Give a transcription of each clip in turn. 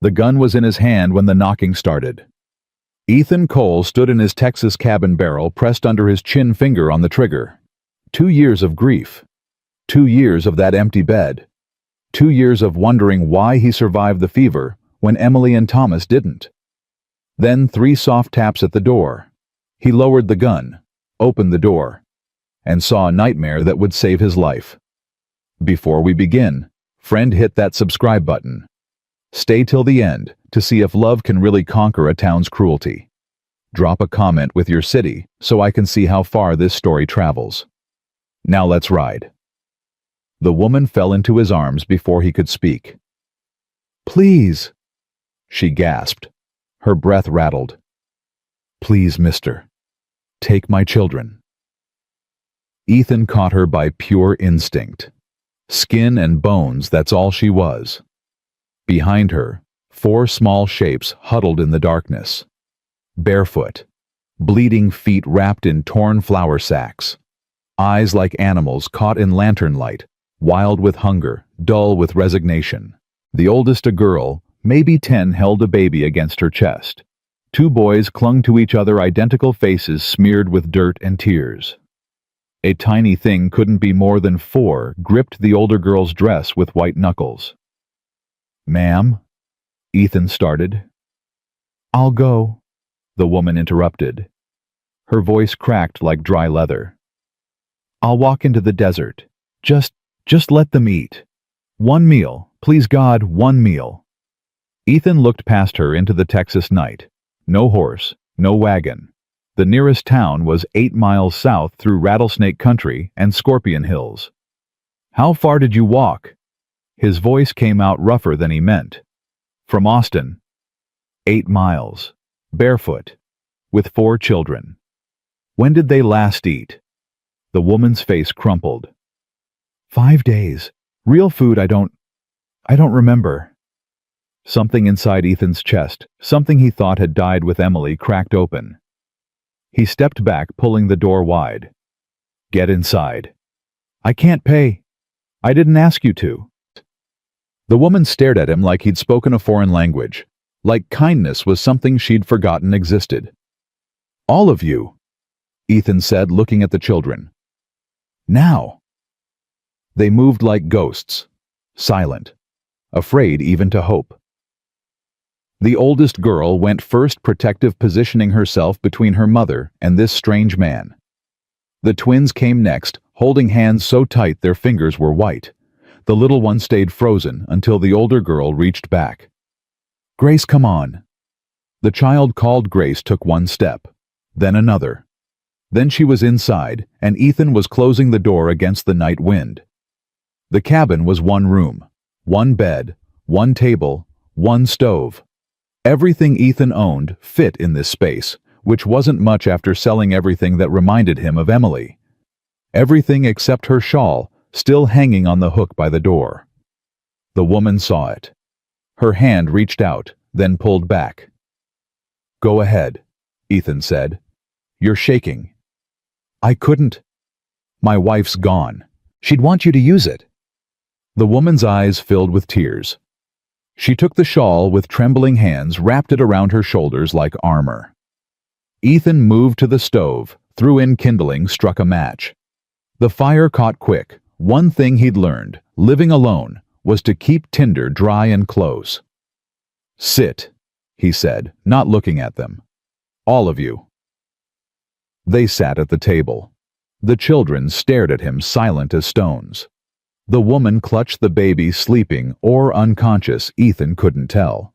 The gun was in his hand when the knocking started. Ethan Cole stood in his Texas cabin barrel pressed under his chin finger on the trigger. 2 years of grief. 2 years of that empty bed. 2 years of wondering why he survived the fever when Emily and Thomas didn't. Then 3 soft taps at the door. He lowered the gun, opened the door, and saw a nightmare that would save his life. Before we begin, friend, hit that subscribe button. Stay till the end to see if love can really conquer a town's cruelty. Drop a comment with your city so I can see how far this story travels. Now let's ride. The woman fell into his arms before he could speak. "Please," she gasped. Her breath rattled. "Please, mister. Take my children." Ethan caught her by pure instinct. Skin and bones, that's all she was. Behind her, 4 small shapes huddled in the darkness. Barefoot, bleeding feet wrapped in torn flour sacks. Eyes like animals caught in lantern light, wild with hunger, dull with resignation. The oldest, a girl, maybe 10, held a baby against her chest. 2 boys clung to each other, identical faces smeared with dirt and tears. A tiny thing, couldn't be more than 4, gripped the older girl's dress with white knuckles. "Ma'am?" Ethan started. "I'll go," the woman interrupted. Her voice cracked like dry leather. "I'll walk into the desert. Just let them eat. 1 meal, please God, 1 meal." Ethan looked past her into the Texas night. No horse, no wagon. The nearest town was 8 miles south through Rattlesnake Country and Scorpion Hills. "How far did you walk?" His voice came out rougher than he meant. "From Austin." 8 miles. Barefoot. With 4 children. "When did they last eat?" The woman's face crumpled. 5 days. Real food, I don't remember." Something inside Ethan's chest, something he thought had died with Emily, cracked open. He stepped back, pulling the door wide. "Get inside." "I can't pay. I didn't ask you to." The woman stared at him like he'd spoken a foreign language, like kindness was something she'd forgotten existed. "All of you," Ethan said, looking at the children. "Now." They moved like ghosts, silent, afraid even to hope. The oldest girl went first, protective, positioning herself between her mother and this strange man. The twins came next, holding hands so tight their fingers were white. The little one stayed frozen until the older girl reached back. "Grace, come on." The child called Grace took 1 step, then another. Then she was inside, and Ethan was closing the door against the night wind. The cabin was 1 room, 1 bed, 1 table, 1 stove. Everything Ethan owned fit in this space, which wasn't much after selling everything that reminded him of Emily. Everything except her shawl, still hanging on the hook by the door. The woman saw it. Her hand reached out, then pulled back. "Go ahead," Ethan said. "You're shaking." "I couldn't. My wife's gone. She'd want you to use it." The woman's eyes filled with tears. She took the shawl with trembling hands, wrapped it around her shoulders like armor. Ethan moved to the stove, threw in kindling, struck a match. The fire caught quick. One thing he'd learned, living alone, was to keep tinder dry and close. "Sit," he said, not looking at them. "All of you." They sat at the table. The children stared at him, silent as stones. The woman clutched the baby, sleeping or unconscious, Ethan couldn't tell.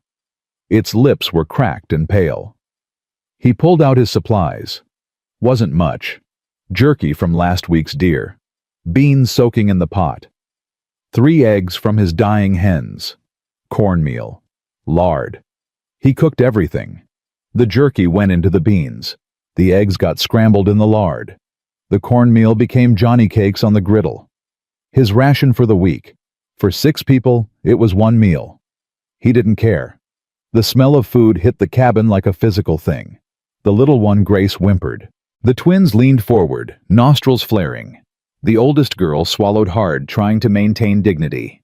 Its lips were cracked and pale. He pulled out his supplies. Wasn't much. Jerky from last week's deer. Beans soaking in the pot. 3 eggs from his dying hens. Cornmeal. Lard. He cooked everything. The jerky went into the beans. The eggs got scrambled in the lard. The cornmeal became Johnny cakes on the griddle. His ration for the week. For 6 people, it was 1 meal. He didn't care. The smell of food hit the cabin like a physical thing. The little one, Grace, whimpered. The twins leaned forward, nostrils flaring. The oldest girl swallowed hard, trying to maintain dignity.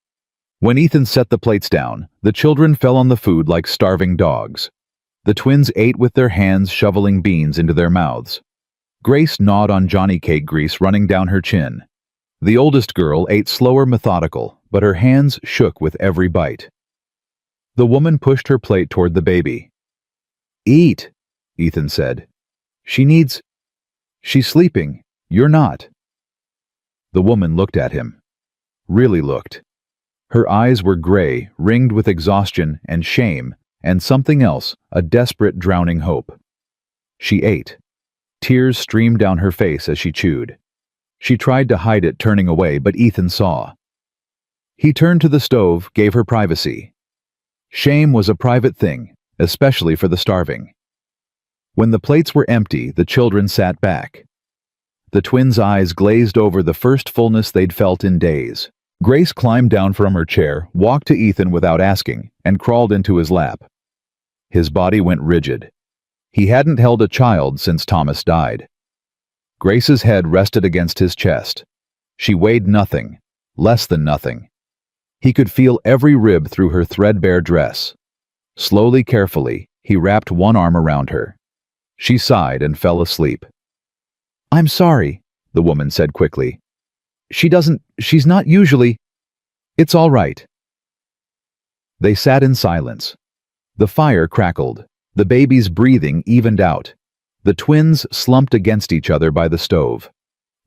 When Ethan set the plates down, the children fell on the food like starving dogs. The twins ate with their hands shoveling beans into their mouths. Grace gnawed on Johnny cake grease running down her chin. The oldest girl ate slower, methodical, but her hands shook with every bite. The woman pushed her plate toward the baby. "Eat," Ethan said. She's sleeping. You're not." The woman looked at him. Really looked. Her eyes were gray, ringed with exhaustion and shame, and something else, a desperate, drowning hope. She ate. Tears streamed down her face as she chewed. She tried to hide it, turning away, but Ethan saw. He turned to the stove, gave her privacy. Shame was a private thing, especially for the starving. When the plates were empty, the children sat back. The twins' eyes glazed over the first fullness they'd felt in days. Grace climbed down from her chair, walked to Ethan without asking, and crawled into his lap. His body went rigid. He hadn't held a child since Thomas died. Grace's head rested against his chest. She weighed nothing, less than nothing. He could feel every rib through her threadbare dress. Slowly, carefully, he wrapped one arm around her. She sighed and fell asleep. "I'm sorry," the woman said quickly. She's not usually. It's all right." They sat in silence. The fire crackled. The baby's breathing evened out. The twins slumped against each other by the stove.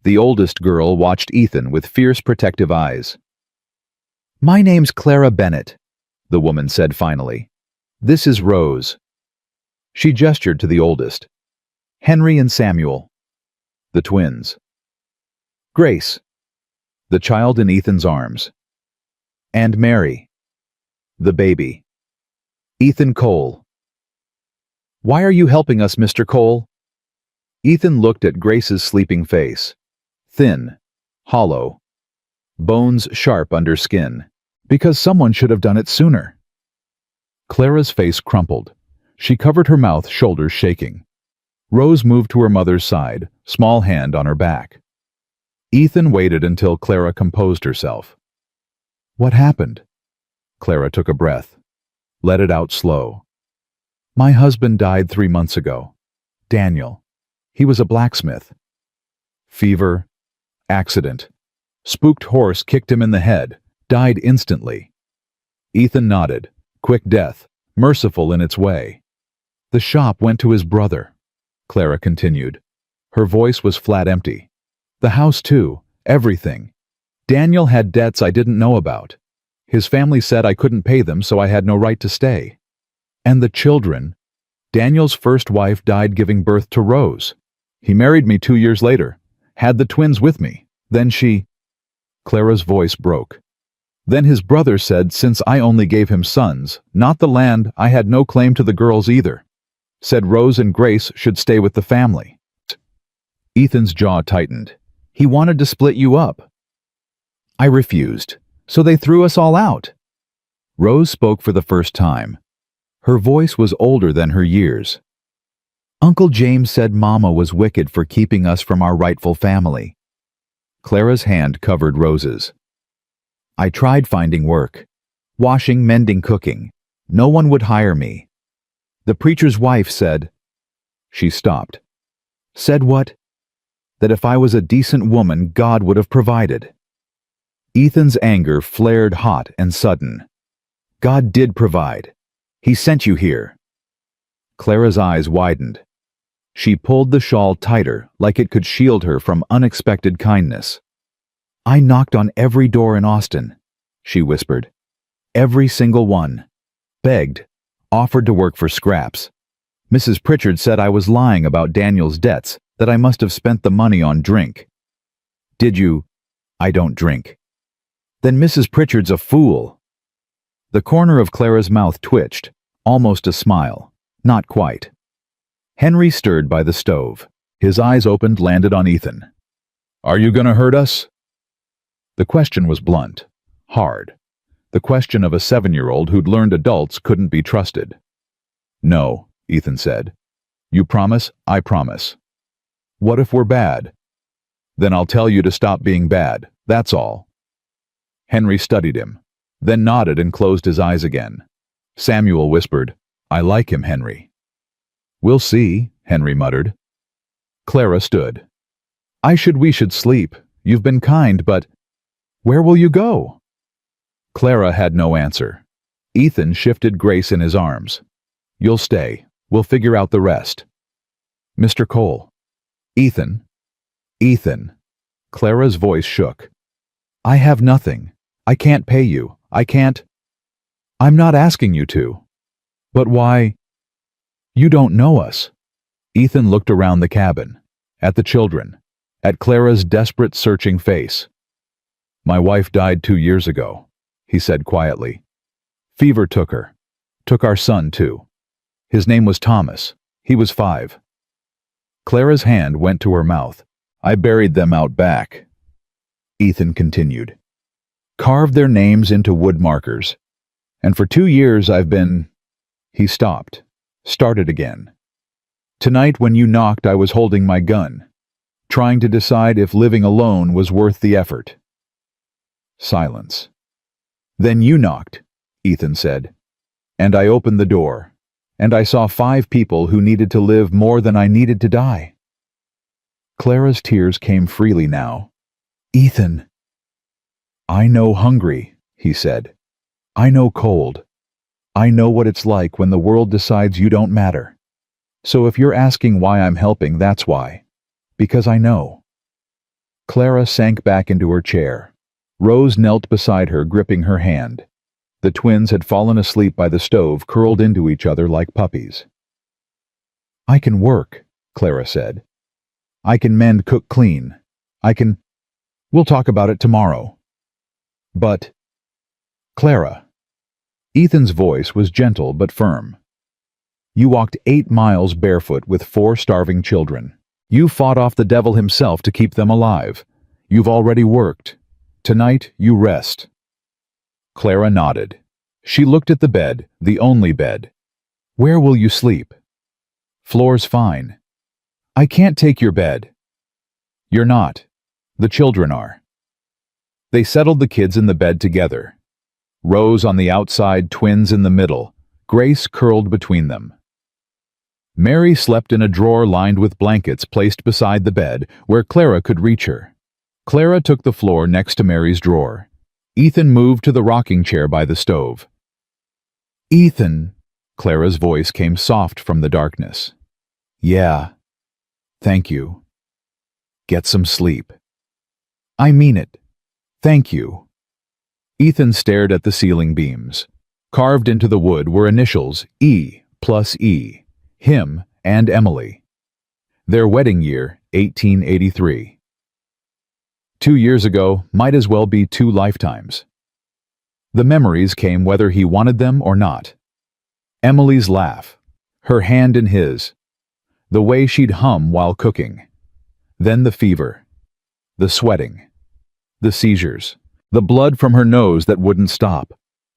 The oldest girl watched Ethan with fierce, protective eyes. "My name's Clara Bennett," the woman said finally. "This is Rose." She gestured to the oldest. "Henry and Samuel." The twins. "Grace." The child in Ethan's arms. "And Mary." The baby. "Ethan Cole." "Why are you helping us, Mr. Cole?" Ethan looked at Grace's sleeping face. Thin, hollow, bones sharp under skin. "Because someone should have done it sooner." Clara's face crumpled. She covered her mouth, shoulders shaking. Rose moved to her mother's side, small hand on her back. Ethan waited until Clara composed herself. "What happened?" Clara took a breath. Let it out slow. "My husband died 3 months ago. Daniel. He was a blacksmith. Fever. Accident. Spooked horse kicked him in the head. Died instantly." Ethan nodded. Quick death. Merciful in its way. "The shop went to his brother," Clara continued. Her voice was flat empty. "The house too. Everything. Daniel had debts I didn't know about. His family said I couldn't pay them, so I had no right to stay. And the children. Daniel's first wife died giving birth to Rose. He married me 2 years later. Had the twins with me. Then she..." Clara's voice broke. "Then his brother said since I only gave him sons, not the land, I had no claim to the girls either. Said Rose and Grace should stay with the family." Ethan's jaw tightened. "He wanted to split you up." "I refused. So they threw us all out." Rose spoke for the first time. Her voice was older than her years. "Uncle James said Mama was wicked for keeping us from our rightful family." Clara's hand covered Rose's. "I tried finding work. Washing, mending, cooking. No one would hire me. The preacher's wife said..." She stopped. "Said what?" "That if I was a decent woman, God would have provided." Ethan's anger flared hot and sudden. "God did provide. He sent you here." Clara's eyes widened. She pulled the shawl tighter, like it could shield her from unexpected kindness. "I knocked on every door in Austin," she whispered. "Every single one. Begged. Offered to work for scraps. Mrs. Pritchard said I was lying about Daniel's debts, that I must have spent the money on drink." "Did you?" "I don't drink." "Then Mrs. Pritchard's a fool." The corner of Clara's mouth twitched, almost a smile. Not quite. Henry stirred by the stove. His eyes opened, landed on Ethan. "Are you gonna hurt us?" The question was blunt, hard. The question of a 7-year-old who'd learned adults couldn't be trusted. "No," Ethan said. "You promise?" "I promise." "What if we're bad?" "Then I'll tell you to stop being bad, that's all." Henry studied him. then nodded and closed his eyes again. Samuel whispered, "I like him, Henry." "We'll see," Henry muttered. Clara stood. We should sleep. You've been kind, but where will you go?" Clara had no answer. Ethan shifted Grace in his arms. "You'll stay. We'll figure out the rest." "Mr. Cole." "Ethan." "Ethan." Clara's voice shook. "I have nothing. I can't pay you. I can't." "I'm not asking you to." "But why?" "You don't know us." Ethan looked around the cabin, at the children, at Clara's desperate, searching face. "My wife died 2 years ago," he said quietly. "Fever took her. Took our son, too. His name was Thomas. He was 5. Clara's hand went to her mouth. "I buried them out back." Ethan continued. "Carved their names into wood markers. And for 2 years I've been—" He stopped, started again. "Tonight when you knocked I was holding my gun, trying to decide if living alone was worth the effort." Silence. "Then you knocked," Ethan said. "And I opened the door, and I saw 5 people who needed to live more than I needed to die." Clara's tears came freely now. "Ethan." "I know hungry," he said. "I know cold. I know what it's like when the world decides you don't matter. So if you're asking why I'm helping, that's why. Because I know." Clara sank back into her chair. Rose knelt beside her, gripping her hand. The twins had fallen asleep by the stove, curled into each other like puppies. "I can work," Clara said. "I can mend, cook, clean. We'll talk about it tomorrow." "But—" "Clara." Ethan's voice was gentle but firm. "You walked 8 miles barefoot with 4 starving children. You fought off the devil himself to keep them alive. You've already worked. Tonight, you rest." Clara nodded. She looked at the bed, the only bed. "Where will you sleep?" "Floor's fine." "I can't take your bed." "You're not. The children are." They settled the kids in the bed together. Rose on the outside, twins in the middle, Grace curled between them. Mary slept in a drawer lined with blankets placed beside the bed where Clara could reach her. Clara took the floor next to Mary's drawer. Ethan moved to the rocking chair by the stove. "Ethan," Clara's voice came soft from the darkness. "Yeah. Thank you. Get some sleep." "I mean it. Thank you." Ethan stared at the ceiling beams. Carved into the wood were initials E+E, him and Emily. Their wedding year, 1883. 2 years ago might as well be 2 lifetimes. The memories came whether he wanted them or not. Emily's laugh, her hand in his, the way she'd hum while cooking. Then the fever, the sweating, the seizures, the blood from her nose that wouldn't stop,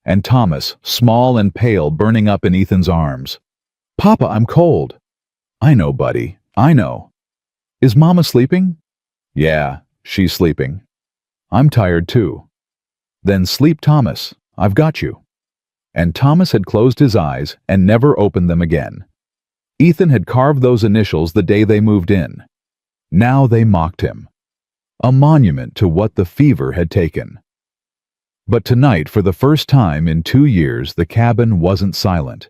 and Thomas, small and pale, burning up in Ethan's arms. "Papa, I'm cold." "I know, buddy, I know." "Is Mama sleeping?" "Yeah, she's sleeping." "I'm tired too." "Then sleep, Thomas. I've got you." And Thomas had closed his eyes and never opened them again. Ethan had carved those initials the day they moved in. Now they mocked him. A monument to what the fever had taken. But tonight, for the first time in 2 years, the cabin wasn't silent.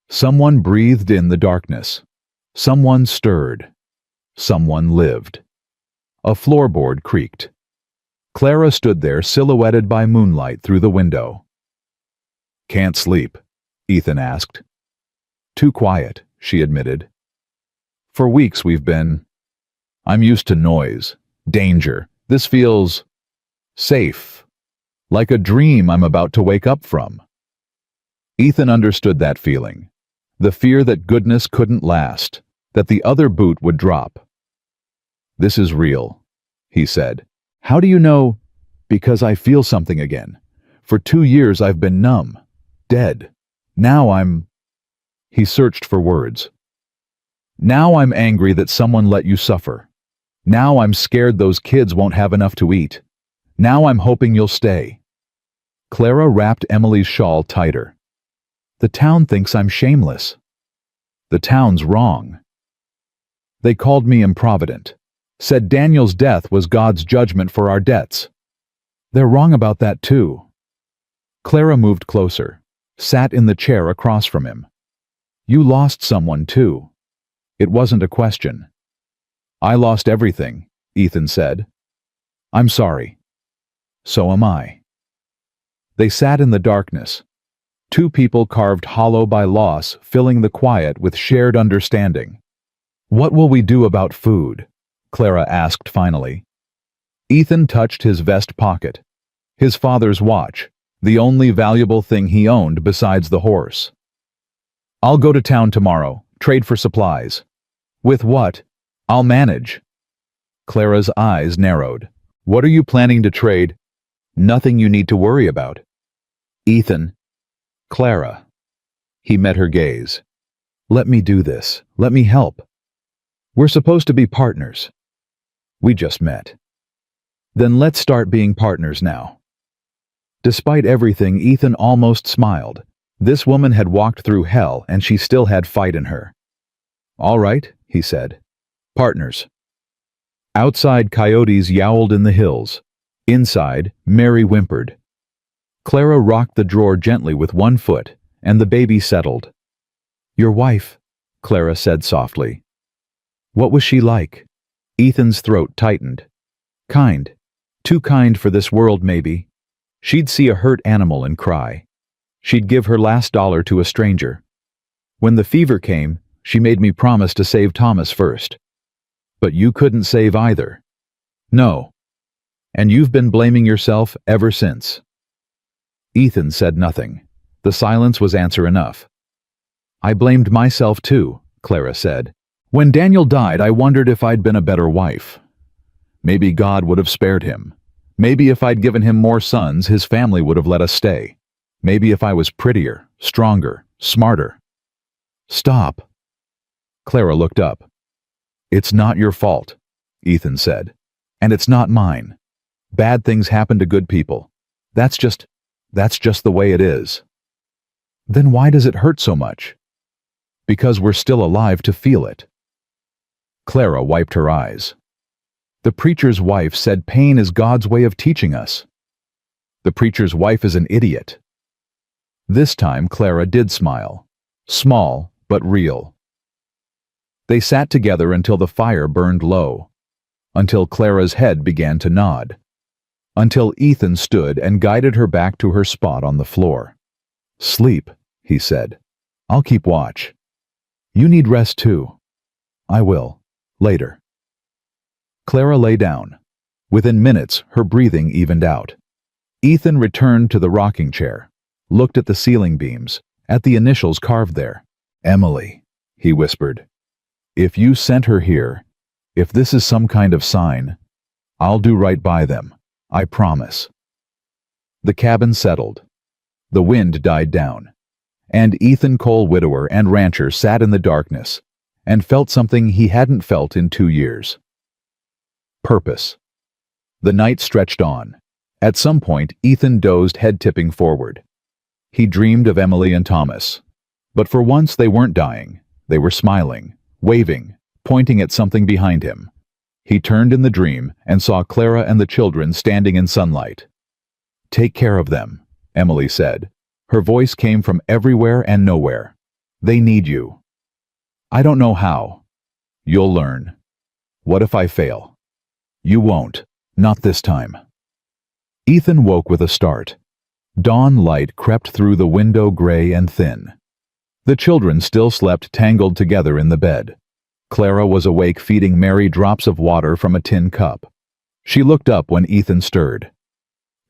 Someone breathed in the darkness. Someone stirred. Someone lived. A floorboard creaked. Clara stood there, silhouetted by moonlight through the window. "Can't sleep?" Ethan asked. "Too quiet," she admitted. "For weeks we've been. I'm used to noise. Danger. This feels safe, like a dream I'm about to wake up from." Ethan understood that feeling, the fear that goodness couldn't last, that the other boot would drop. "This is real," he said. "How do you know?" "Because I feel something again. For 2 years I've been numb, dead. Now I'm—" He searched for words. "Now I'm angry that someone let you suffer. Now I'm scared those kids won't have enough to eat. Now I'm hoping you'll stay." Clara wrapped Emily's shawl tighter. The town thinks I'm shameless. The town's wrong. They called me improvident. Said Daniel's death was God's judgment for our debts. They're wrong about that too. Clara moved closer, sat in the chair across from him. You lost someone too. It wasn't a question. I lost everything, Ethan said. I'm sorry. So am I. They sat in the darkness. Two people carved hollow by loss, filling the quiet with shared understanding. What will we do about food? Clara asked finally. Ethan touched his vest pocket. His father's watch, the only valuable thing he owned besides the horse. I'll go to town tomorrow, trade for supplies. With what? I'll manage. Clara's eyes narrowed. What are you planning to trade? Nothing you need to worry about. Ethan. Clara. He met her gaze. Let me do this. Let me help. We're supposed to be partners. We just met. Then let's start being partners now. Despite everything, Ethan almost smiled. This woman had walked through hell and she still had fight in her. All right, he said. Partners. Outside, coyotes yowled in the hills. Inside, Mary whimpered. Clara rocked the drawer gently with one foot, and the baby settled. Your wife, Clara said softly. What was she like? Ethan's throat tightened. Kind. Too kind for this world, maybe. She'd see a hurt animal and cry. She'd give her last dollar to a stranger. When the fever came, she made me promise to save Thomas first. But you couldn't save either. No. And you've been blaming yourself ever since. Ethan said nothing. The silence was answer enough. I blamed myself too, Clara said. When Daniel died, I wondered if I'd been a better wife. Maybe God would have spared him. Maybe if I'd given him more sons, his family would have let us stay. Maybe if I was prettier, stronger, smarter. Stop. Clara looked up. It's not your fault, Ethan said. And it's not mine. Bad things happen to good people. That's just the way it is. Then why does it hurt so much? Because we're still alive to feel it. Clara wiped her eyes. The preacher's wife said pain is God's way of teaching us. The preacher's wife is an idiot. This time Clara did smile. Small, but real. They sat together until the fire burned low. Until Clara's head began to nod. Until Ethan stood and guided her back to her spot on the floor. Sleep, he said. I'll keep watch. You need rest too. I will. Later. Clara lay down. Within minutes, her breathing evened out. Ethan returned to the rocking chair, looked at the ceiling beams, at the initials carved there. Emily, he whispered. If you sent her here, if this is some kind of sign, I'll do right by them. I promise. The cabin settled. The wind died down. And Ethan Cole, widower and rancher, sat in the darkness and felt something he hadn't felt in 2 years. Purpose. The night stretched on. At some point, Ethan dozed, head tipping forward. He dreamed of Emily and Thomas. But for once they weren't dying. They were smiling, waving, pointing at something behind him. He turned in the dream and saw Clara and the children standing in sunlight. Take care of them, Emily said. Her voice came from everywhere and nowhere. They need you. I don't know how. You'll learn. What if I fail? You won't. Not this time. Ethan woke with a start. Dawn light crept through the window, gray and thin. The children still slept tangled together in the bed. Clara was awake, feeding Mary drops of water from a tin cup. She looked up when Ethan stirred.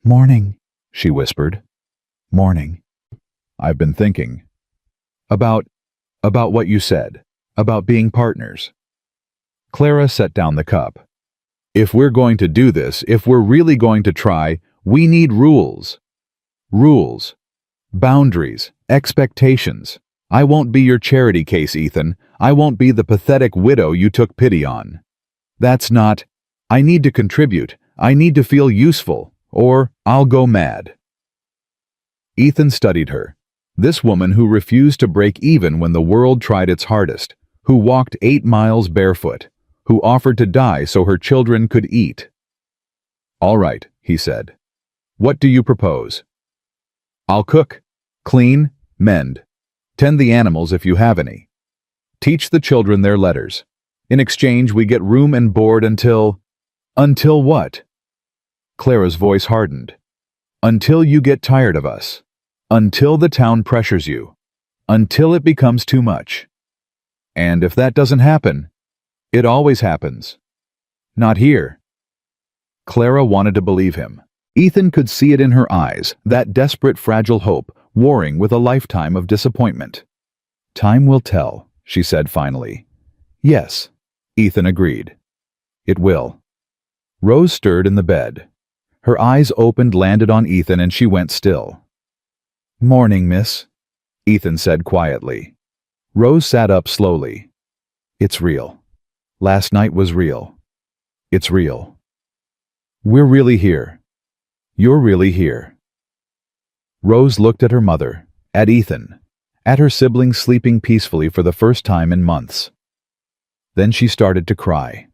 Morning, she whispered. Morning. I've been thinking. About what you said. About being partners. Clara set down the cup. If we're going to do this, if we're really going to try, we need rules. Rules. Boundaries. Expectations. I won't be your charity case, Ethan. I won't be the pathetic widow you took pity on. That's not. I need to contribute. I need to feel useful, or I'll go mad. Ethan studied her. This woman who refused to break even when the world tried its hardest, who walked 8 miles barefoot, who offered to die so her children could eat. "All right," he said. "What do you propose?" "I'll cook, clean, mend, tend the animals if you have any. Teach the children their letters. In exchange, we get room and board until—" "Until what?" Clara's voice hardened. "Until you get tired of us. Until the town pressures you. Until it becomes too much. And if that doesn't happen, it always happens. Not here." Clara wanted to believe him. Ethan could see it in her eyes, that desperate, fragile hope, warring with a lifetime of disappointment. "Time will tell," she said finally. "Yes," Ethan agreed. "It will." Rose stirred in the bed. Her eyes opened, landed on Ethan, and she went still. "Morning, miss," Ethan said quietly. Rose sat up slowly. "It's real. Last night was real. It's real. We're really here. You're really here." Rose looked at her mother, at Ethan, at her siblings sleeping peacefully for the first time in months. Then she started to cry.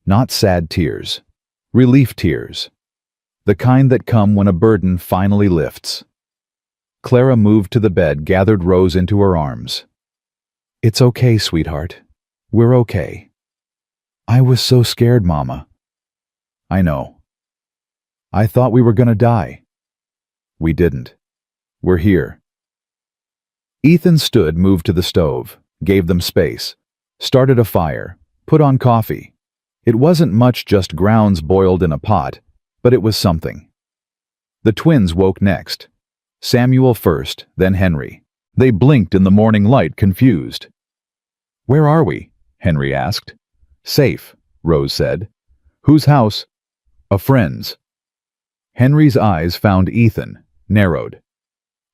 Not sad tears, relief tears. The kind that come when a burden finally lifts. Clara moved to the bed, gathered Rose into her arms. "It's okay, sweetheart. We're okay." "I was so scared, Mama." "I know. I thought we were gonna die." "We didn't. We're here." Ethan stood, moved to the stove, gave them space, started a fire, put on coffee. It wasn't much, just grounds boiled in a pot, but it was something. The twins woke next. Samuel first, then Henry. They blinked in the morning light, confused. "Where are we?" Henry asked. "Safe," Rose said. "Whose house?" "A friend's." Henry's eyes found Ethan, narrowed.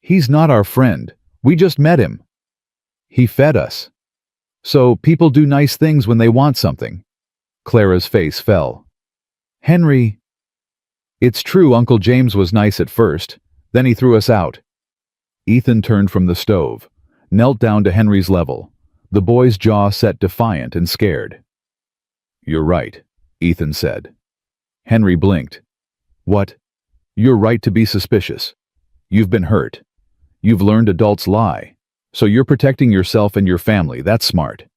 "He's not our friend. We just met him. He fed us. So people do nice things when they want something." Clara's face fell. "Henry—" "It's true Uncle James was nice at first. Then he threw us out." Ethan turned from the stove, knelt down to Henry's level, the boy's jaw set defiant and scared. "You're right," Ethan said. Henry blinked. "What?" "You're right to be suspicious. You've been hurt. You've learned adults lie. So you're protecting yourself and your family. That's smart.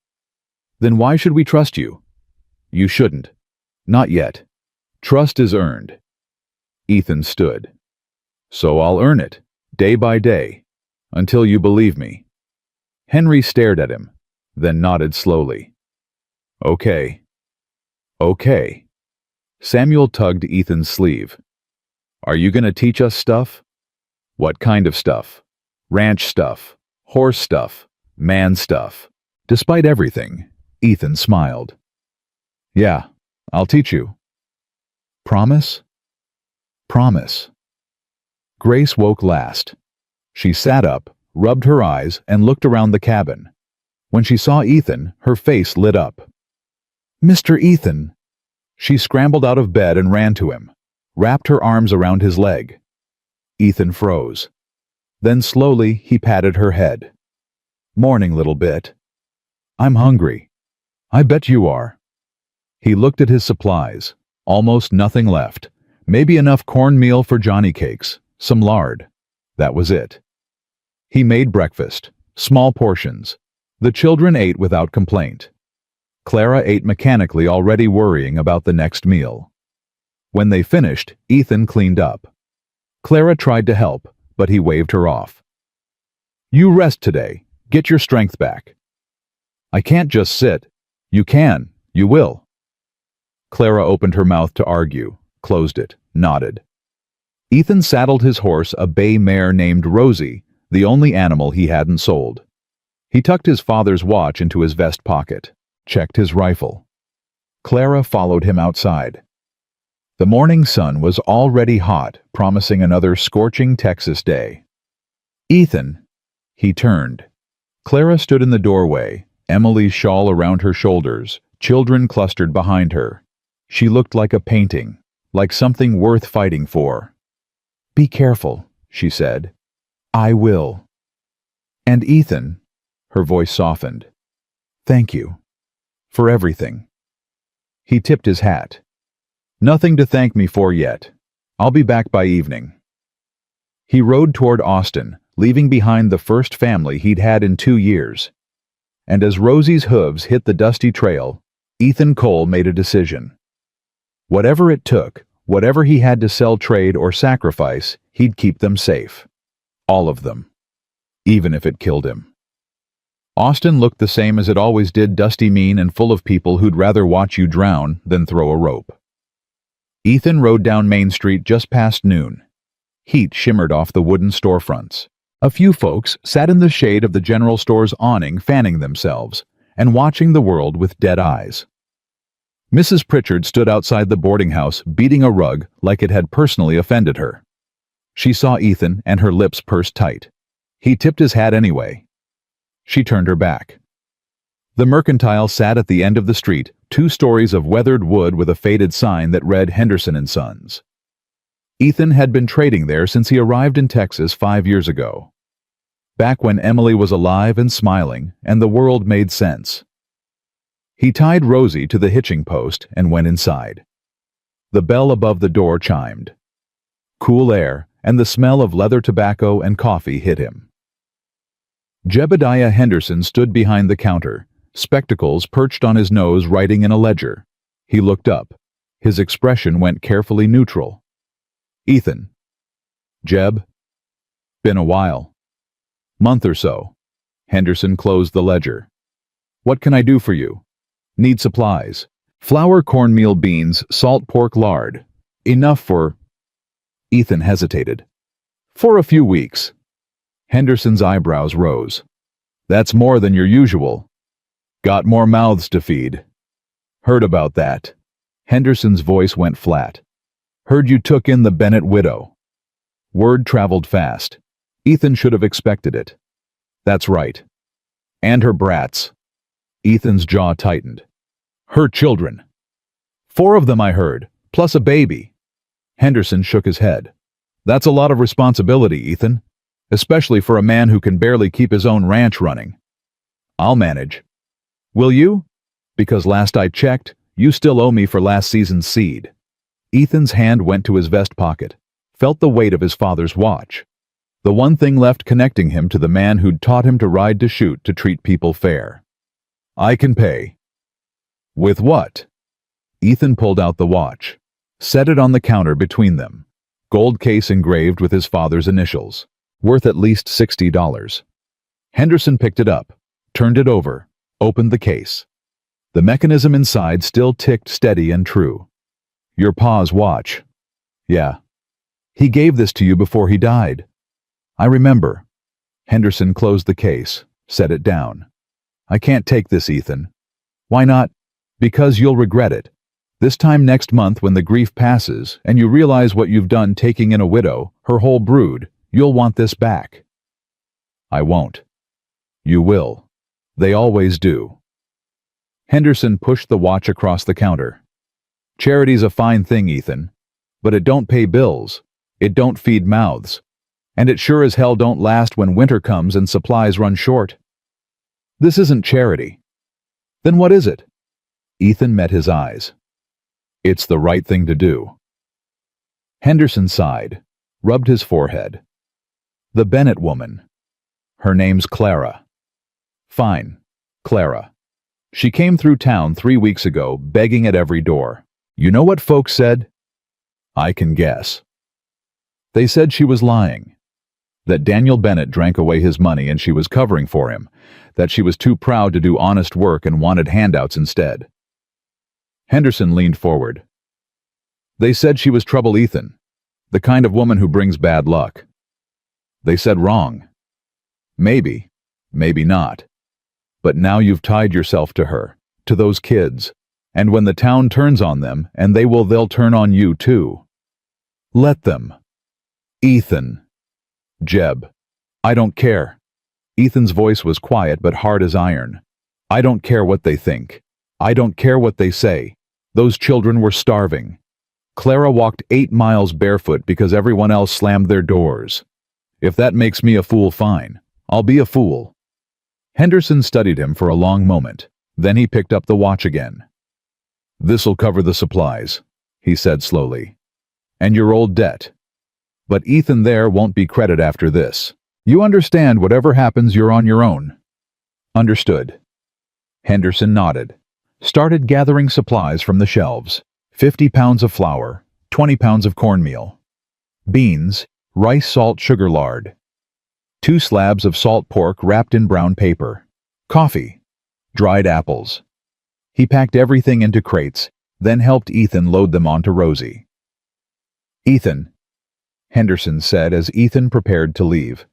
Then why should we trust you?" "You shouldn't. Not yet. Trust is earned." Ethan stood. "So I'll earn it, day by day, until you believe me." Henry stared at him, then nodded slowly. "Okay. Okay." Samuel tugged Ethan's sleeve. "Are you gonna teach us stuff?" "What kind of stuff?" "Ranch stuff, horse stuff, man stuff." Despite everything, Ethan smiled. "Yeah, I'll teach you." "Promise?" "Promise." Grace woke last. She sat up, rubbed her eyes, and looked around the cabin. When she saw Ethan, her face lit up. "Mr. Ethan!" She scrambled out of bed and ran to him, wrapped her arms around his leg. Ethan froze. Then slowly he patted her head. "Morning, little bit. I'm hungry. I bet you are." He looked at his supplies. Almost nothing left. Maybe enough cornmeal for Johnny cakes, some lard. That was it. He made breakfast, small portions. The children ate without complaint. Clara ate mechanically, already worrying about the next meal. When they finished, Ethan cleaned up. Clara tried to help, but he waved her off. "You rest today. Get your strength back." "I can't just sit." "You can. You will." Clara opened her mouth to argue, closed it, nodded. Ethan saddled his horse, a bay mare named Rosie, the only animal he hadn't sold. He tucked his father's watch into his vest pocket, checked his rifle. Clara followed him outside. The morning sun was already hot, promising another scorching Texas day. "Ethan!" He turned. Clara stood in the doorway, Emily's shawl around her shoulders, children clustered behind her. She looked like a painting, like something worth fighting for. "Be careful," she said. I will. And Ethan, her voice softened, thank you. For everything. He tipped his hat. Nothing to thank me for yet. I'll be back by evening. He rode toward Austin, leaving behind the first family he'd had in 2 years. And as Rosie's hooves hit the dusty trail, Ethan Cole made a decision. Whatever it took, whatever he had to sell, trade, or sacrifice, he'd keep them safe. All of them. Even if it killed him. Austin looked the same as it always did, dusty, mean, and full of people who'd rather watch you drown than throw a rope. Ethan rode down Main Street just past noon. Heat shimmered off the wooden storefronts. A few folks sat in the shade of the general store's awning, fanning themselves and watching the world with dead eyes. Mrs. Pritchard stood outside the boarding house, beating a rug like it had personally offended her. She saw Ethan and her lips pursed tight. He tipped his hat anyway. She turned her back. The Mercantile sat at the end of the street, 2 stories of weathered wood with a faded sign that read Henderson and Sons. Ethan had been trading there since he arrived in Texas 5 years ago. Back when Emily was alive and smiling and the world made sense. He tied Rosie to the hitching post and went inside. The bell above the door chimed. Cool air and the smell of leather tobacco and coffee hit him. Jebediah Henderson stood behind the counter, spectacles perched on his nose, writing in a ledger. He looked up. His expression went carefully neutral. Ethan. Jeb. Been a while. Month or so. Henderson closed the ledger. What can I do for you? Need supplies. Flour, cornmeal, beans, salt, pork, lard. Enough for... Ethan hesitated. For a few weeks. Henderson's eyebrows rose. That's more than your usual. Got more mouths to feed. Heard about that. Henderson's voice went flat. Heard you took in the Bennett widow. Word traveled fast. Ethan should have expected it. That's right. And her brats. Ethan's jaw tightened. Her children. 4 of them, I heard, plus a baby. Henderson shook his head. That's a lot of responsibility, Ethan. Especially for a man who can barely keep his own ranch running. I'll manage. Will you? Because last I checked, you still owe me for last season's seed. Ethan's hand went to his vest pocket, felt the weight of his father's watch. The one thing left connecting him to the man who'd taught him to ride, to shoot, to treat people fair. I can pay. With what? Ethan pulled out the watch, set it on the counter between them. Gold case engraved with his father's initials. Worth at least $60. Henderson picked it up, turned it over, opened the case. The mechanism inside still ticked steady and true. Your pa's watch. Yeah. He gave this to you before he died. I remember. Henderson closed the case, set it down. I can't take this, Ethan. Why not? Because you'll regret it. This time next month, when the grief passes and you realize what you've done taking in a widow, her whole brood, you'll want this back. I won't. You will. They always do. Henderson pushed the watch across the counter. Charity's a fine thing, Ethan, but it don't pay bills. It don't feed mouths. And it sure as hell don't last when winter comes and supplies run short. This isn't charity. Then what is it? Ethan met his eyes. It's the right thing to do. Henderson sighed, rubbed his forehead. The Bennett woman. Her name's Clara. Fine, Clara. She came through town 3 weeks ago, begging at every door. You know what folks said? I can guess. They said she was lying. That Daniel Bennett drank away his money and she was covering for him. That she was too proud to do honest work and wanted handouts instead. Henderson leaned forward. They said she was trouble, Ethan. The kind of woman who brings bad luck. They said wrong. Maybe, maybe not. But now you've tied yourself to her, to those kids, and when the town turns on them, and they'll turn on you too. Let them. Ethan. Jeb. I don't care. Ethan's voice was quiet but hard as iron. I don't care what they think. I don't care what they say. Those children were starving. Clara walked 8 miles barefoot because everyone else slammed their doors. If that makes me a fool, fine. I'll be a fool. Henderson studied him for a long moment. Then he picked up the watch again. This'll cover the supplies, he said slowly. And your old debt. But Ethan there won't be credit after this. You understand, whatever happens, you're on your own. Understood. Henderson nodded. Started gathering supplies from the shelves. 50 pounds of flour, 20 pounds of cornmeal. Beans, rice salt sugar lard. 2 slabs of salt pork wrapped in brown paper. Coffee. Dried apples. He packed everything into crates, then helped Ethan load them onto Rosie. Ethan, Henderson said as Ethan prepared to leave.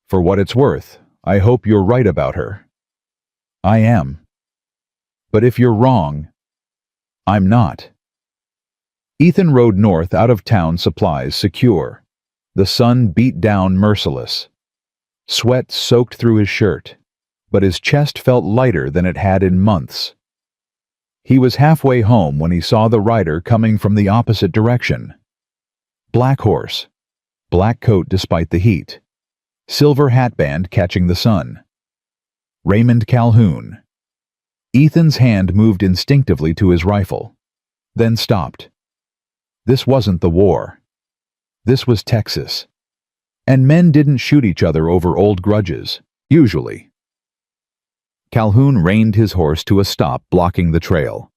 For what it's worth, I hope you're right about her. I am. But if you're wrong, I'm not. Ethan rode north out of town, supplies secure. The sun beat down merciless. Sweat soaked through his shirt, but his chest felt lighter than it had in months. He was halfway home when he saw the rider coming from the opposite direction. Black horse, black coat despite the heat, silver hatband catching the sun. Raymond Calhoun. Ethan's hand moved instinctively to his rifle, then stopped. This wasn't the war. This was Texas. And men didn't shoot each other over old grudges, usually. Calhoun reined his horse to a stop, blocking the trail.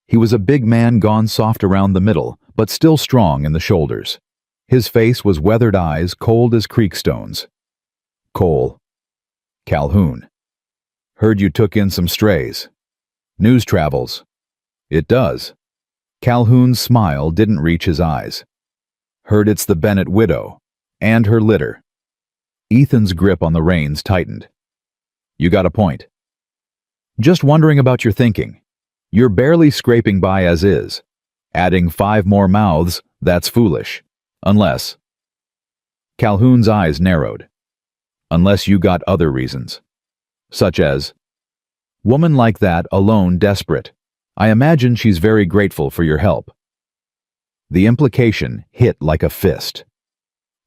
He was a big man, gone soft around the middle, but still strong in the shoulders. His face was weathered eyes, cold as creek stones. Cole. Calhoun. Heard you took in some strays. News travels. It does. Calhoun's smile didn't reach his eyes. Heard it's the Bennett widow, and her litter. Ethan's grip on the reins tightened. You got a point. Just wondering about your thinking. You're barely scraping by as is. Adding 5 more mouths, that's foolish. Unless... Calhoun's eyes narrowed. Unless you got other reasons. Such as... Woman like that, alone, desperate. I imagine she's very grateful for your help. The implication hit like a fist.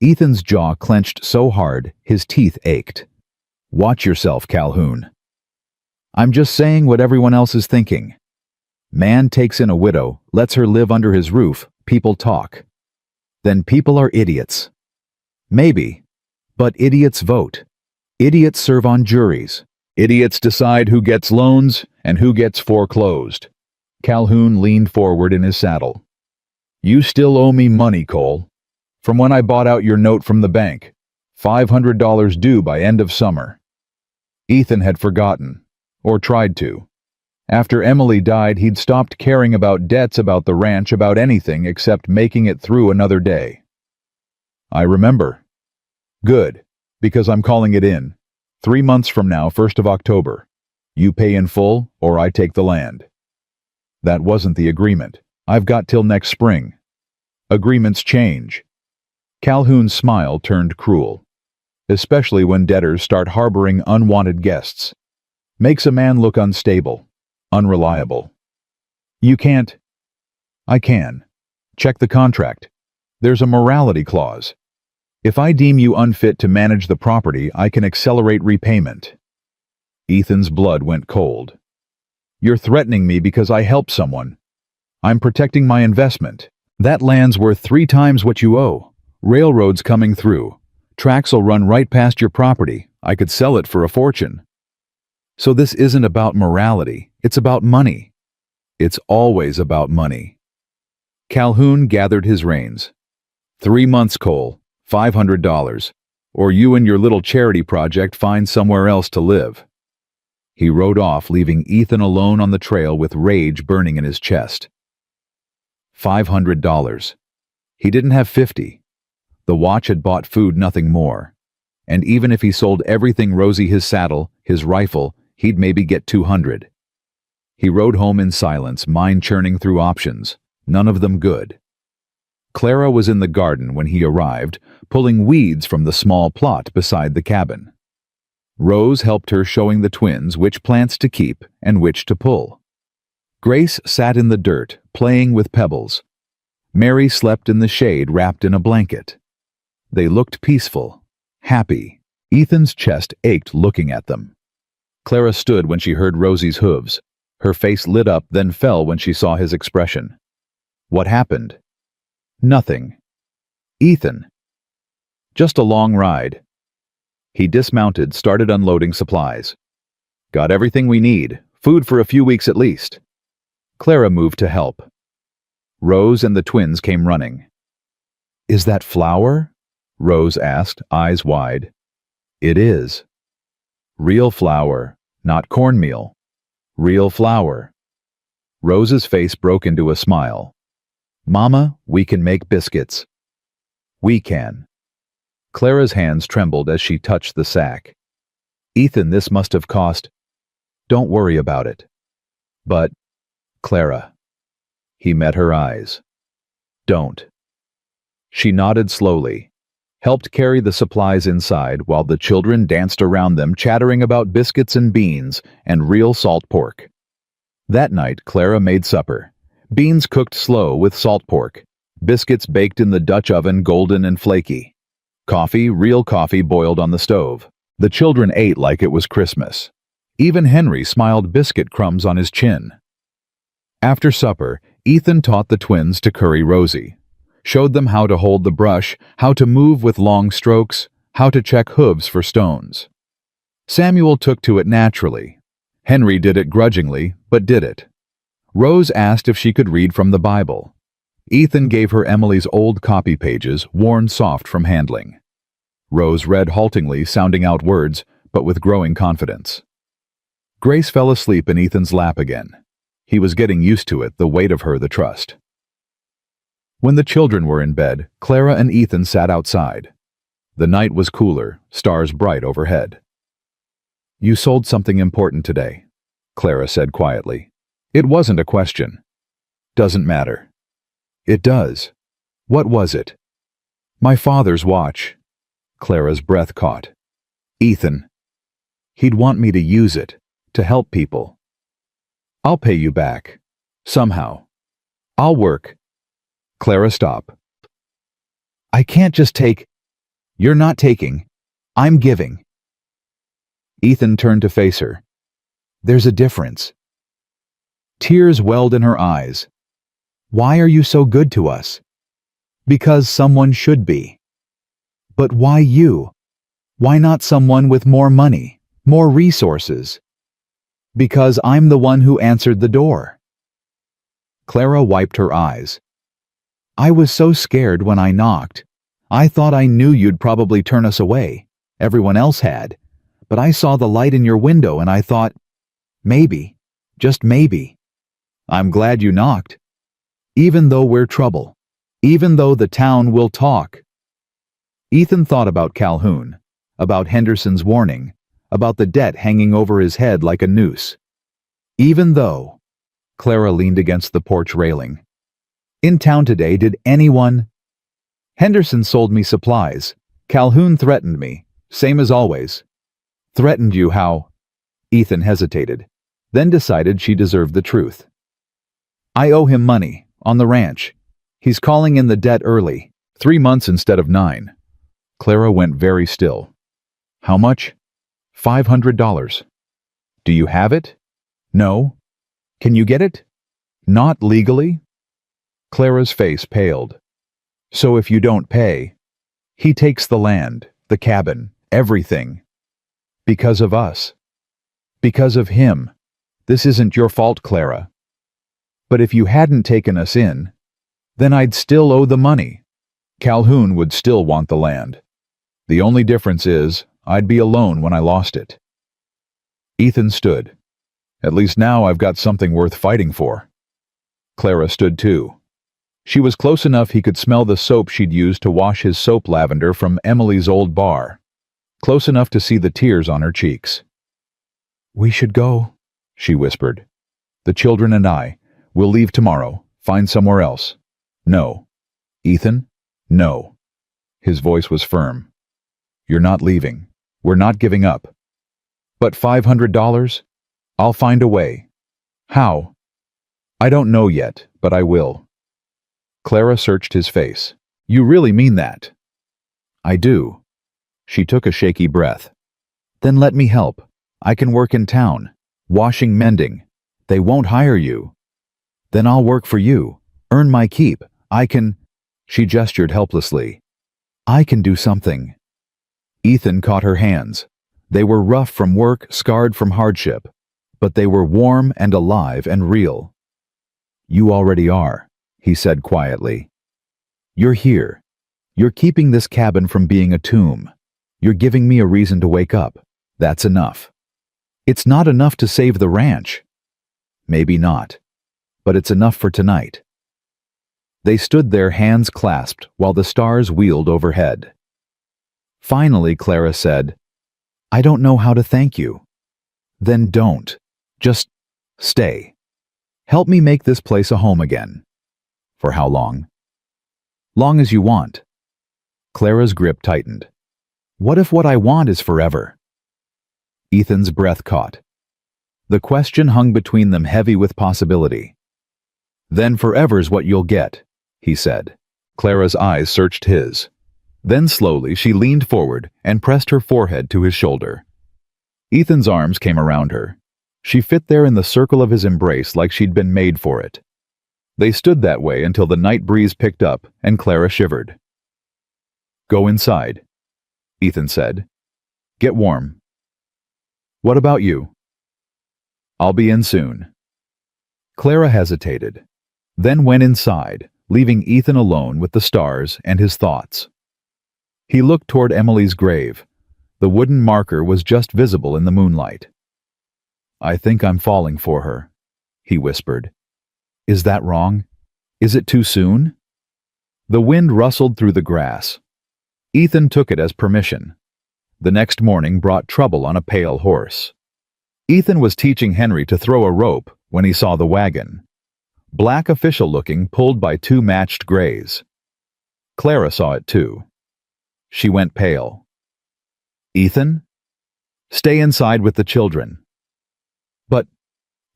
Ethan's jaw clenched so hard, his teeth ached. Watch yourself, Calhoun. I'm just saying what everyone else is thinking. Man takes in a widow, lets her live under his roof, people talk. Then people are idiots. Maybe. But idiots vote. Idiots serve on juries. Idiots decide who gets loans and who gets foreclosed. Calhoun leaned forward in his saddle. You still owe me money, Cole. From when I bought out your note from the bank. $500 due by end of summer. Ethan had forgotten. Or tried to. After Emily died, he'd stopped caring about debts, about the ranch, about anything except making it through another day. I remember. Good, because I'm calling it in. 3 months from now, 1st of October. You pay in full, or I take the land. That wasn't the agreement. I've got till next spring. Agreements change. Calhoun's smile turned cruel. Especially when debtors start harboring unwanted guests. Makes a man look unstable, unreliable. You can't. I can. Check the contract. There's a morality clause. If I deem you unfit to manage the property, I can accelerate repayment. Ethan's blood went cold. You're threatening me because I helped someone. I'm protecting my investment. That land's worth 3 times what you owe. Railroads coming through. Tracks will run right past your property. I could sell it for a fortune. So this isn't about morality, it's about money. It's always about money. Calhoun gathered his reins. 3 months, Cole, $500, or you and your little charity project find somewhere else to live. He rode off, leaving Ethan alone on the trail with rage burning in his chest. $500. He didn't have 50. The watch had bought food, nothing more. And even if he sold everything, Rosie, his saddle, his rifle, he'd maybe get 200. He rode home in silence, mind churning through options, none of them good. Clara was in the garden when he arrived, pulling weeds from the small plot beside the cabin. Rose helped her, showing the twins which plants to keep and which to pull. Grace sat in the dirt, playing with pebbles. Mary slept in the shade, wrapped in a blanket. They looked peaceful, happy. Ethan's chest ached looking at them. Clara stood when she heard Rosie's hooves. Her face lit up, then fell when she saw his expression. What happened? Nothing. Ethan. Just a long ride. He dismounted, started unloading supplies. Got everything we need, food for a few weeks at least. Clara moved to help. Rose and the twins came running. Is that flour? Rose asked, eyes wide. It is. Real flour, not cornmeal. Real flour. Rose's face broke into a smile. Mama, we can make biscuits. We can. Clara's hands trembled as she touched the sack. Ethan, this must have cost. Don't worry about it. But, Clara. He met her eyes. Don't. She nodded slowly, helped carry the supplies inside while the children danced around them, chattering about biscuits and beans and real salt pork. That night, Clara made supper. Beans cooked slow with salt pork. Biscuits baked in the Dutch oven, golden and flaky. Coffee, real coffee, boiled on the stove. The children ate like it was Christmas. Even Henry smiled, biscuit crumbs on his chin. After supper, Ethan taught the twins to curry Rosie. Showed them how to hold the brush, how to move with long strokes, how to check hooves for stones. Samuel took to it naturally. Henry did it grudgingly, but did it. Rose asked if she could read from the Bible. Ethan gave her Emily's old copy pages, worn soft from handling. Rose read haltingly, sounding out words, but with growing confidence. Grace fell asleep in Ethan's lap again. He was getting used to it, the weight of her, the trust. When the children were in bed, Clara and Ethan sat outside. The night was cooler, stars bright overhead. You sold something important today, Clara said quietly. It wasn't a question. Doesn't matter. It does. What was it? My father's watch. Clara's breath caught. Ethan. He'd want me to use it, to help people. I'll pay you back. Somehow. I'll work. Clara, stop. I can't just take. You're not taking. I'm giving. Ethan turned to face her. There's a difference. Tears welled in her eyes. Why are you so good to us? Because someone should be. But why you? Why not someone with more money, more resources? Because I'm the one who answered the door. Clara wiped her eyes. I was so scared when I knocked. I thought I knew you'd probably turn us away. Everyone else had. But I saw the light in your window and I thought, maybe, just maybe. I'm glad you knocked. Even though we're trouble. Even though the town will talk. Ethan thought about Calhoun, about Henderson's warning, about the debt hanging over his head like a noose. Even though. Clara leaned against the porch railing. In town today, did anyone? Henderson sold me supplies. Calhoun threatened me, same as always. Threatened you how? Ethan hesitated, then decided she deserved the truth. I owe him money, on the ranch. He's calling in the debt early, 3 months instead of 9. Clara went very still. How much? $500. Do you have it? No. Can you get it? Not legally? Clara's face paled. So if you don't pay, he takes the land, the cabin, everything. Because of us. Because of him. This isn't your fault, Clara. But if you hadn't taken us in, then I'd still owe the money. Calhoun would still want the land. The only difference is, I'd be alone when I lost it. Ethan stood. At least now I've got something worth fighting for. Clara stood too. She was close enough he could smell the soap she'd used to wash his soap lavender from Emily's old bar. Close enough to see the tears on her cheeks. We should go, she whispered. The children and I. We'll leave tomorrow. Find somewhere else. No. Ethan? No. His voice was firm. You're not leaving. We're not giving up. But $500? I'll find a way. How? I don't know yet, but I will. Clara searched his face. You really mean that? I do. She took a shaky breath. Then let me help. I can work in town. Washing, mending. They won't hire you. Then I'll work for you. Earn my keep. I can... She gestured helplessly. I can do something. Ethan caught her hands. They were rough from work, scarred from hardship, but they were warm and alive and real. You already are, he said quietly. You're here. You're keeping this cabin from being a tomb. You're giving me a reason to wake up. That's enough. It's not enough to save the ranch. Maybe not, but it's enough for tonight. They stood there, hands clasped, while the stars wheeled overhead. Finally, Clara said, I don't know how to thank you. Then don't. Just stay. Help me make this place a home again. For how long? Long as you want. Clara's grip tightened. What if what I want is forever? Ethan's breath caught. The question hung between them, heavy with possibility. Then forever's what you'll get, he said. Clara's eyes searched his. Then slowly she leaned forward and pressed her forehead to his shoulder. Ethan's arms came around her. She fit there in the circle of his embrace like she'd been made for it. They stood that way until the night breeze picked up and Clara shivered. Go inside, Ethan said. Get warm. What about you? I'll be in soon. Clara hesitated, then went inside, leaving Ethan alone with the stars and his thoughts. He looked toward Emily's grave. The wooden marker was just visible in the moonlight. I think I'm falling for her, he whispered. Is that wrong? Is it too soon? The wind rustled through the grass. Ethan took it as permission. The next morning brought trouble on a pale horse. Ethan was teaching Henry to throw a rope when he saw the wagon. Black, official-looking, pulled by two matched grays. Clara saw it too. She went pale. Ethan? Stay inside with the children. But,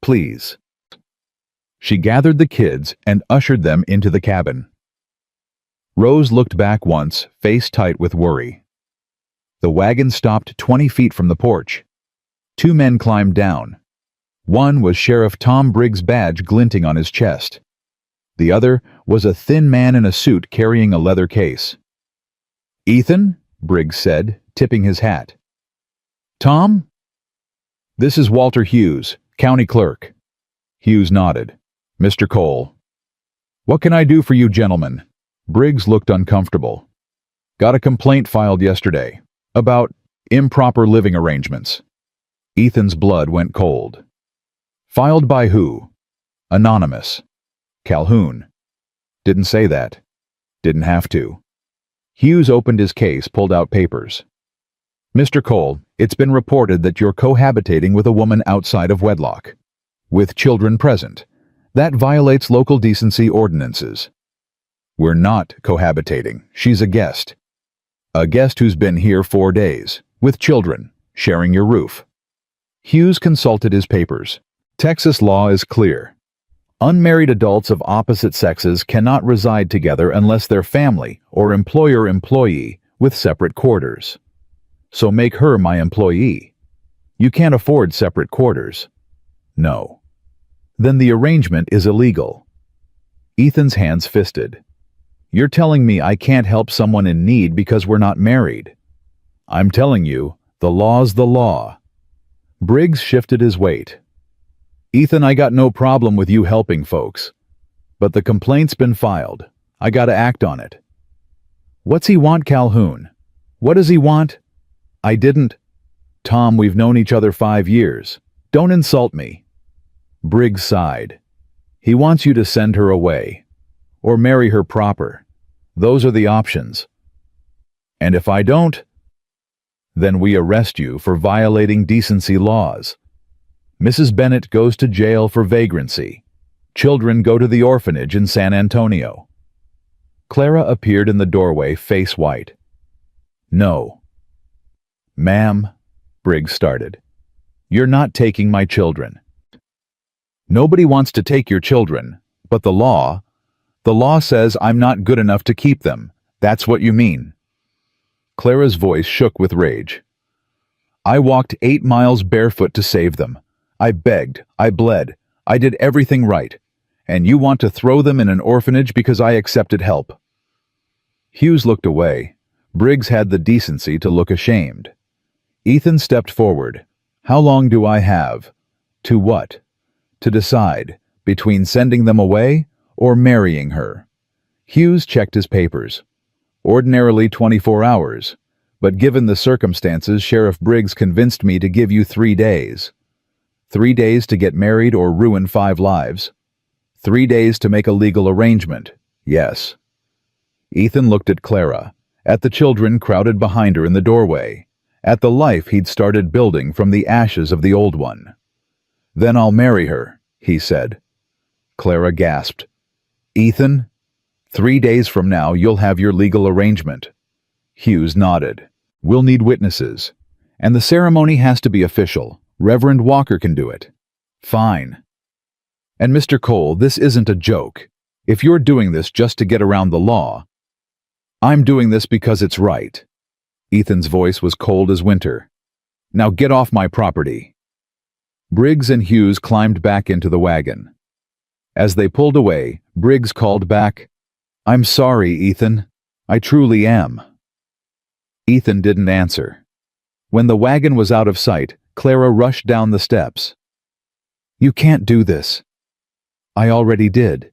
please. She gathered the kids and ushered them into the cabin. Rose looked back once, face tight with worry. The wagon stopped 20 feet from the porch. Two men climbed down. One was Sheriff Tom Briggs' badge glinting on his chest. The other was a thin man in a suit carrying a leather case. Ethan? Briggs said, tipping his hat. Tom? This is Walter Hughes, county clerk. Hughes nodded. Mr. Cole. What can I do for you gentlemen? Briggs looked uncomfortable. Got a complaint filed yesterday about improper living arrangements. Ethan's blood went cold. Filed by who? Anonymous. Calhoun. Didn't say that. Didn't have to. Hughes opened his case, pulled out papers. Mr. Cole, it's been reported that you're cohabitating with a woman outside of wedlock. With children present. That violates local decency ordinances. We're not cohabitating. She's a guest. A guest who's been here 4 days, with children, sharing your roof. Hughes consulted his papers. Texas law is clear. Unmarried adults of opposite sexes cannot reside together unless they're family or employer-employee with separate quarters. So make her my employee. You can't afford separate quarters. No. Then the arrangement is illegal. Ethan's hands fisted. You're telling me I can't help someone in need because we're not married. I'm telling you, the law's the law. Briggs shifted his weight. Ethan, I got no problem with you helping folks. But the complaint's been filed. I gotta act on it. What's he want, Calhoun? What does he want? I didn't. Tom, we've known each other 5 years. Don't insult me. Briggs sighed. He wants you to send her away. Or marry her proper. Those are the options. And if I don't, then we arrest you for violating decency laws. Mrs. Bennett goes to jail for vagrancy. Children go to the orphanage in San Antonio. Clara appeared in the doorway, face white. No. Ma'am, Briggs started. You're not taking my children. Nobody wants to take your children, but the law says I'm not good enough to keep them. That's what you mean. Clara's voice shook with rage. I walked 8 miles barefoot to save them. I begged, I bled, I did everything right. And you want to throw them in an orphanage because I accepted help. Hughes looked away. Briggs had the decency to look ashamed. Ethan stepped forward. How long do I have? To what? To decide between sending them away or marrying her. Hughes checked his papers. Ordinarily 24 hours, but given the circumstances, Sheriff Briggs convinced me to give you 3 days. 3 days to get married or ruin 5 lives. 3 days to make a legal arrangement. Yes. Ethan looked at Clara, at the children crowded behind her in the doorway, at the life he'd started building from the ashes of the old one. Then I'll marry her, he said. Clara gasped. Ethan, 3 days from now you'll have your legal arrangement. Hughes nodded. We'll need witnesses. And the ceremony has to be official. Reverend Walker can do it. Fine. And Mr. Cole, this isn't a joke. If you're doing this just to get around the law, I'm doing this because it's right. Ethan's voice was cold as winter. Now get off my property. Briggs and Hughes climbed back into the wagon. As they pulled away, Briggs called back, I'm sorry, Ethan. I truly am. Ethan didn't answer. When the wagon was out of sight, Clara rushed down the steps. You can't do this. I already did.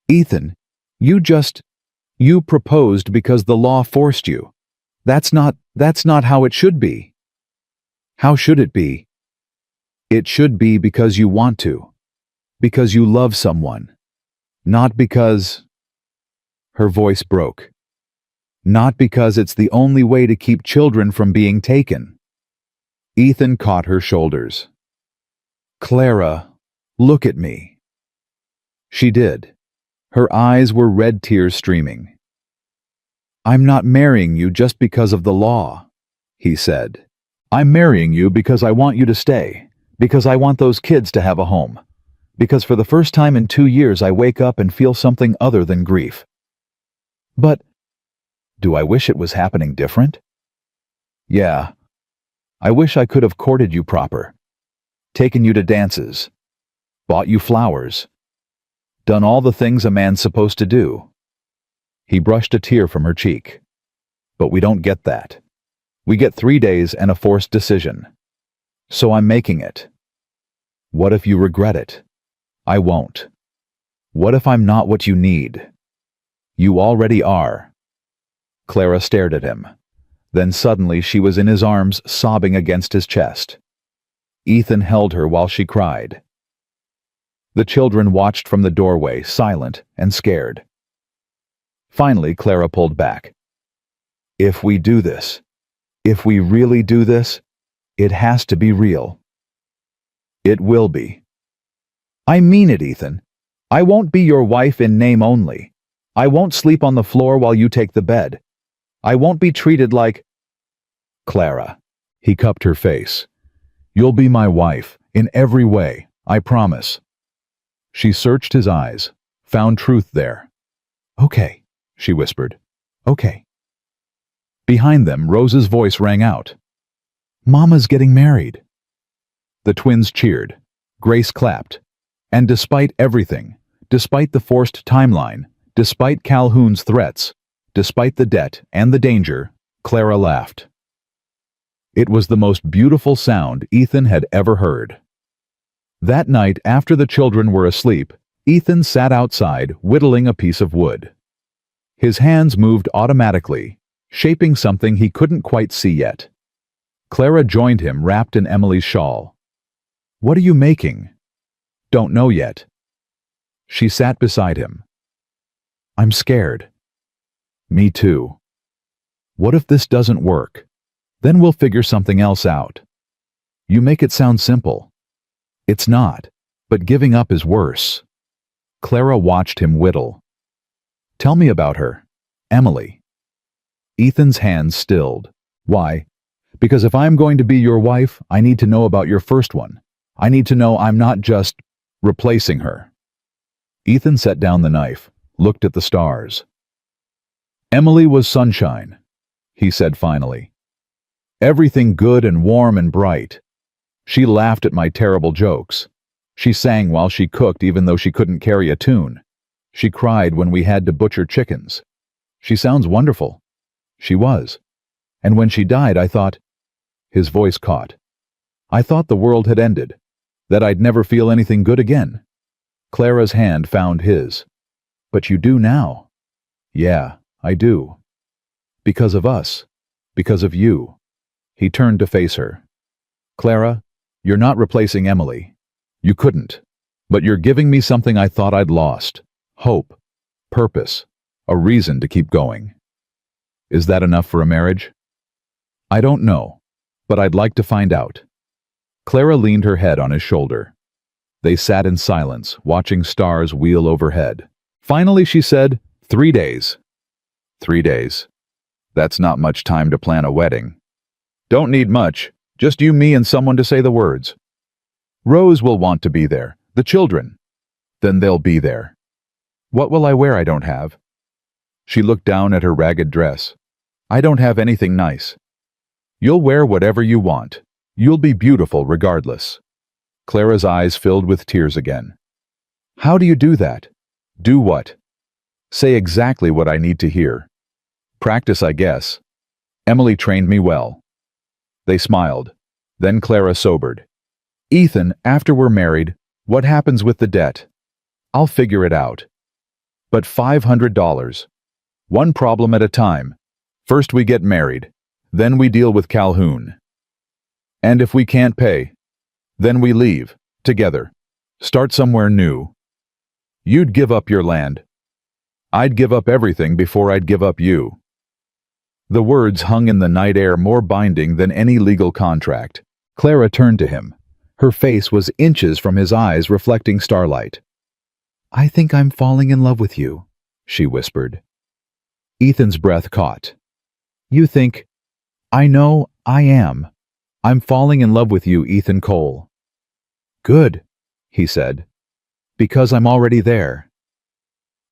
Ethan, you proposed because the law forced you. That's not how it should be. How should it be? It should be because you want to. Because you love someone. Not because... Her voice broke. Not because it's the only way to keep children from being taken. Ethan caught her shoulders. Clara, look at me. She did. Her eyes were red tears streaming. I'm not marrying you just because of the law, he said. I'm marrying you because I want you to stay, because I want those kids to have a home, because for the first time in 2 years I wake up and feel something other than grief. But, do I wish it was happening different? Yeah. I wish I could have courted you proper, taken you to dances, bought you flowers, done all the things a man's supposed to do. He brushed a tear from her cheek. But we don't get that. We get 3 days and a forced decision. So I'm making it. What if you regret it? I won't. What if I'm not what you need? You already are. Clara stared at him. Then suddenly she was in his arms, sobbing against his chest. Ethan held her while she cried. The children watched from the doorway, silent and scared. Finally, Clara pulled back. If we do this, if we really do this, it has to be real. It will be. I mean it, Ethan. I won't be your wife in name only. I won't sleep on the floor while you take the bed. I won't be treated like... Clara. He cupped her face. You'll be my wife, in every way, I promise. She searched his eyes, found truth there. Okay, she whispered. Okay. Behind them, Rose's voice rang out. Mama's getting married. The twins cheered. Grace clapped. And despite everything, despite the forced timeline, despite Calhoun's threats, despite the debt and the danger, Clara laughed. It was the most beautiful sound Ethan had ever heard. That night, after the children were asleep, Ethan sat outside, whittling a piece of wood. His hands moved automatically, shaping something he couldn't quite see yet. Clara joined him, wrapped in Emily's shawl. What are you making? Don't know yet. She sat beside him. I'm scared. Me too. What if this doesn't work? Then we'll figure something else out. You make it sound simple. It's not, but giving up is worse. Clara watched him whittle. Tell me about her, Emily. Ethan's hands stilled. Why? Because if I'm going to be your wife, I need to know about your first one. I need to know I'm not just replacing her. Ethan set down the knife, looked at the stars. Emily was sunshine. he said finally. Everything good and warm and bright. She laughed at my terrible jokes. She sang while she cooked even though she couldn't carry a tune. She cried when we had to butcher chickens. She sounds wonderful. She was. And when she died, I thought... His voice caught. I thought the world had ended, that I'd never feel anything good again. Clara's hand found his. But you do now. Yeah, I do. Because of us. Because of you. He turned to face her. Clara, you're not replacing Emily. You couldn't. But you're giving me something I thought I'd lost. Hope. Purpose. A reason to keep going. Is that enough for a marriage? I don't know, but I'd like to find out. Clara leaned her head on his shoulder. They sat in silence, watching stars wheel overhead. Finally she said, 3 days. 3 days. That's not much time to plan a wedding. Don't need much, just you, me, and someone to say the words. Rose will want to be there, the children. Then they'll be there. What will I wear I don't have? She looked down at her ragged dress. I don't have anything nice. You'll wear whatever you want. You'll be beautiful regardless. Clara's eyes filled with tears again. How do you do that? Do what? Say exactly what I need to hear. Practice, I guess. Emily trained me well. They smiled. Then Clara sobered. Ethan, after we're married, what happens with the debt? I'll figure it out. But $500. One problem at a time. First we get married. Then we deal with Calhoun. And if we can't pay, then we leave, together. Start somewhere new. You'd give up your land. I'd give up everything before I'd give up you. The words hung in the night air more binding than any legal contract. Clara turned to him. Her face was inches from his eyes reflecting starlight. I think I'm falling in love with you, she whispered. Ethan's breath caught. You think... I know I am. I'm falling in love with you, Ethan Cole. Good, he said. Because I'm already there.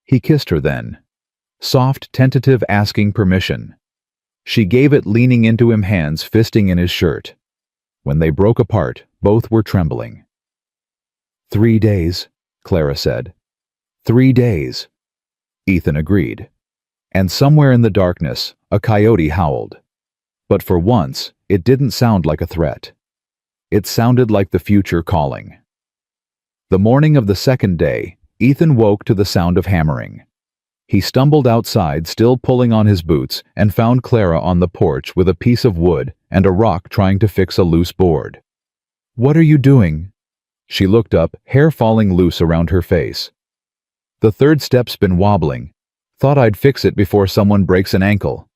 He kissed her then. Soft, tentative asking permission. She gave it, leaning into him, hands fisting in his shirt. When they broke apart, both were trembling. 3 days, Clara said. 3 days. Ethan agreed. And somewhere in the darkness, a coyote howled. But for once, it didn't sound like a threat. It sounded like the future calling. The morning of the second day, Ethan woke to the sound of hammering. He stumbled outside, still pulling on his boots, and found Clara on the porch with a piece of wood and a rock trying to fix a loose board. What are you doing? She looked up, hair falling loose around her face. The third step's been wobbling. Thought I'd fix it before someone breaks an ankle.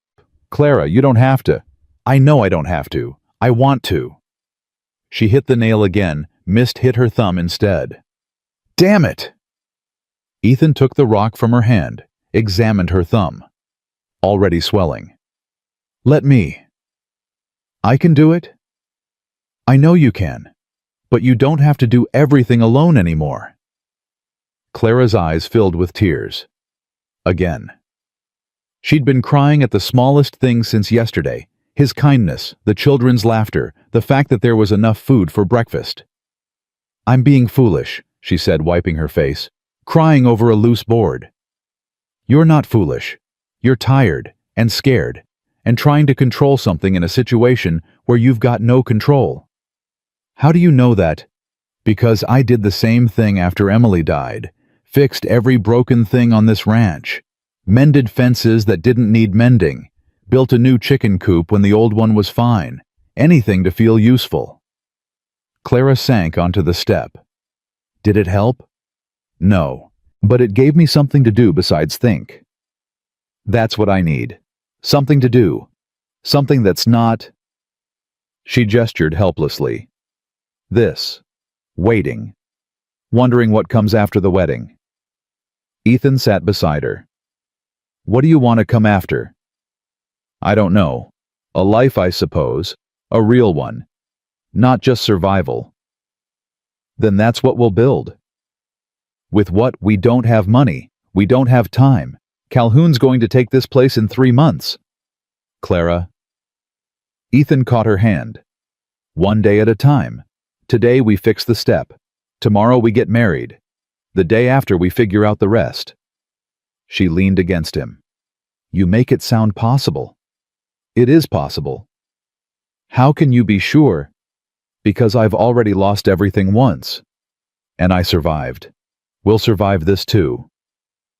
Clara, you don't have to. I know I don't have to. I want to. She hit the nail again. Mist hit her thumb instead. Damn it! Ethan took the rock from her hand, examined her thumb. Already swelling. Let me. I can do it? I know you can. But you don't have to do everything alone anymore. Clara's eyes filled with tears. Again. She'd been crying at the smallest things since yesterday. His kindness, the children's laughter, the fact that there was enough food for breakfast. I'm being foolish, she said, wiping her face, crying over a loose board. You're not foolish. You're tired and scared and trying to control something in a situation where you've got no control. How do you know that? Because I did the same thing after Emily died. Fixed every broken thing on this ranch. Mended fences that didn't need mending. Built a new chicken coop when the old one was fine. Anything to feel useful. Clara sank onto the step. Did it help? No, but it gave me something to do besides think. That's what I need. Something to do. Something that's not... She gestured helplessly. This. Waiting. Wondering what comes after the wedding. Ethan sat beside her. What do you want to come after? I don't know. A life, I suppose. A real one. Not just survival. Then that's what we'll build. With what? We don't have money. We don't have time. Calhoun's going to take this place in 3 months. Clara. Ethan caught her hand. One day at a time. Today we fix the step. Tomorrow we get married. The day after we figure out the rest. She leaned against him. You make it sound possible. It is possible. How can you be sure? Because I've already lost everything once. And I survived. We'll survive this too.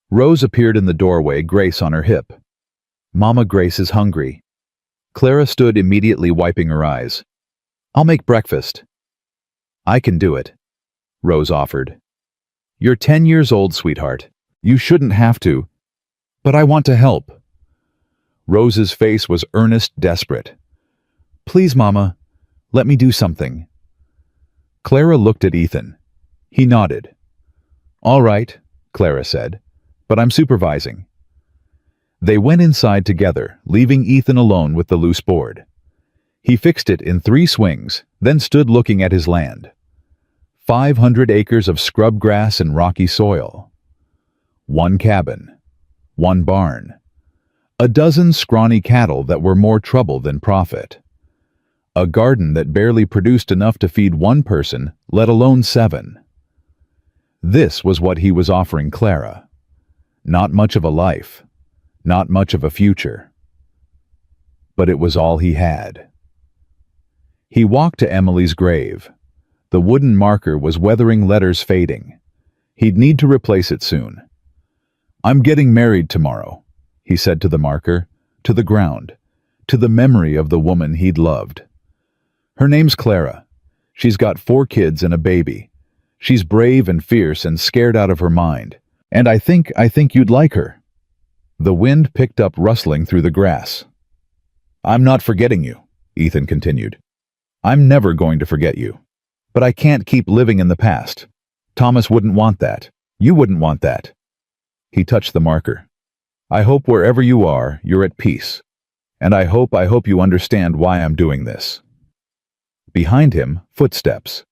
Rose appeared in the doorway, Grace on her hip. Mama, Grace is hungry. Clara stood immediately, wiping her eyes. I'll make breakfast. I can do it, Rose offered. You're 10 years old, sweetheart. You shouldn't have to. But I want to help. Rose's face was earnest, desperate. Please, Mama, let me do something. Clara looked at Ethan. He nodded. All right, Clara said, but I'm supervising. They went inside together, leaving Ethan alone with the loose board. He fixed it in 3 swings, then stood looking at his land. 500 acres of scrub grass and rocky soil. 1 cabin. 1 barn. A dozen scrawny cattle that were more trouble than profit. A garden that barely produced enough to feed 1 person, let alone 7. This was what he was offering Clara. Not much of a life. Not much of a future. But it was all he had. He walked to Emily's grave. The wooden marker was weathering, letters fading. He'd need to replace it soon. I'm getting married tomorrow, he said to the marker, to the ground, to the memory of the woman he'd loved. Her name's Clara. She's got 4 kids and a baby. She's brave and fierce and scared out of her mind. And I think you'd like her. The wind picked up, rustling through the grass. I'm not forgetting you, Ethan continued. I'm never going to forget you. But I can't keep living in the past. Thomas wouldn't want that. You wouldn't want that. He touched the marker. I hope wherever you are, you're at peace. And I hope you understand why I'm doing this. Behind him, footsteps.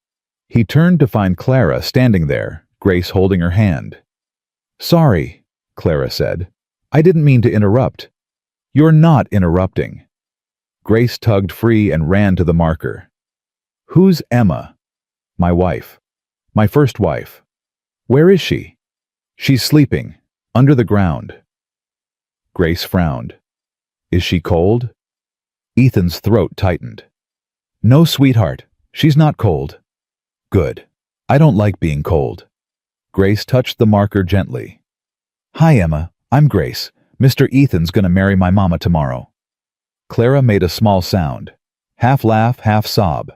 He turned to find Clara standing there, Grace holding her hand. Sorry, Clara said. I didn't mean to interrupt. You're not interrupting. Grace tugged free and ran to the marker. Who's Emma? My wife. My first wife. Where is she? She's sleeping, under the ground. Grace frowned. Is she cold? Ethan's throat tightened. No, sweetheart, she's not cold. Good. I don't like being cold. Grace touched the marker gently. Hi, Emma. I'm Grace. Mr. Ethan's gonna marry my mama tomorrow. Clara made a small sound. Half laugh, half sob.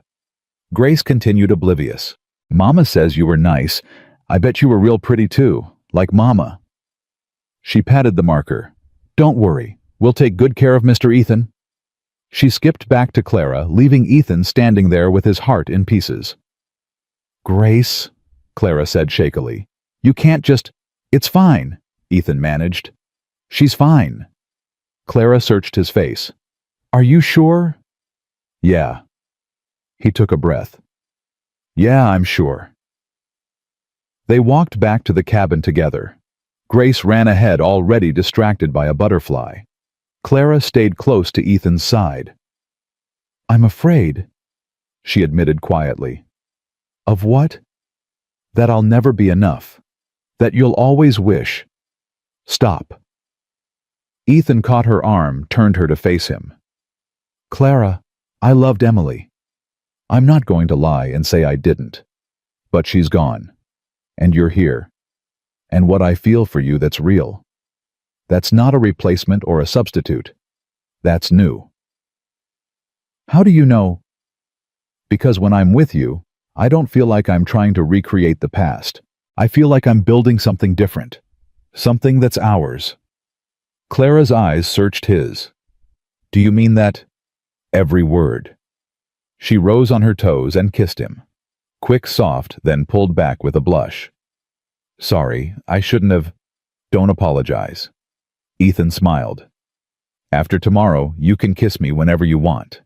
Grace continued, oblivious. Mama says you were nice. I bet you were real pretty too, like Mama. She patted the marker. Don't worry. We'll take good care of Mr. Ethan. She skipped back to Clara, leaving Ethan standing there with his heart in pieces. Grace, Clara said shakily. You can't just... It's fine, Ethan managed. She's fine. Clara searched his face. Are you sure? Yeah. He took a breath. Yeah, I'm sure. They walked back to the cabin together. Grace ran ahead, already distracted by a butterfly. Clara stayed close to Ethan's side. I'm afraid, she admitted quietly. Of what? That I'll never be enough. That you'll always wish. Stop. Ethan caught her arm, turned her to face him. Clara, I loved Emily. I'm not going to lie and say I didn't. But she's gone. And you're here. And what I feel for you, that's real. That's not a replacement or a substitute. That's new. How do you know? Because when I'm with you, I don't feel like I'm trying to recreate the past. I feel like I'm building something different. Something that's ours. Clara's eyes searched his. Do you mean that? Every word. She rose on her toes and kissed him. Quick, soft, then pulled back with a blush. Sorry, I shouldn't have. Don't apologize. Ethan smiled. After tomorrow, you can kiss me whenever you want.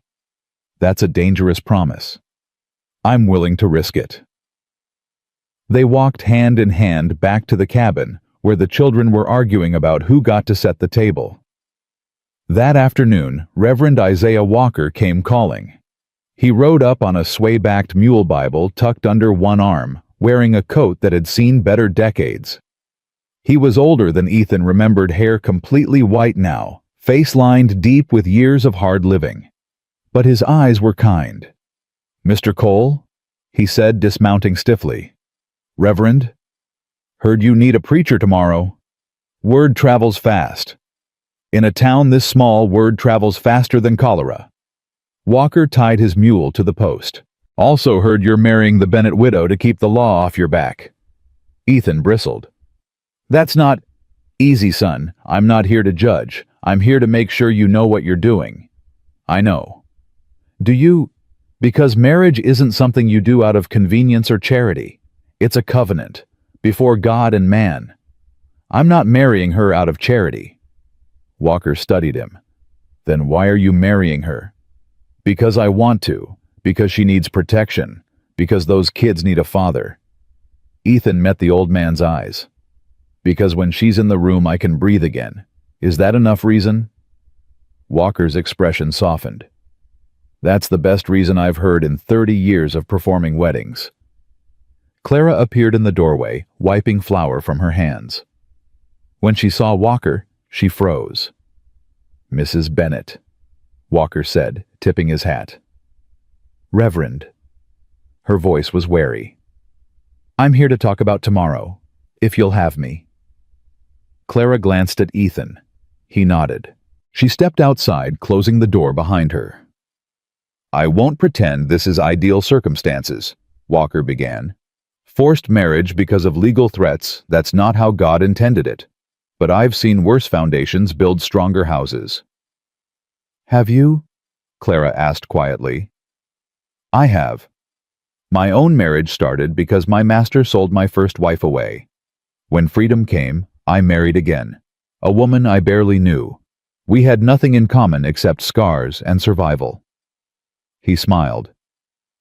That's a dangerous promise. I'm willing to risk it. They walked hand in hand back to the cabin, where the children were arguing about who got to set the table. That afternoon, Reverend Isaiah Walker came calling. He rode up on a sway-backed mule Bible tucked under one arm, wearing a coat that had seen better decades. He was older than Ethan remembered, hair completely white now, face lined deep with years of hard living. But his eyes were kind. "Mr. Cole?" he said, dismounting stiffly. "Reverend? Heard you need a preacher tomorrow. Word travels fast. In a town this small, word travels faster than cholera." Walker tied his mule to the post. "Also heard you're marrying the Bennett widow to keep the law off your back." Ethan bristled. "That's not easy, son. I'm not here to judge. I'm here to make sure you know what you're doing." "I know." "Do you? Because marriage isn't something you do out of convenience or charity. It's a covenant, before God and man. I'm not marrying her out of charity." Walker studied him. "Then why are you marrying her?" "Because I want to. Because she needs protection. Because those kids need a father." Ethan met the old man's eyes. "Because when she's in the room I can breathe again. Is that enough reason?" Walker's expression softened. "That's the best reason I've heard in 30 years of performing weddings." Clara appeared in the doorway, wiping flour from her hands. When she saw Walker, she froze. "Mrs. Bennett," Walker said, tipping his hat. "Reverend." Her voice was wary. "I'm here to talk about tomorrow, if you'll have me." Clara glanced at Ethan. He nodded. She stepped outside, closing the door behind her. "I won't pretend this is ideal circumstances," Walker began. "Forced marriage because of legal threats, that's not how God intended it. But I've seen worse foundations build stronger houses." "Have you?" Clara asked quietly. "I have. My own marriage started because my master sold my first wife away. When freedom came, I married again. A woman I barely knew. We had nothing in common except scars and survival." He smiled.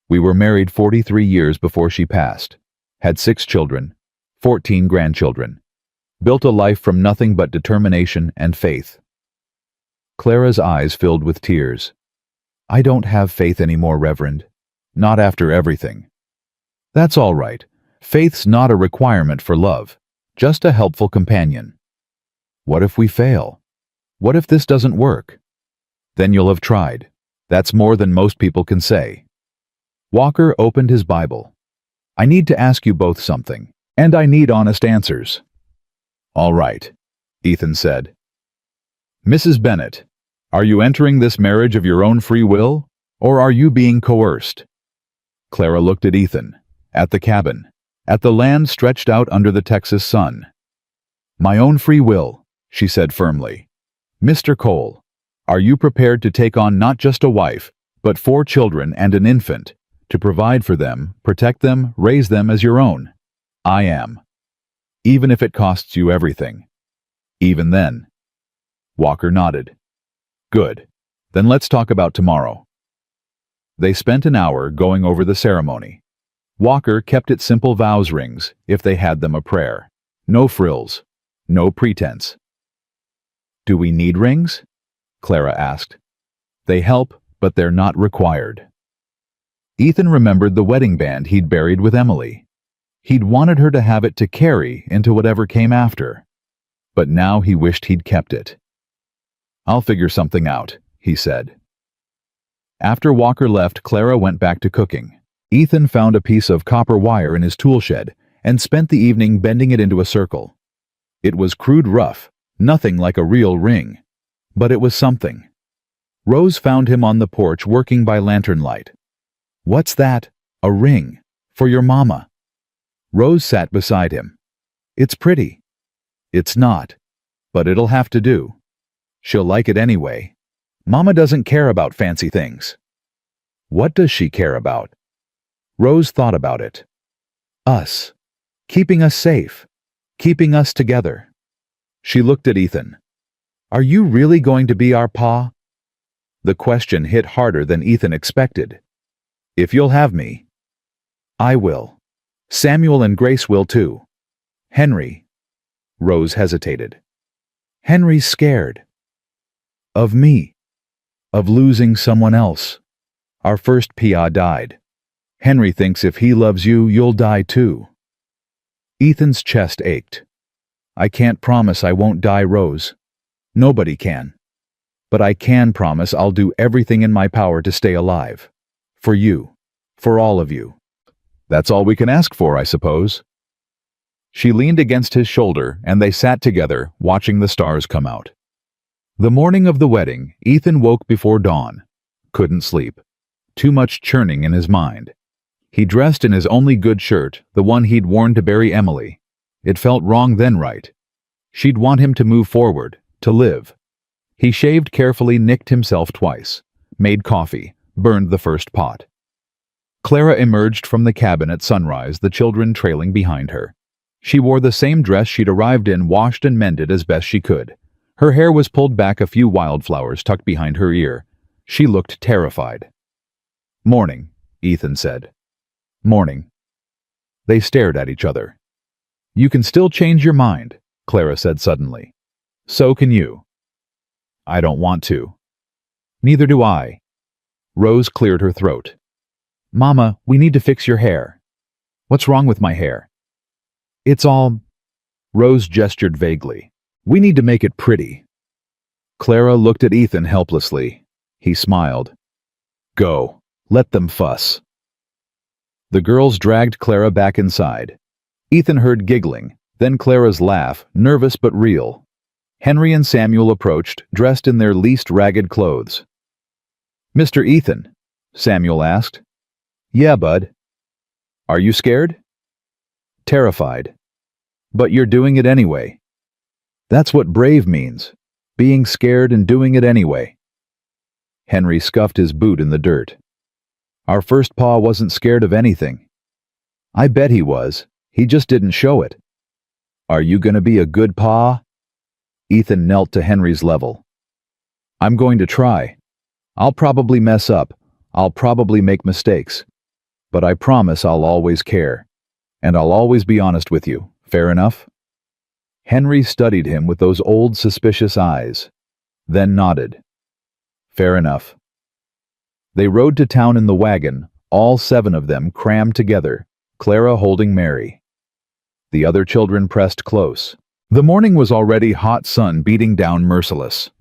"We were married 43 years before she passed. Had 6 children, 14 grandchildren. Built a life from nothing but determination and faith." Clara's eyes filled with tears. "I don't have faith anymore, Reverend. Not after everything." "That's all right. Faith's not a requirement for love, just a helpful companion." "What if we fail? What if this doesn't work?" "Then you'll have tried. That's more than most people can say." Walker opened his Bible. "I need to ask you both something, and I need honest answers." "All right," Ethan said. "Mrs. Bennett, are you entering this marriage of your own free will, or are you being coerced?" Clara looked at Ethan, at the cabin, at the land stretched out under the Texas sun. "My own free will," she said firmly. "Mr. Cole, are you prepared to take on not just a wife, but 4 children and an infant, to provide for them, protect them, raise them as your own?" "I am. Even if it costs you everything." "Even then." Walker nodded. "Good. Then let's talk about tomorrow." They spent an hour going over the ceremony. Walker kept it simple vows rings, if they had them, a prayer. No frills. No pretense. "Do we need rings?" Clara asked. "They help, but they're not required." Ethan remembered the wedding band he'd buried with Emily. He'd wanted her to have it to carry into whatever came after. But now he wished he'd kept it. "I'll figure something out," he said. After Walker left, Clara went back to cooking. Ethan found a piece of copper wire in his tool shed and spent the evening bending it into a circle. It was crude rough, nothing like a real ring. But it was something. Rose found him on the porch working by lantern light. "What's that?" "A ring. For your mama." Rose sat beside him. "It's pretty." "It's not. But it'll have to do. She'll like it anyway. Mama doesn't care about fancy things." "What does she care about?" Rose thought about it. "Us. Keeping us safe. Keeping us together." She looked at Ethan. "Are you really going to be our pa?" The question hit harder than Ethan expected. "If you'll have me." "I will. Samuel and Grace will too. Henry." Rose hesitated. "Henry's scared." Of me. Of losing someone else. Our first PA died. Henry thinks if he loves you, you'll die too. Ethan's chest ached. I can't promise I won't die, Rose. Nobody can. But I can promise I'll do everything in my power to stay alive. For you. For all of you. That's all we can ask for, I suppose. She leaned against his shoulder, and they sat together, watching the stars come out. The morning of the wedding, Ethan woke before dawn. Couldn't sleep. Too much churning in his mind. He dressed in his only good shirt, the one he'd worn to bury Emily. It felt wrong then right. She'd want him to move forward, to live. He shaved carefully, nicked himself twice, made coffee, burned the first pot. Clara emerged from the cabin at sunrise, the children trailing behind her. She wore the same dress she'd arrived in, washed and mended as best she could. Her hair was pulled back, a few wildflowers tucked behind her ear. She looked terrified. Morning, Ethan said. Morning. They stared at each other. You can still change your mind, Clara said suddenly. So can you. I don't want to. Neither do I. Rose cleared her throat. Mama, we need to fix your hair. What's wrong with my hair? It's all... Rose gestured vaguely. We need to make it pretty. Clara looked at Ethan helplessly. He smiled. Go. Let them fuss. The girls dragged Clara back inside. Ethan heard giggling, then Clara's laugh, nervous but real. Henry and Samuel approached, dressed in their least ragged clothes. Mr. Ethan, Samuel asked. Yeah, bud. Are you scared? Terrified. But you're doing it anyway. That's what brave means, being scared and doing it anyway. Henry scuffed his boot in the dirt. Our first pa wasn't scared of anything. I bet he was, he just didn't show it. Are you gonna be a good pa? Ethan knelt to Henry's level. I'm going to try. I'll probably mess up, I'll probably make mistakes. But I promise I'll always care. And I'll always be honest with you, fair enough? Henry studied him with those old suspicious eyes, then nodded. Fair enough. They rode to town in the wagon, all 7 of them crammed together, Clara holding Mary. The other children pressed close. The morning was already hot, sun beating down merciless.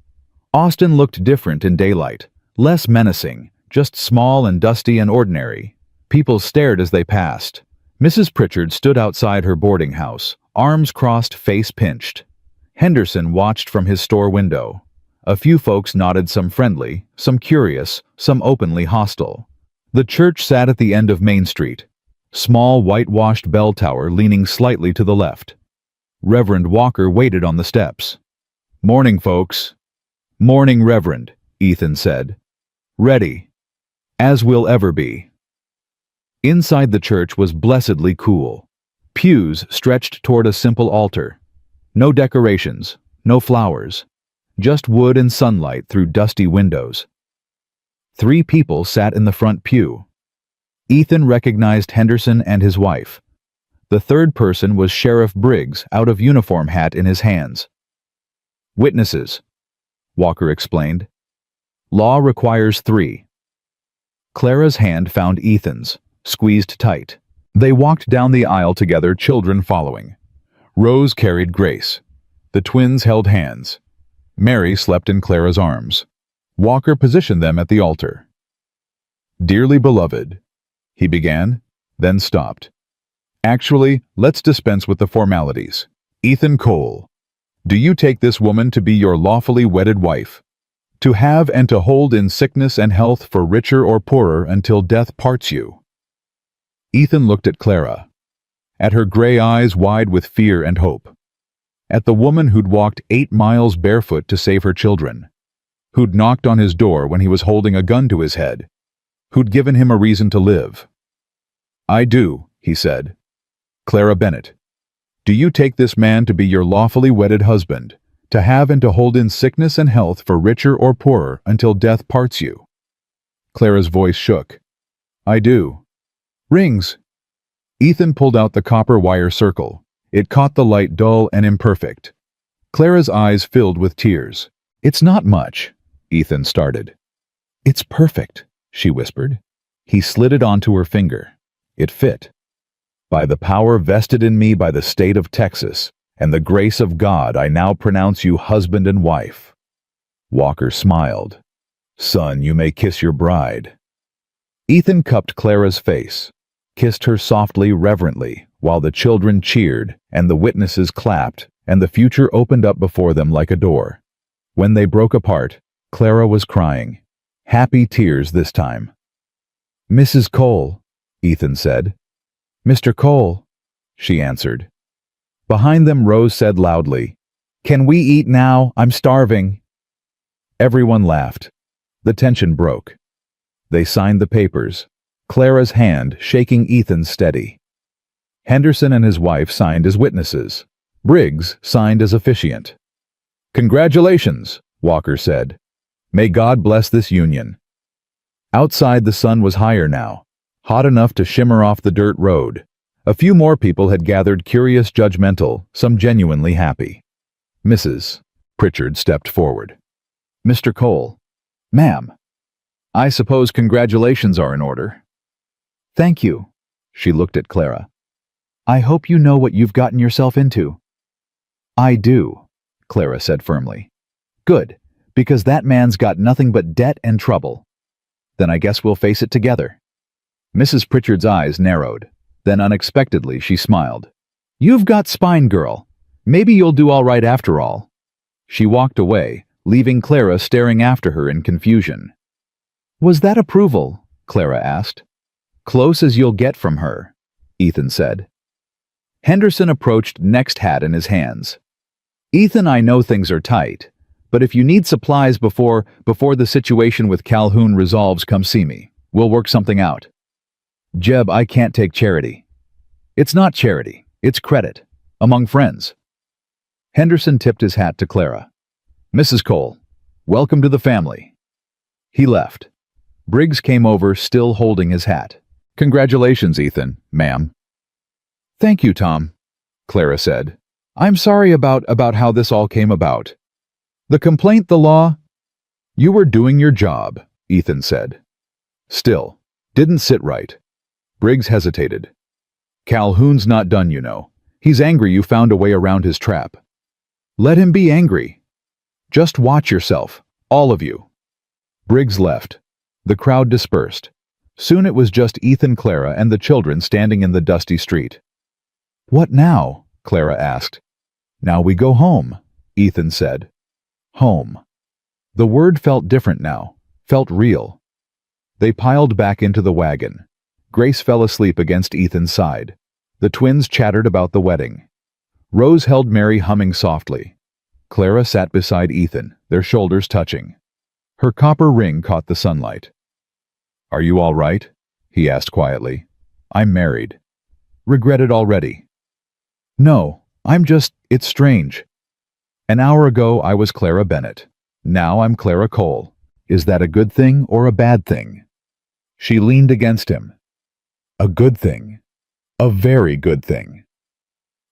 Austin looked different in daylight, less menacing, just small and dusty and ordinary. People stared as they passed. Mrs. Pritchard stood outside her boarding house, arms crossed, face pinched. Henderson watched from his store window. A few folks nodded, some friendly, some curious, some openly hostile. The church sat at the end of Main Street. Small whitewashed bell tower leaning slightly to the left. Reverend Walker waited on the steps. Morning, folks. Morning, Reverend, Ethan said. Ready. As we'll ever be. Inside the church was blessedly cool. Pews stretched toward a simple altar. No decorations, no flowers. Just wood and sunlight through dusty windows. 3 people sat in the front pew. Ethan recognized Henderson and his wife. The third person was Sheriff Briggs, out of uniform, hat in his hands. Witnesses, Walker explained. Law requires 3. Clara's hand found Ethan's, squeezed tight. They walked down the aisle together, children following. Rose carried Grace. The twins held hands. Mary slept in Clara's arms. Walker positioned them at the altar. Dearly beloved, he began, then stopped. Actually, let's dispense with the formalities. Ethan Cole, do you take this woman to be your lawfully wedded wife, to have and to hold in sickness and health for richer or poorer until death parts you? Ethan looked at Clara, at her gray eyes wide with fear and hope, at the woman who'd walked 8 miles barefoot to save her children, who'd knocked on his door when he was holding a gun to his head, who'd given him a reason to live. I do, he said. Clara Bennett, do you take this man to be your lawfully wedded husband, to have and to hold in sickness and health for richer or poorer until death parts you? Clara's voice shook. I do. Rings. Ethan pulled out the copper wire circle. It caught the light, dull and imperfect. Clara's eyes filled with tears. It's not much. Ethan started. "It's perfect," she whispered. He slid it onto her finger. It fit. "By the power vested in me by the state of Texas and the grace of God, I now pronounce you husband and wife." Walker smiled. "Son, you may kiss your bride." Ethan cupped Clara's face, kissed her softly, reverently, while the children cheered and the witnesses clapped, and the future opened up before them like a door. When they broke apart, Clara was crying. Happy tears this time. "Mrs. Cole," Ethan said. "Mr. Cole," she answered. Behind them, Rose said loudly, "Can we eat now? I'm starving." Everyone laughed. The tension broke. They signed the papers, Clara's hand shaking Ethan's steady. Henderson and his wife signed as witnesses. Briggs signed as officiant. "Congratulations," Walker said. "May God bless this union." Outside, the sun was higher now, hot enough to shimmer off the dirt road. A few more people had gathered, curious, judgmental, some genuinely happy. "Mrs." Pritchard stepped forward. "Mr. Cole." "Ma'am." "I suppose congratulations are in order." "Thank you." She looked at Clara. "I hope you know what you've gotten yourself into." "I do," Clara said firmly. "Good, because that man's got nothing but debt and trouble. Then I guess we'll face it together." Mrs. Pritchard's eyes narrowed. Then unexpectedly she smiled. "You've got spine, girl. Maybe you'll do all right after all." She walked away, leaving Clara staring after her in confusion. "Was that approval?" Clara asked. "Close as you'll get from her," Ethan said. Henderson approached, next hat in his hands. "Ethan, I know things are tight, but if you need supplies before the situation with Calhoun resolves, come see me. We'll work something out." "Jeb, I can't take charity." "It's not charity, it's credit. Among friends." Henderson tipped his hat to Clara. "Mrs. Cole, welcome to the family." He left. Briggs came over, still holding his hat. "Congratulations, Ethan, ma'am." "Thank you, Tom," Clara said. "I'm sorry about how this all came about. The complaint, the law—" "You were doing your job," Ethan said. "Still, didn't sit right." Briggs hesitated. "Calhoun's not done, you know. He's angry you found a way around his trap." "Let him be angry. Just watch yourself, all of you." Briggs left. The crowd dispersed. Soon it was just Ethan, Clara, and the children standing in the dusty street. "What now?" Clara asked. "Now we go home," Ethan said. Home. The word felt different now, felt real. They piled back into the wagon. Grace fell asleep against Ethan's side. The twins chattered about the wedding. Rose held Mary, humming softly. Clara sat beside Ethan, their shoulders touching. Her copper ring caught the sunlight. "Are you all right?" he asked quietly. "I'm married." "Regret it already?" "No, it's strange. An hour ago I was Clara Bennett. Now I'm Clara Cole. Is that a good thing or a bad thing?" She leaned against him. "A good thing. A very good thing."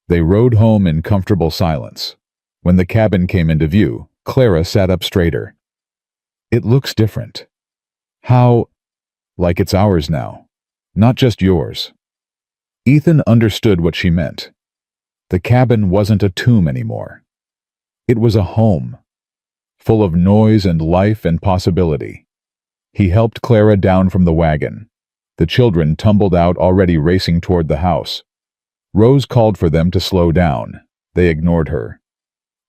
They rode home in comfortable silence. When the cabin came into view, Clara sat up straighter. "It looks different." "How?" "Like it's ours now. Not just yours." Ethan understood what she meant. The cabin wasn't a tomb anymore. It was a home, full of noise and life and possibility. He helped Clara down from the wagon. The children tumbled out, already racing toward the house. Rose called for them to slow down. They ignored her.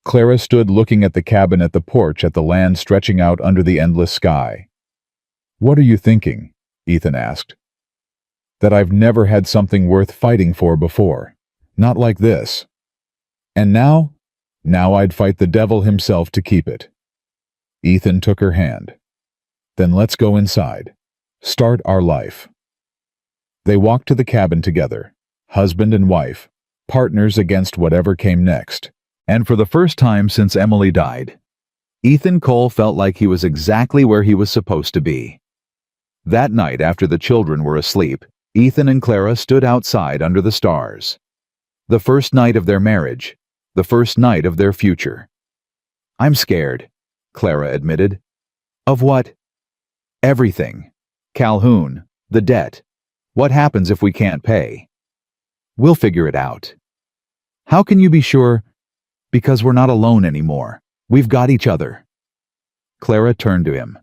Clara stood looking at the cabin, at the porch, at the land stretching out under the endless sky. "What are you thinking?" Ethan asked. "That I've never had something worth fighting for before. Not like this. And now I'd fight the devil himself to keep it." Ethan took her hand. "Then let's go inside. Start our life." They walked to the cabin together, husband and wife, partners against whatever came next. And for the first time since Emily died, Ethan Cole felt like he was exactly where he was supposed to be. That night, after the children were asleep, Ethan and Clara stood outside under the stars. The first night of their marriage, the first night of their future. "I'm scared," Clara admitted. Of what? Everything. Calhoun, the debt. What happens if we can't pay? We'll figure it out. How can you be sure? Because we're not alone anymore. We've got each other. Clara turned to him.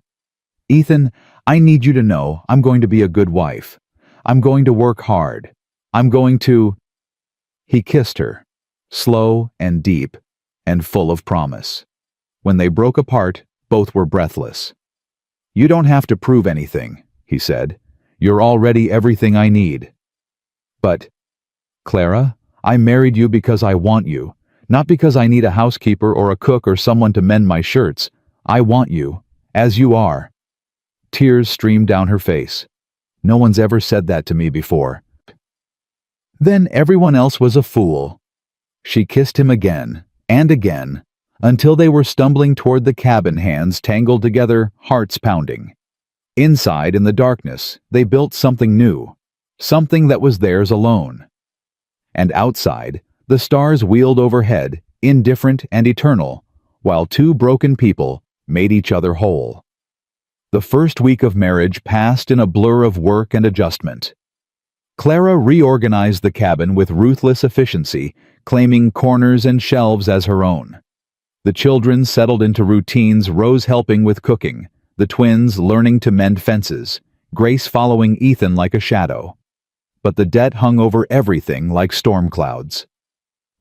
Ethan, I need you to know I'm going to be a good wife. I'm going to work hard. I'm going to... He kissed her, slow and deep and full of promise. When they broke apart, both were breathless. You don't have to prove anything, he said. You're already everything I need. But, Clara, I married you because I want you, not because I need a housekeeper or a cook or someone to mend my shirts. I want you, as you are. Tears streamed down her face. No one's ever said that to me before. Then everyone else was a fool. She kissed him again, and again, until they were stumbling toward the cabin, hands tangled together, hearts pounding. Inside, in the darkness, they built something new, something that was theirs alone. And outside, the stars wheeled overhead, indifferent and eternal, while two broken people made each other whole. The first week of marriage passed in a blur of work and adjustment. Clara reorganized the cabin with ruthless efficiency, claiming corners and shelves as her own. The children settled into routines, Rose helping with cooking, the twins learning to mend fences, Grace following Ethan like a shadow. But the debt hung over everything like storm clouds.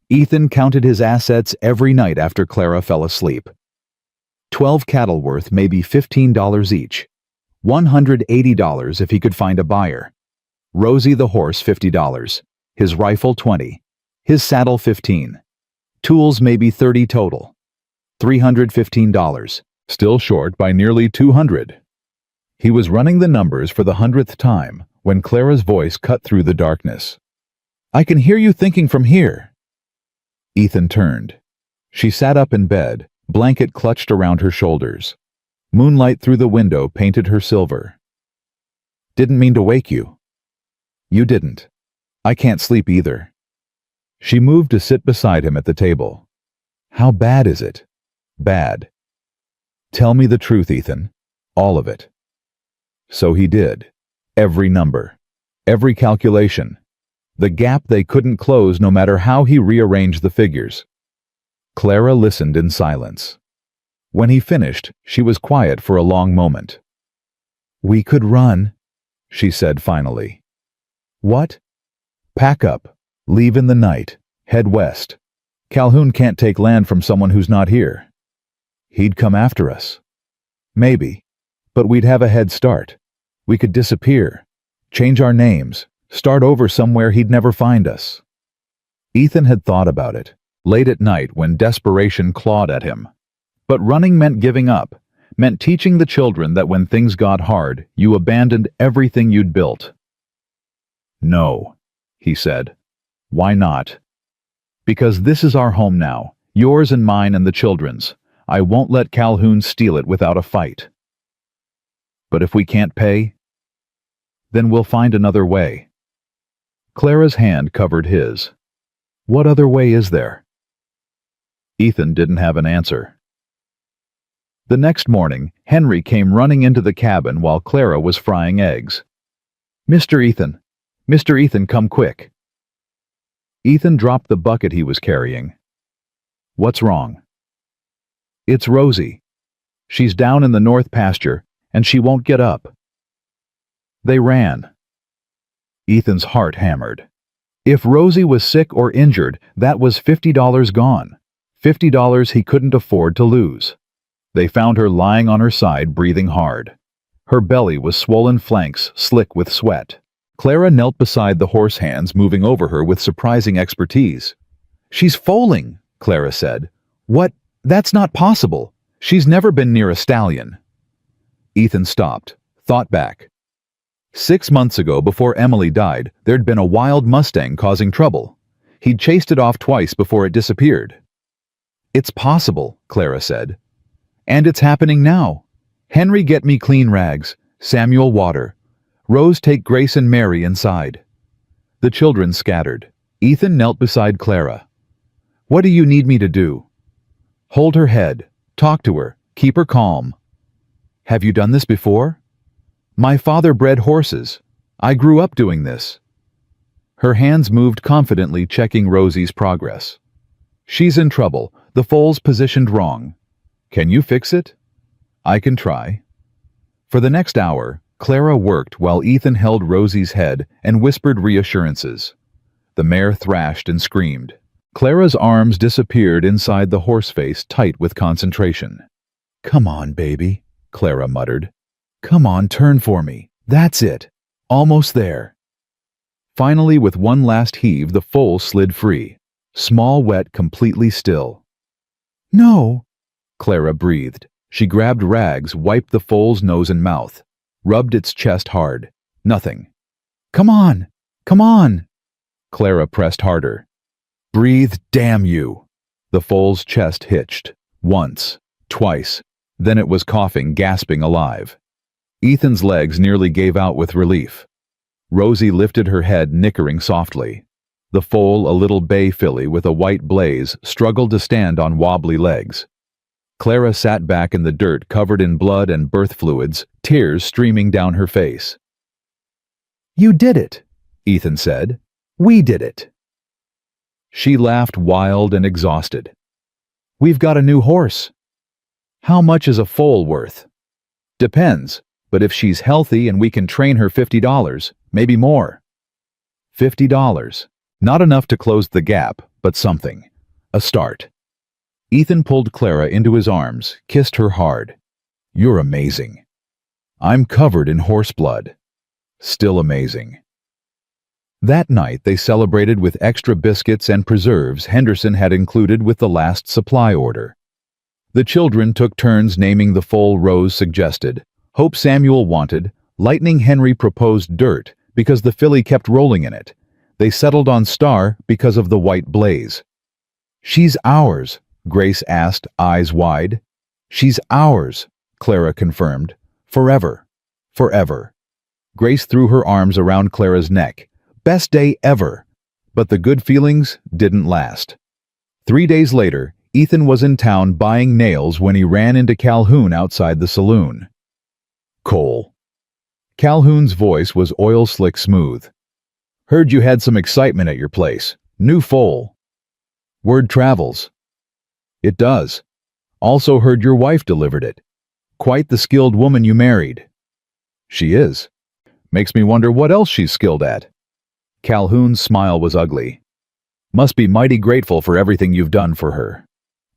Ethan counted his assets every night after Clara fell asleep. 12 cattle worth maybe $15 each. $180 if he could find a buyer. Rosie the horse $50. His rifle $20. His saddle $15. Tools maybe $30 total. $315. Still short by nearly $200. He was running the numbers for the 100th time when Clara's voice cut through the darkness. I can hear you thinking from here. Ethan turned. She sat up in bed, blanket clutched around her shoulders. Moonlight through the window painted her silver. Didn't mean to wake you. You didn't. I can't sleep either. She moved to sit beside him at the table. How bad is it? Bad. Tell me the truth, Ethan. All of it. So he did. Every number. Every calculation. The gap they couldn't close no matter how he rearranged the figures. Clara listened in silence. When he finished, she was quiet for a long moment. We could run, she said finally. What? Pack up. Leave in the night. Head west. Calhoun can't take land from someone who's not here. He'd come after us. Maybe. But we'd have a head start. We could disappear. Change our names. Start over somewhere he'd never find us. Ethan had thought about it, late at night when desperation clawed at him. But running meant giving up, meant teaching the children that when things got hard, you abandoned everything you'd built. No, he said. Why not? Because this is our home now, yours and mine and the children's. I won't let Calhoun steal it without a fight. But if we can't pay, then we'll find another way. Clara's hand covered his. What other way is there? Ethan didn't have an answer. The next morning, Henry came running into the cabin while Clara was frying eggs. Mr. Ethan, come quick. Ethan dropped the bucket he was carrying. What's wrong? It's Rosie. She's down in the north pasture, and she won't get up. They ran. Ethan's heart hammered. If Rosie was sick or injured, that was $50 gone. $50 he couldn't afford to lose. They found her lying on her side, breathing hard. Her belly was swollen flanks, slick with sweat. Clara knelt beside the horse hands, moving over her with surprising expertise. She's foaling, Clara said. What? That's not possible. She's never been near a stallion. Ethan stopped, thought back. 6 months ago, before Emily died, there'd been a wild Mustang causing trouble. He'd chased it off twice before it disappeared. It's possible, Clara said. And it's happening now. Henry, get me clean rags. Samuel, water. Rose, take Grace and Mary inside. The children scattered. Ethan knelt beside Clara. What do you need me to do? Hold her head. Talk to her. Keep her calm. Have you done this before? My father bred horses. I grew up doing this. Her hands moved confidently, checking Rosie's progress. She's in trouble. The foal's positioned wrong. Can you fix it? I can try. For the next hour, Clara worked while Ethan held Rosie's head and whispered reassurances. The mare thrashed and screamed. Clara's arms disappeared inside the horse face, tight with concentration. Come on, baby, Clara muttered. Come on, turn for me. That's it. Almost there. Finally, with one last heave, the foal slid free. Small, wet, completely still. No, Clara breathed. She grabbed rags, wiped the foal's nose and mouth, rubbed its chest hard. Nothing. Come on! Come on! Clara pressed harder. Breathe, damn you! The foal's chest hitched. Once. Twice. Then it was coughing, gasping alive. Ethan's legs nearly gave out with relief. Rosie lifted her head, nickering softly. The foal, a little bay filly with a white blaze, struggled to stand on wobbly legs. Clara sat back in the dirt, covered in blood and birth fluids, tears streaming down her face. You did it, Ethan said. We did it. She laughed, wild and exhausted. We've got a new horse. How much is a foal worth? Depends, but if she's healthy and we can train her $50, maybe more. $50. Not enough to close the gap, but something. A start. Ethan pulled Clara into his arms, kissed her hard. You're amazing. I'm covered in horse blood. Still amazing. That night they celebrated with extra biscuits and preserves Henderson had included with the last supply order. The children took turns naming the foal Rose suggested, Hope Samuel wanted, Lightning Henry proposed Dirt because the filly kept rolling in it. They settled on Star because of the white blaze. She's ours, Grace asked, eyes wide. She's ours, Clara confirmed. Forever. Forever. Grace threw her arms around Clara's neck. Best day ever. But the good feelings didn't last. 3 days later, Ethan was in town buying nails when he ran into Calhoun outside the saloon. Cole. Calhoun's voice was oil-slick smooth. Heard you had some excitement at your place. New foal. Word travels. It does. Also heard your wife delivered it. Quite the skilled woman you married. She is. Makes me wonder what else she's skilled at. Calhoun's smile was ugly. Must be mighty grateful for everything you've done for her.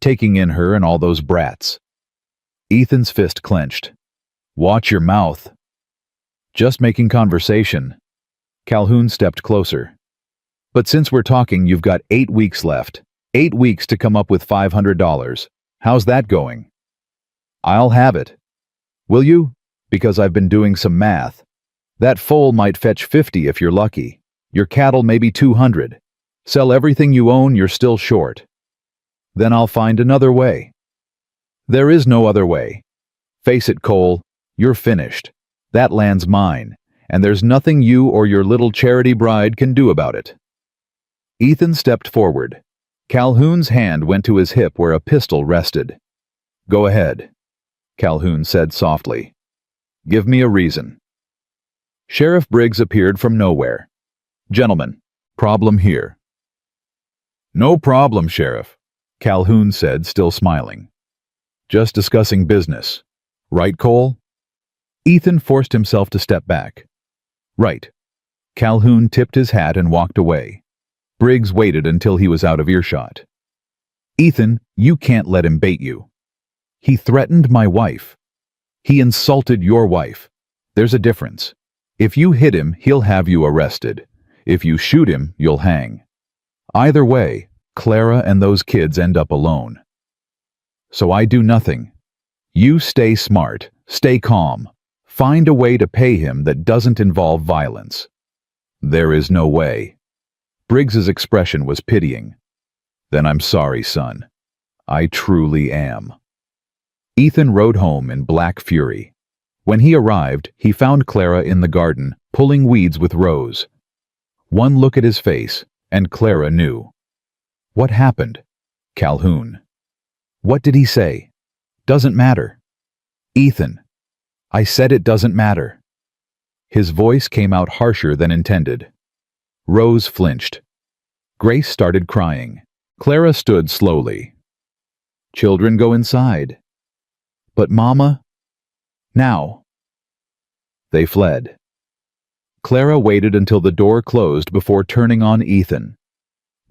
Taking in her and all those brats. Ethan's fist clenched. Watch your mouth. Just making conversation. Calhoun stepped closer. But since we're talking, you've got 8 weeks left. 8 weeks to come up with $500. How's that going? I'll have it. Will you? Because I've been doing some math. That foal might fetch 50 if you're lucky. Your cattle maybe 200. Sell everything you own, you're still short. Then I'll find another way. There is no other way. Face it, Cole, you're finished. That land's mine, and there's nothing you or your little charity bride can do about it. Ethan stepped forward. Calhoun's hand went to his hip where a pistol rested. Go ahead, Calhoun said softly. Give me a reason. Sheriff Briggs appeared from nowhere. Gentlemen, problem here. No problem, Sheriff, Calhoun said, still smiling. Just discussing business. Right, Cole? Ethan forced himself to step back. Right. Calhoun tipped his hat and walked away. Briggs waited until he was out of earshot. Ethan, you can't let him bait you. He threatened my wife. He insulted your wife. There's a difference. If you hit him, he'll have you arrested. If you shoot him, you'll hang. Either way, Clara and those kids end up alone. So I do nothing. You stay smart, stay calm. Find a way to pay him that doesn't involve violence. There is no way. Briggs's expression was pitying. Then I'm sorry, son. I truly am. Ethan rode home in black fury. When he arrived, he found Clara in the garden, pulling weeds with Rose. One look at his face, and Clara knew. What happened? Calhoun. What did he say? Doesn't matter. Ethan. I said it doesn't matter." His voice came out harsher than intended. Rose flinched. Grace started crying. Clara stood slowly. "Children, go inside." "But Mama..." "Now." They fled. Clara waited until the door closed before turning on Ethan.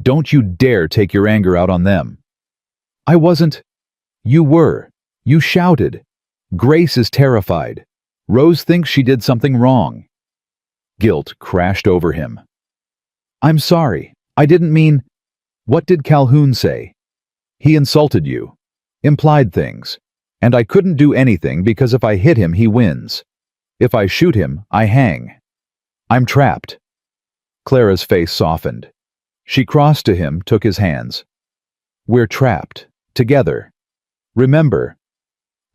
"Don't you dare take your anger out on them." "I wasn't..." "You were. You shouted. Grace is terrified. Rose thinks she did something wrong." Guilt crashed over him. "I'm sorry. I didn't mean..." "What did Calhoun say?" "He insulted you. Implied things. And I couldn't do anything because if I hit him, he wins. If I shoot him, I hang. I'm trapped." Clara's face softened. She crossed to him, took his hands. "We're trapped. Together. Remember,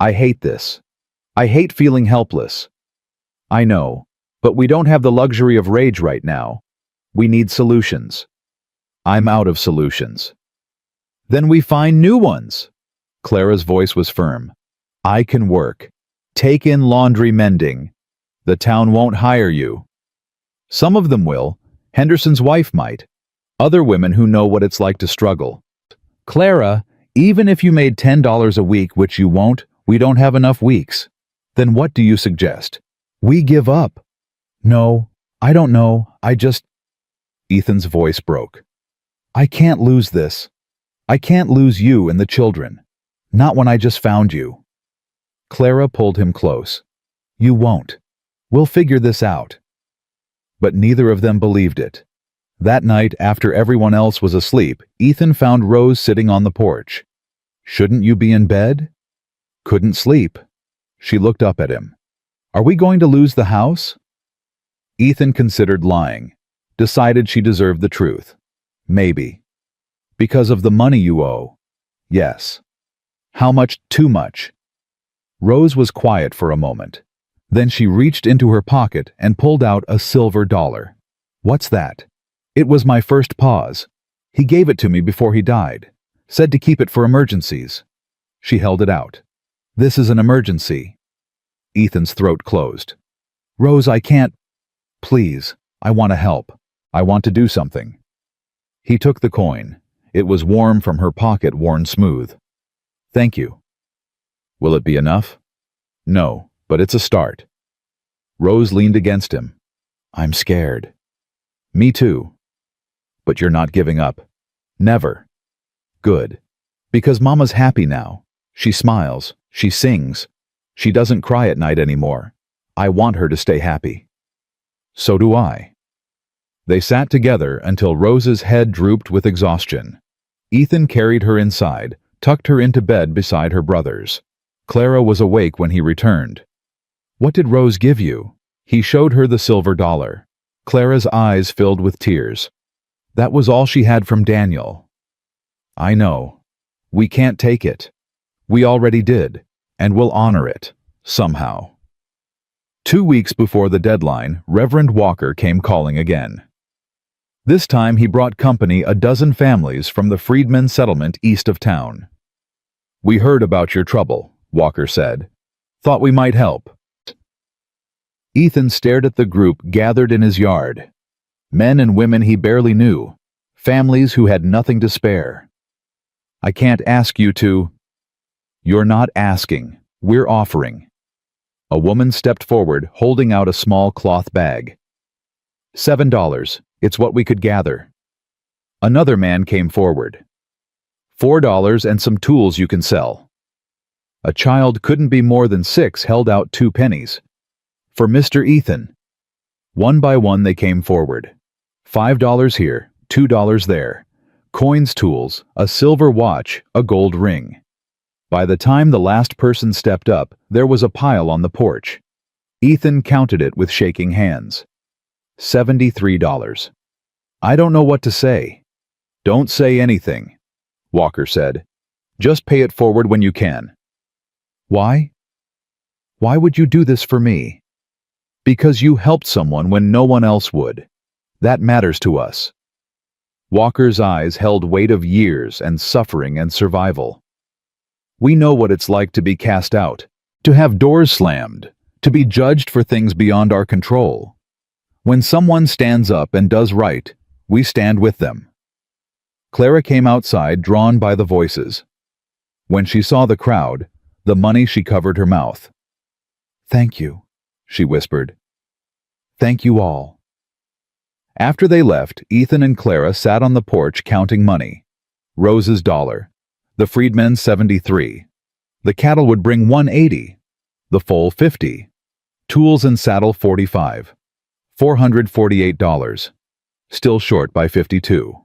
I hate this. I hate feeling helpless. I know, but we don't have the luxury of rage right now. We need solutions. I'm out of solutions." "Then we find new ones." Clara's voice was firm. "I can work. Take in laundry mending. The town won't hire you. Some of them will. Henderson's wife might. Other women who know what it's like to struggle. Clara, even if you made $10 a week, which you won't, we don't have enough weeks. Then what do you suggest? We give up." "No, I don't know. I just..." Ethan's voice broke. "I can't lose this. I can't lose you and the children. Not when I just found you." Clara pulled him close. "You won't. We'll figure this out." But neither of them believed it. That night, after everyone else was asleep, Ethan found Rose sitting on the porch. "Shouldn't you be in bed?" "Couldn't sleep." She looked up at him. "Are we going to lose the house?" Ethan considered lying. Decided she deserved the truth. "Maybe." "Because of the money you owe?" "Yes." "How much too much?" Rose was quiet for a moment. Then she reached into her pocket and pulled out a silver dollar. "What's that?" "It was my first pause. He gave it to me before he died. Said to keep it for emergencies." She held it out. "This is an emergency." Ethan's throat closed. "Rose, I can't..." "Please, I want to help. I want to do something." He took the coin. It was warm from her pocket, worn smooth. "Thank you." "Will it be enough?" "No, but it's a start." Rose leaned against him. "I'm scared." "Me too." "But you're not giving up." "Never." "Good. Because Mama's happy now. She smiles. She sings. She doesn't cry at night anymore. I want her to stay happy." "So do I." They sat together until Rose's head drooped with exhaustion. Ethan carried her inside, tucked her into bed beside her brothers. Clara was awake when he returned. "What did Rose give you?" He showed her the silver dollar. Clara's eyes filled with tears. "That was all she had from Daniel." "I know. We can't take it. We already did, and we'll honor it, somehow." 2 weeks before the deadline, Reverend Walker came calling again. This time he brought company a dozen families from the freedmen settlement east of town. "We heard about your trouble," Walker said. "Thought we might help." Ethan stared at the group gathered in his yard. Men and women he barely knew. Families who had nothing to spare. "I can't ask you to..." "You're not asking. We're offering." A woman stepped forward, holding out a small cloth bag. $7. It's what we could gather." Another man came forward. $4 and some tools you can sell." A child couldn't be more than 6 held out 2 pennies. "For Mr. Ethan." One by one they came forward. $5 here, $2 there. Coins, tools, a silver watch, a gold ring. By the time the last person stepped up, there was a pile on the porch. Ethan counted it with shaking hands. $73. "I don't know what to say." "Don't say anything," Walker said. "Just pay it forward when you can." "Why?" "Why would you do this for me?" "Because you helped someone when no one else would. That matters to us." Walker's eyes held weight of years and suffering and survival. "We know what it's like to be cast out, to have doors slammed, to be judged for things beyond our control. When someone stands up and does right, we stand with them. Clara came outside, drawn by the voices. When she saw the crowd, the money, she covered her mouth. "Thank you," she whispered. "Thank you all." After they left, Ethan and Clara sat on the porch counting money. Rose's $1, the freedmen's $73. The cattle would bring $180, the foal $50, tools and saddle $45, $448, still short by $52.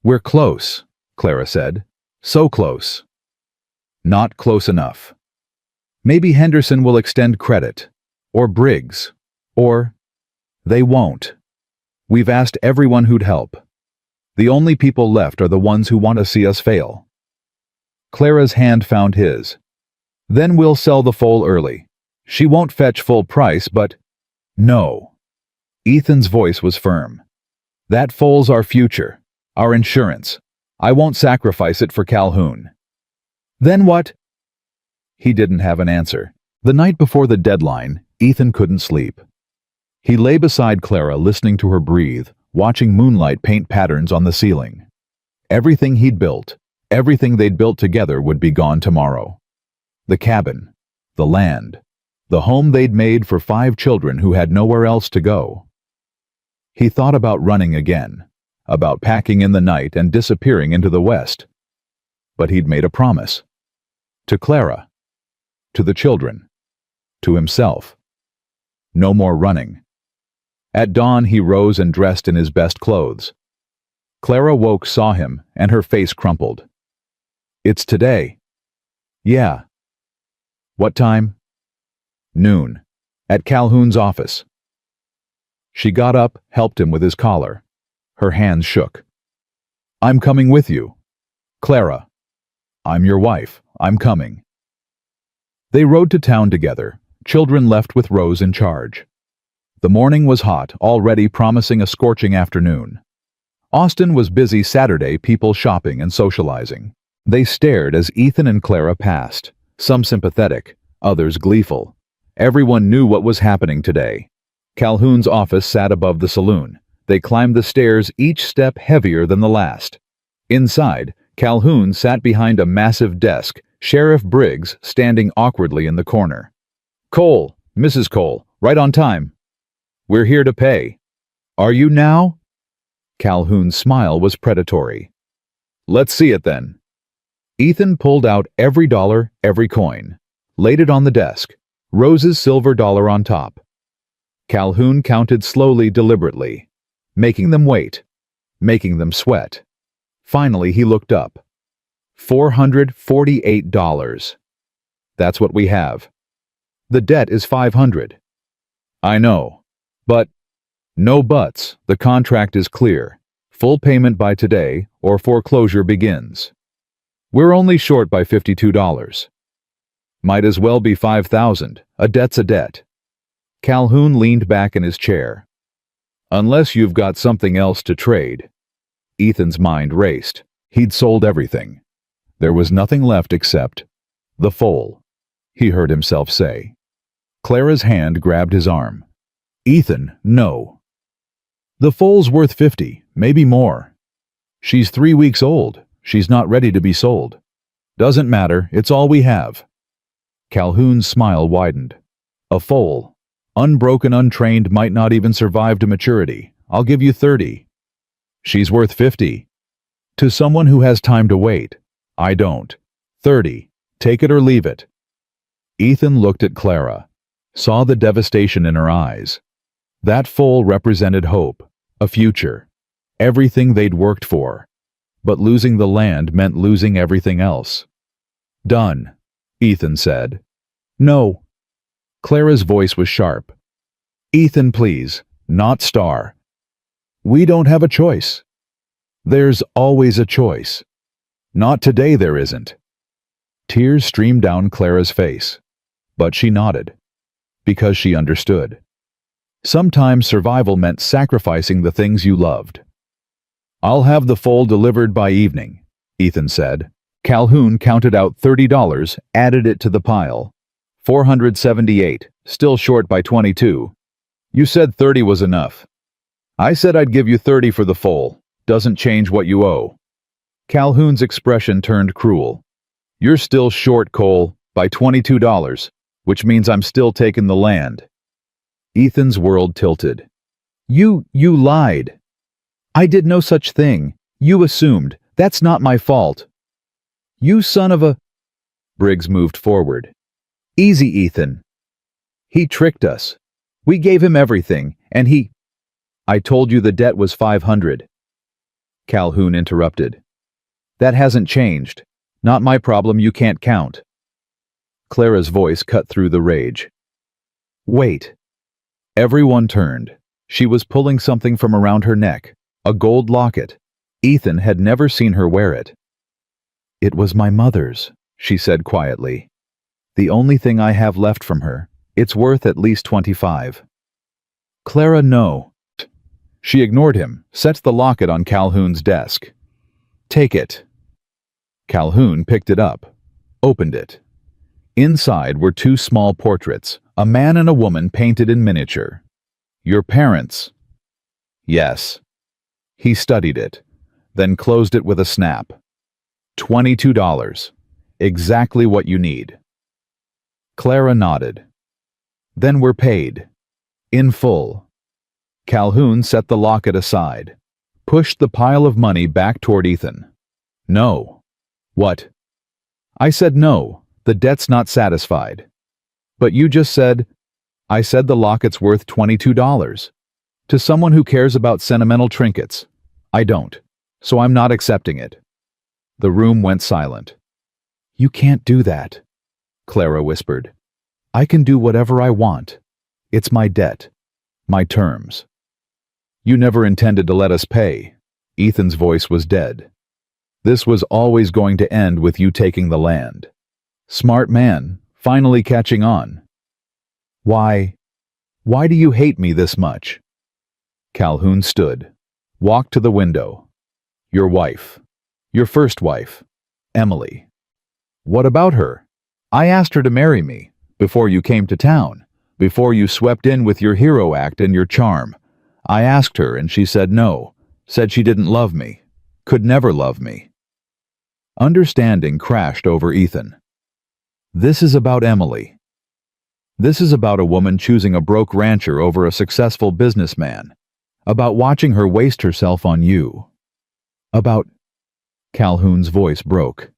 "We're close," Clara said. "So close." "Not close enough. Maybe Henderson will extend credit, or Briggs, or they won't. We've asked everyone who'd help. The only people left are the ones who want to see us fail." Clara's hand found his. "Then we'll sell the foal early. She won't fetch full price, but—" "No." Ethan's voice was firm. "That foal's our future, our insurance. I won't sacrifice it for Calhoun." "Then what?" He didn't have an answer. The night before the deadline, Ethan couldn't sleep. He lay beside Clara, listening to her breathe, watching moonlight paint patterns on the ceiling. Everything he'd built, everything they'd built together would be gone tomorrow. The cabin, the land, the home they'd made for 5 children who had nowhere else to go. He thought about running again, about packing in the night and disappearing into the west. But he'd made a promise. To Clara, to the children, to himself. No more running. At dawn, he rose and dressed in his best clothes. Clara woke, saw him, and her face crumpled. "It's today." "Yeah." "What time?" "Noon. At Calhoun's office." She got up, helped him with his collar. Her hands shook. "I'm coming with you." "Clara." "I'm your wife. I'm coming." They rode to town together, children left with Rose in charge. The morning was hot, already promising a scorching afternoon. Austin was busy Saturday, people shopping and socializing. They stared as Ethan and Clara passed, some sympathetic, others gleeful. Everyone knew what was happening today. Calhoun's office sat above the saloon. They climbed the stairs, each step heavier than the last. Inside, Calhoun sat behind a massive desk, Sheriff Briggs standing awkwardly in the corner. "Cole, Mrs. Cole, right on time. We're here to pay." "Are you now?" Calhoun's smile was predatory. "Let's see it then." Ethan pulled out every dollar, every coin, laid it on the desk, Rose's silver $1 on top. Calhoun counted slowly, deliberately, making them wait, making them sweat. Finally, he looked up. $448. "That's what we have. The debt is $500. "I know. But—" "No buts. The contract is clear. Full payment by today, or foreclosure begins. We're only short by $52. Might as well be $5,000. A debt's a debt." Calhoun leaned back in his chair. "Unless you've got something else to trade." Ethan's mind raced. He'd sold everything. There was nothing left except the foal, he heard himself say. Clara's hand grabbed his arm. "Ethan, no. The foal's worth 50, maybe more. She's 3 weeks old. She's not ready to be sold. Doesn't matter, it's all we have." Calhoun's smile widened. "A foal, unbroken, untrained, might not even survive to maturity. I'll give you 30. She's worth 50. To someone who has time to wait. I don't. 30. Take it or leave it." Ethan looked at Clara, saw the devastation in her eyes. That foal represented hope, a future, everything they'd worked for. But losing the land meant losing everything else. "Done," Ethan said. "No." Clara's voice was sharp. "Ethan, please, not Star. We don't have a choice." "There's always a choice." "Not today, there isn't." Tears streamed down Clara's face, but she nodded, because she understood. Sometimes survival meant sacrificing the things you loved. "I'll have the foal delivered by evening," Ethan said. Calhoun counted out $30, added it to the pile. 478, still short by 22. You said 30 was enough. I said I'd give you 30 for the full. Doesn't change what you owe. Calhoun's expression turned cruel. You're still short, Cole, by $22, which means I'm still taking the land. Ethan's world tilted. You lied. I did no such thing. You assumed. That's not my fault. You son of a... Briggs moved forward. Easy, Ethan. He tricked us. We gave him everything, and he... I told you the debt was 500. Calhoun interrupted. That hasn't changed. Not my problem, you can't count. Clara's voice cut through the rage. Wait. Everyone turned. She was pulling something from around her neck, a gold locket. Ethan had never seen her wear it. It was my mother's, she said quietly. The only thing I have left from her. It's worth at least 25. Clara, no. She ignored him, set the locket on Calhoun's desk. Take it. Calhoun picked it up, opened it. Inside were two small portraits, a man and a woman painted in miniature. Your parents? Yes. He studied it, then closed it with a snap. $22. Exactly what you need. Clara nodded. Then we're paid. In full. Calhoun set the locket aside, pushed the pile of money back toward Ethan. No. What? I said no, the debt's not satisfied. But you just said... I said the locket's worth $22. To someone who cares about sentimental trinkets. I don't, so I'm not accepting it. The room went silent. You can't do that, Clara whispered. I can do whatever I want. It's my debt. My terms. You never intended to let us pay. Ethan's voice was dead. This was always going to end with you taking the land. Smart man, finally catching on. Why do you hate me this much? Calhoun stood, walked to the window. Your wife. Your first wife. Emily. What about her? I asked her to marry me, before you came to town, before you swept in with your hero act and your charm. I asked her and she said no, said she didn't love me, could never love me. Understanding crashed over Ethan. This is about Emily. This is about a woman choosing a broke rancher over a successful businessman. About watching her waste herself on you. About... Calhoun's voice broke.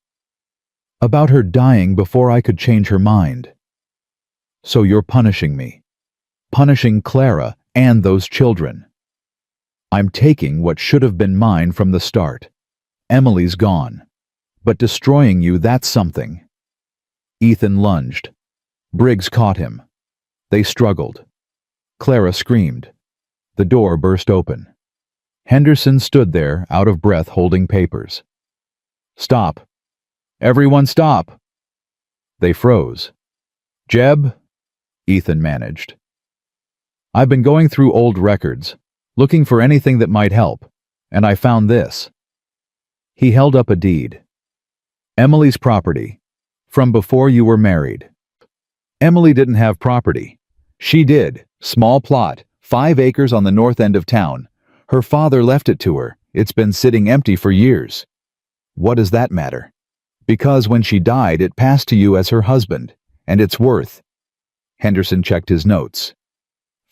About her dying before I could change her mind. So you're punishing me. Punishing Clara and those children. I'm taking what should have been mine from the start. Emily's gone. But destroying you, that's something. Ethan lunged. Briggs caught him. They struggled. Clara screamed. The door burst open. Henderson stood there, out of breath, holding papers. Stop. Everyone stop. They froze. Jeb? Ethan managed. I've been going through old records, looking for anything that might help, and I found this. He held up a deed. Emily's property, from before you were married. Emily didn't have property. She did. Small plot, 5 acres on the north end of town. Her father left it to her. It's been sitting empty for years. What does that matter? Because when she died, it passed to you as her husband, and it's worth... Henderson checked his notes.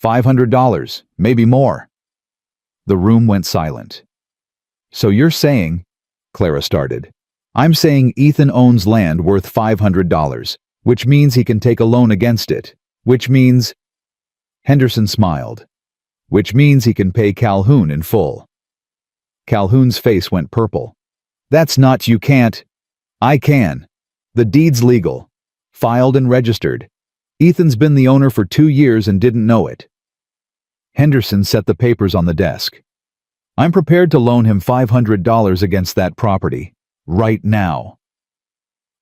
$500, maybe more. The room went silent. So you're saying... Clara started. I'm saying Ethan owns land worth $500, which means he can take a loan against it, which means... Henderson smiled. Which means he can pay Calhoun in full. Calhoun's face went purple. That's not, you can't. I can. The deed's legal. Filed and registered. Ethan's been the owner for 2 years and didn't know it. Henderson set the papers on the desk. I'm prepared to loan him $500 against that property. Right now.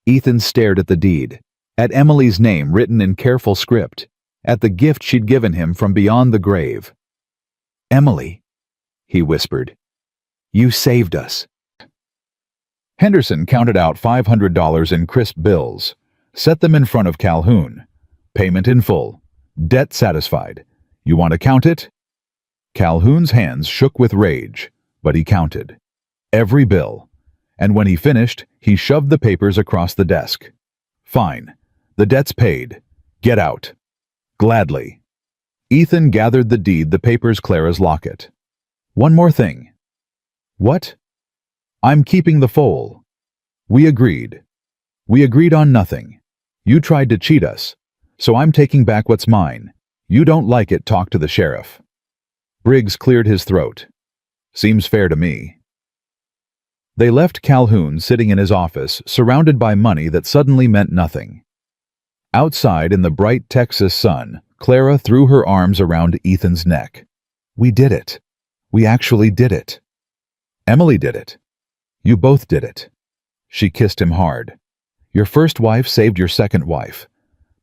Ethan stared at the deed, at Emily's name written in careful script, at the gift she'd given him from beyond the grave. Emily, he whispered, you saved us. Henderson counted out $500 in crisp bills, set them in front of Calhoun, Payment in full. Debt satisfied. You want to count it? Calhoun's hands shook with rage, but he counted. Every bill. And when he finished, he shoved the papers across the desk. Fine. The debt's paid. Get out. Gladly. Ethan gathered the deed, the papers, Clara's locket. One more thing. What? I'm keeping the foal. We agreed. We agreed on nothing. You tried to cheat us, so I'm taking back what's mine. You don't like it, talk to the sheriff. Briggs cleared his throat. Seems fair to me. They left Calhoun sitting in his office, surrounded by money that suddenly meant nothing. Outside in the bright Texas sun, Clara threw her arms around Ethan's neck. We did it. We actually did it. Emily did it. You both did it. She kissed him hard. Your first wife saved your second wife.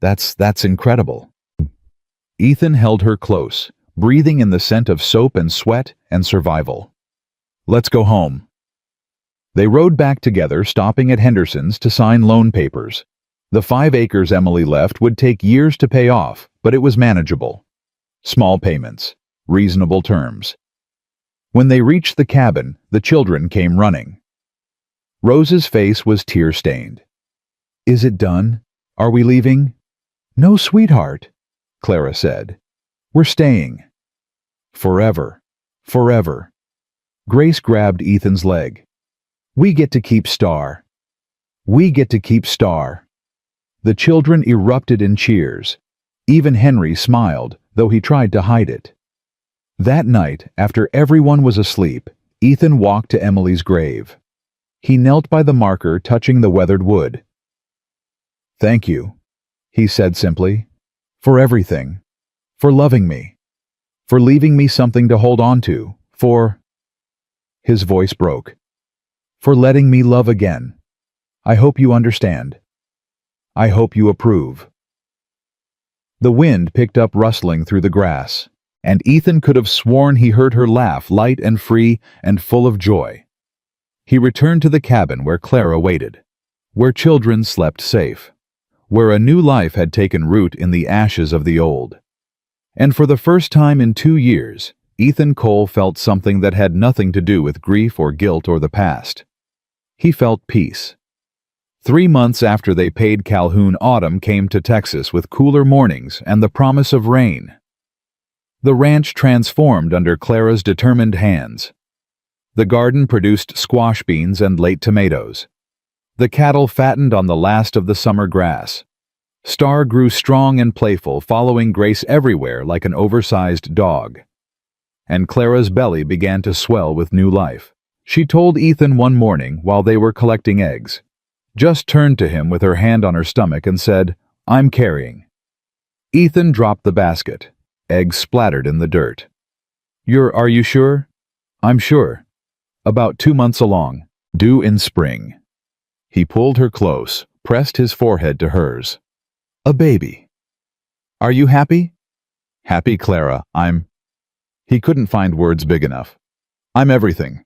That's incredible. Ethan held her close, breathing in the scent of soap and sweat and survival. Let's go home. They rode back together, stopping at Henderson's to sign loan papers. The 5 acres Emily left would take years to pay off, but it was manageable. Small payments, reasonable terms. When they reached the cabin, the children came running. Rose's face was tear-stained. Is it done? Are we leaving? No, sweetheart, Clara said. We're staying. Forever. Forever. Grace grabbed Ethan's leg. We get to keep Star. We get to keep Star. The children erupted in cheers. Even Henry smiled, though he tried to hide it. That night, after everyone was asleep, Ethan walked to Emily's grave. He knelt by the marker, touching the weathered wood. Thank you, he said simply, for everything, for loving me, for leaving me something to hold on to, for... His voice broke. For letting me love again. I hope you understand. I hope you approve. The wind picked up rustling through the grass, and Ethan could have sworn he heard her laugh, light and free and full of joy. He returned to the cabin where Clara waited, where children slept safe, where a new life had taken root in the ashes of the old. And for the first time in 2 years, Ethan Cole felt something that had nothing to do with grief or guilt or the past. He felt peace. 3 months after they paid Calhoun, autumn came to Texas with cooler mornings and the promise of rain. The ranch transformed under Clara's determined hands. The garden produced squash beans and late tomatoes. The cattle fattened on the last of the summer grass. Star grew strong and playful, following Grace everywhere like an oversized dog. And Clara's belly began to swell with new life. She told Ethan one morning while they were collecting eggs, just turned to him with her hand on her stomach and said, I'm carrying. Ethan dropped the basket. Eggs splattered in the dirt. Are you sure? I'm sure. About 2 months along, due in spring. He pulled her close, pressed his forehead to hers. A baby. Are you happy? Happy, Clara, He couldn't find words big enough. I'm everything.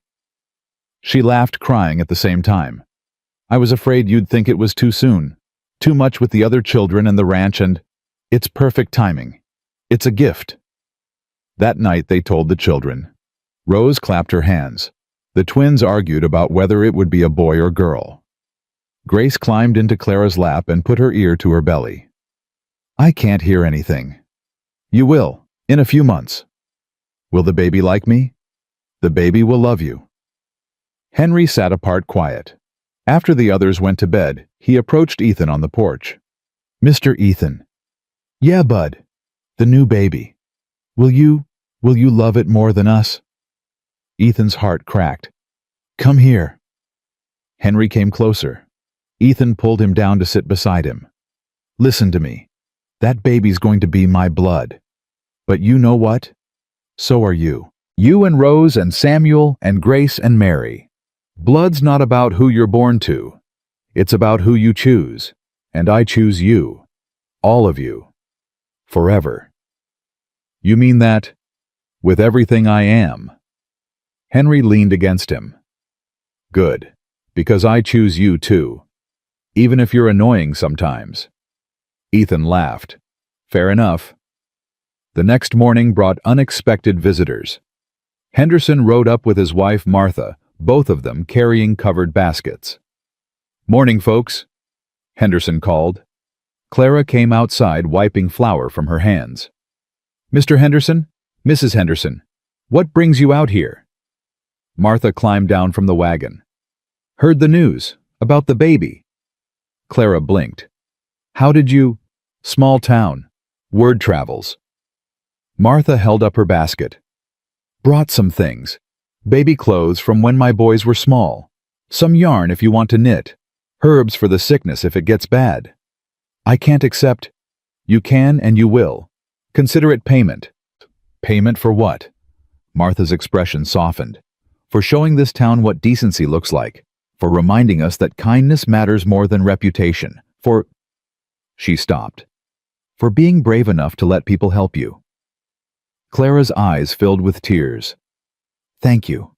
She laughed, crying at the same time. I was afraid you'd think it was too soon. Too much with the other children and the ranch, and it's perfect timing. It's a gift. That night they told the children. Rose clapped her hands. The twins argued about whether it would be a boy or girl. Grace climbed into Clara's lap and put her ear to her belly. I can't hear anything. You will, in a few months. Will the baby like me? The baby will love you. Henry sat apart, quiet. After the others went to bed, he approached Ethan on the porch. Mr. Ethan. Yeah, bud. The new baby. Will you love it more than us? Ethan's heart cracked. Come here. Henry came closer. Ethan pulled him down to sit beside him. Listen to me. That baby's going to be my blood. But you know what? So are you. You and Rose and Samuel and Grace and Mary. Blood's not about who you're born to. It's about who you choose. And I choose you. All of you. Forever. You mean that? With everything I am. Henry leaned against him. Good. Because I choose you too. Even if you're annoying sometimes. Ethan laughed. Fair enough. The next morning brought unexpected visitors. Henderson rode up with his wife Martha, both of them carrying covered baskets. "Morning, folks," Henderson called. Clara came outside wiping flour from her hands. "Mr. Henderson? Mrs. Henderson, what brings you out here?" Martha climbed down from the wagon. "Heard the news about the baby." Clara blinked. "How did you—" "Small town. Word travels." Martha held up her basket. "Brought some things. Baby clothes from when my boys were small. Some yarn if you want to knit. Herbs for the sickness if it gets bad. I can't accept—" "You can and you will. Consider it payment." "Payment for what?" Martha's expression softened. "For showing this town what decency looks like. For reminding us that kindness matters more than reputation. For—" She stopped. "For being brave enough to let people help you." Clara's eyes filled with tears. "Thank you."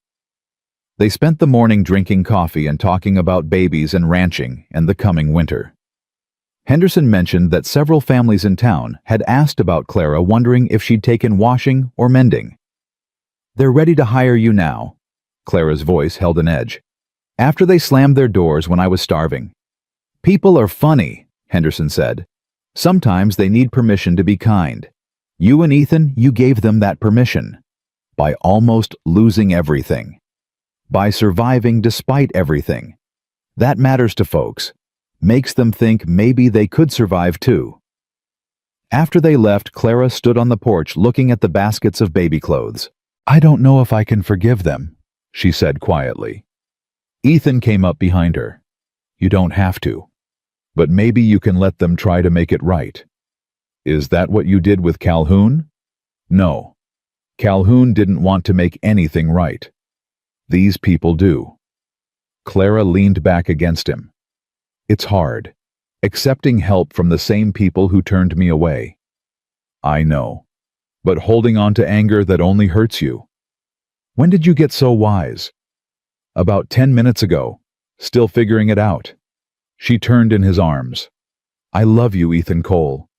They spent the morning drinking coffee and talking about babies and ranching and the coming winter. Henderson mentioned that several families in town had asked about Clara, wondering if she'd taken washing or mending. "They're ready to hire you now." Clara's voice held an edge. "After they slammed their doors when I was starving." "People are funny," Henderson said. "Sometimes they need permission to be kind. You and Ethan, you gave them that permission. By almost losing everything. By surviving despite everything. That matters to folks. Makes them think maybe they could survive too." After they left, Clara stood on the porch looking at the baskets of baby clothes. "I don't know if I can forgive them," she said quietly. Ethan came up behind her. "You don't have to. But maybe you can let them try to make it right." "Is that what you did with Calhoun?" "No. Calhoun didn't want to make anything right. These people do." Clara leaned back against him. "It's hard, accepting help from the same people who turned me away." "I know. But holding on to anger that only hurts you. When did you get so wise?" "About 10 minutes ago. Still figuring it out." She turned in his arms. "I love you, Ethan Cole."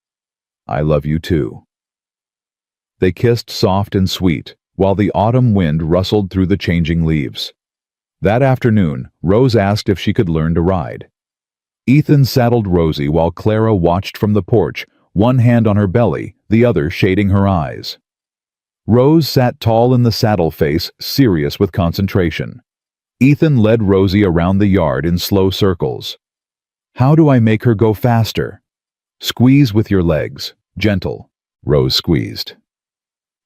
"I love you too." They kissed soft and sweet, while the autumn wind rustled through the changing leaves. That afternoon, Rose asked if she could learn to ride. Ethan saddled Rosie while Clara watched from the porch, one hand on her belly, the other shading her eyes. Rose sat tall in the saddle face, serious with concentration. Ethan led Rosie around the yard in slow circles. "How do I make her go faster?" "Squeeze with your legs. Gentle." Rose squeezed.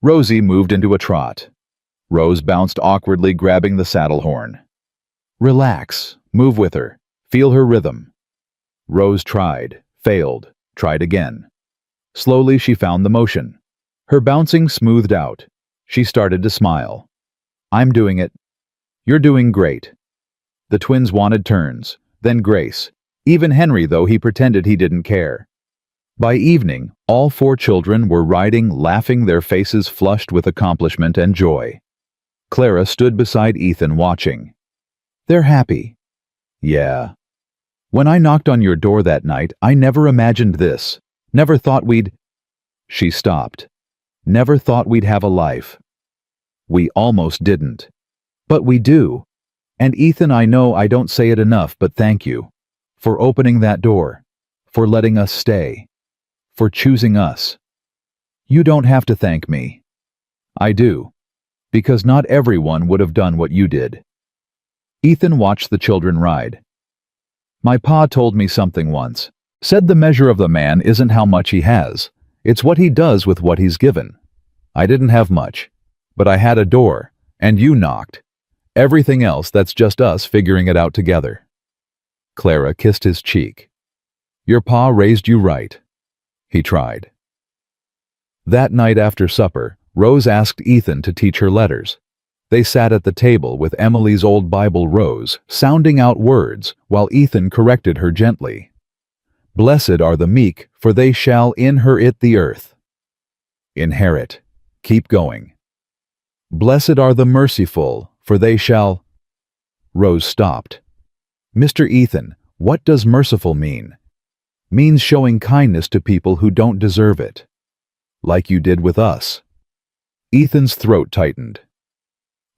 Rosie moved into a trot. Rose bounced awkwardly, grabbing the saddle horn. "Relax. Move with her. Feel her rhythm." Rose tried, failed, tried again. Slowly she found the motion. Her bouncing smoothed out. She started to smile. "I'm doing it." "You're doing great." The twins wanted turns, then grace. Even Henry, though he pretended he didn't care. By evening, all 4 children were riding, laughing, their faces flushed with accomplishment and joy. Clara stood beside Ethan watching. "They're happy." "Yeah. When I knocked on your door that night, I never imagined this. Never thought we'd—" She stopped. "Never thought we'd have a life. We almost didn't. But we do. And Ethan, I know I don't say it enough, but thank you. For opening that door. For letting us stay. For choosing us. You don't have to thank me. I do. Because not everyone would have done what you did." Ethan watched the children ride. "My pa told me something once. Said the measure of the man isn't how much he has. It's what he does with what he's given. I didn't have much. But I had a door, and you knocked. Everything else, that's just us figuring it out together." Clara kissed his cheek. "Your pa raised you right." He tried. That night after supper, Rose asked Ethan to teach her letters. They sat at the table with Emily's old Bible, Rose, sounding out words while Ethan corrected her gently. "Blessed are the meek, for they shall inherit the earth." Inherit. Keep going. "Blessed are the merciful, for they shall—" Rose stopped. "Mr. Ethan, what does merciful mean?" Means showing kindness to people who don't deserve it. Like you did with us. Ethan's throat tightened.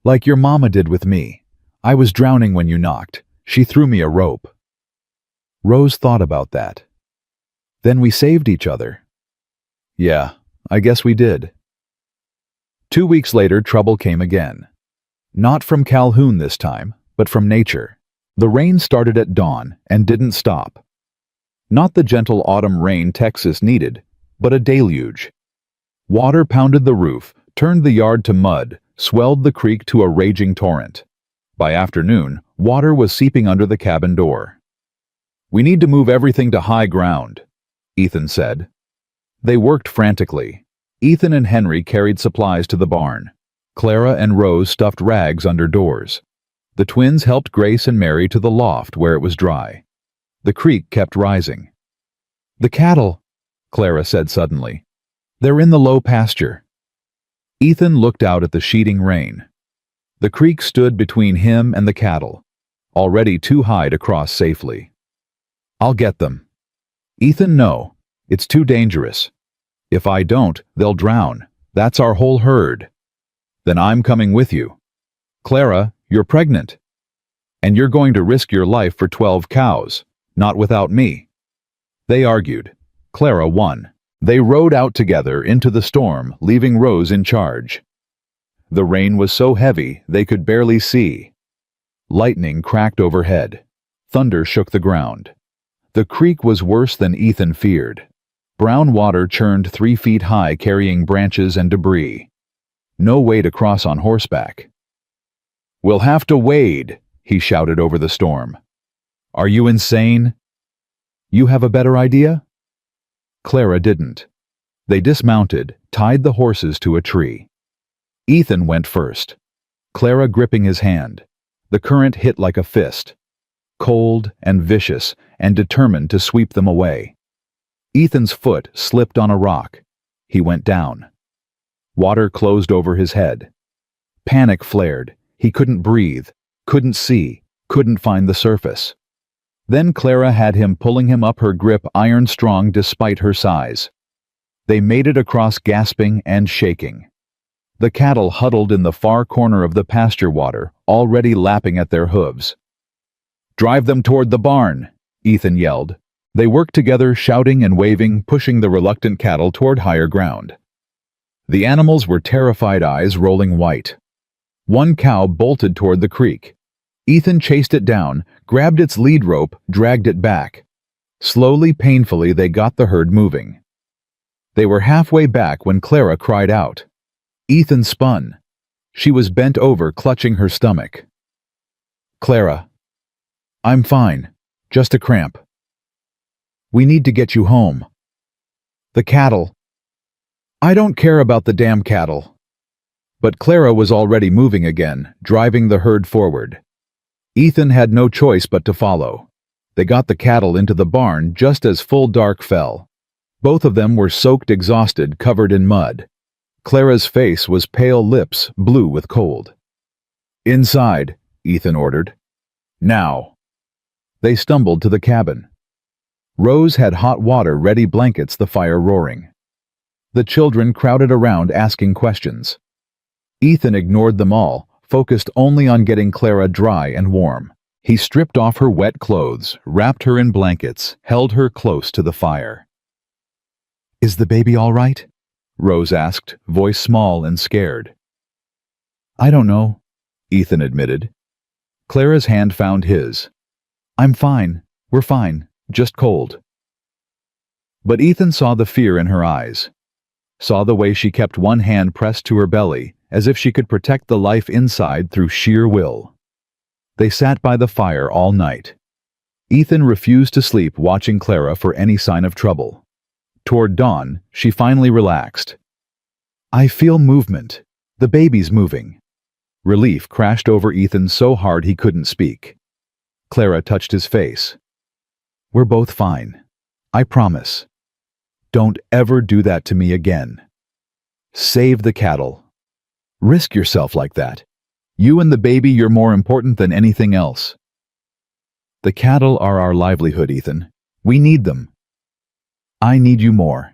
Like your mama did with me. I was drowning when you knocked. She threw me a rope. Rose thought about that. Then we saved each other. Yeah, I guess we did. 2 weeks later, trouble came again. Not from Calhoun this time, but from nature. The rain started at dawn and didn't stop. Not the gentle autumn rain Texas needed, but a deluge. Water pounded the roof, turned the yard to mud, swelled the creek to a raging torrent. By afternoon, water was seeping under the cabin door. We need to move everything to high ground, Ethan said. They worked frantically. Ethan and Henry carried supplies to the barn. Clara and Rose stuffed rags under doors. The twins helped Grace and Mary to the loft where it was dry. The creek kept rising. The cattle, Clara said suddenly. They're in the low pasture. Ethan looked out at the sheeting rain. The creek stood between him and the cattle, already too high to cross safely. I'll get them. Ethan, no. It's too dangerous. If I don't, they'll drown. That's our whole herd. Then I'm coming with you. Clara, you're pregnant. And you're going to risk your life for 12 cows, not without me. They argued. Clara won. They rode out together into the storm, leaving Rose in charge. The rain was so heavy they could barely see. Lightning cracked overhead. Thunder shook the ground. The creek was worse than Ethan feared. Brown water churned 3 feet high, carrying branches and debris. No way to cross on horseback. We'll have to wade, he shouted over the storm. Are you insane? You have a better idea? Clara didn't. They dismounted, tied the horses to a tree. Ethan went first, Clara gripping his hand. The current hit like a fist, cold and vicious and determined to sweep them away. Ethan's foot slipped on a rock. He went down. Water closed over his head. Panic flared. He couldn't breathe, couldn't see, couldn't find the surface. Then Clara had him, pulling him up, her grip iron strong despite her size. They made it across, gasping and shaking. The cattle huddled in the far corner of the pasture water, already lapping at their hooves. Drive them toward the barn, Ethan yelled. They worked together, shouting and waving, pushing the reluctant cattle toward higher ground. The animals were terrified, eyes rolling white. One cow bolted toward the creek. Ethan chased it down, grabbed its lead rope, dragged it back. Slowly, painfully, they got the herd moving. They were halfway back when Clara cried out. Ethan spun. She was bent over, clutching her stomach. Clara. I'm fine. Just a cramp. We need to get you home. The cattle. I don't care about the damn cattle. But Clara was already moving again, driving the herd forward. Ethan had no choice but to follow. They got the cattle into the barn just as full dark fell. Both of them were soaked, exhausted, covered in mud. Clara's face was pale, lips blue with cold. Inside, Ethan ordered. Now. They stumbled to the cabin. Rose had hot water ready, blankets, the fire roaring. The children crowded around, asking questions. Ethan ignored them all, focused only on getting Clara dry and warm. He stripped off her wet clothes, wrapped her in blankets, held her close to the fire. Is the baby all right? Rose asked, voice small and scared. I don't know, Ethan admitted. Clara's hand found his. I'm fine. We're fine. Just cold. But Ethan saw the fear in her eyes. Saw the way she kept one hand pressed to her belly, as if she could protect the life inside through sheer will. They sat by the fire all night. Ethan refused to sleep, watching Clara for any sign of trouble. Toward dawn, she finally relaxed. I feel movement. The baby's moving. Relief crashed over Ethan so hard he couldn't speak. Clara touched his face. We're both fine. I promise. Don't ever do that to me again. Save the cattle. Risk yourself like that. You and the baby, you're more important than anything else. The cattle are our livelihood, Ethan. We need them. I need you more.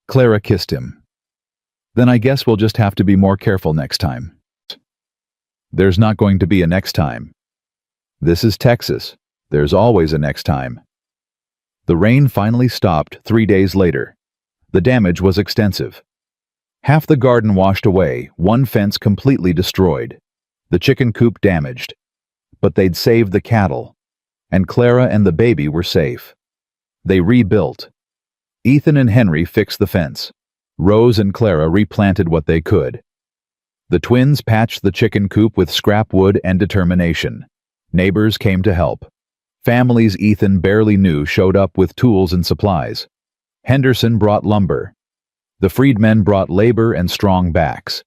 Clara kissed him. Then I guess we'll just have to be more careful next time. There's not going to be a next time. This is Texas. There's always a next time. The rain finally stopped 3 days later. The damage was extensive. Half the garden washed away, one fence completely destroyed, the chicken coop damaged. But they'd saved the cattle, and Clara and the baby were safe. They rebuilt. Ethan and Henry fixed the fence. Rose and Clara replanted what they could. The twins patched the chicken coop with scrap wood and determination. Neighbors came to help. Families Ethan barely knew showed up with tools and supplies. Henderson brought lumber. The freedmen brought labor and strong backs.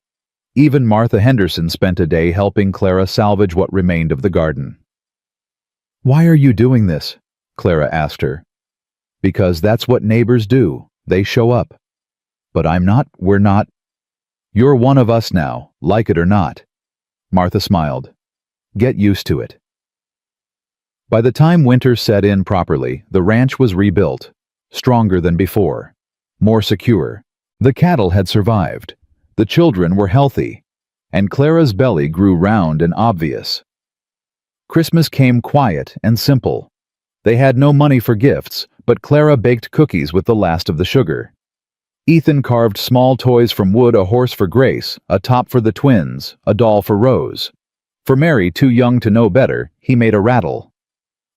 Even Martha Henderson spent a day helping Clara salvage what remained of the garden. "Why are you doing this?" Clara asked her. "Because that's what neighbors do. They show up. But we're not. You're one of us now, like it or not." Martha smiled. "Get used to it." By the time winter set in properly, the ranch was rebuilt, stronger than before, more secure. The cattle had survived, the children were healthy, and Clara's belly grew round and obvious. Christmas came quiet and simple. They had no money for gifts, but Clara baked cookies with the last of the sugar. Ethan carved small toys from wood: a horse for Grace, a top for the twins, a doll for Rose. For Mary, too young to know better, he made a rattle.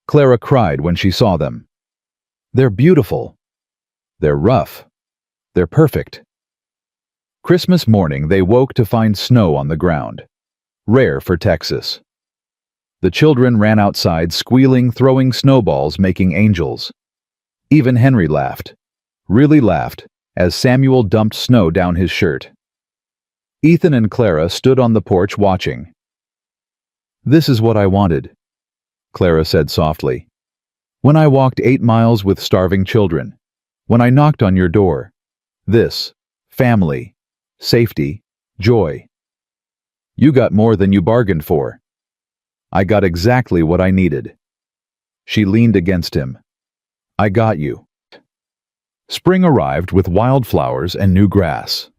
Clara cried when she saw them. They're beautiful. They're rough. They're perfect. Christmas morning they woke to find snow on the ground. Rare for Texas. The children ran outside squealing, throwing snowballs, making angels. Even Henry laughed. Really laughed, as Samuel dumped snow down his shirt. Ethan and Clara stood on the porch watching. "This is what I wanted," Clara said softly. "When I walked 8 miles with starving children. When I knocked on your door. This. Family. Safety. Joy. You got more than you bargained for. I got exactly what I needed." She leaned against him. "I got you." Spring arrived with wildflowers and new grass.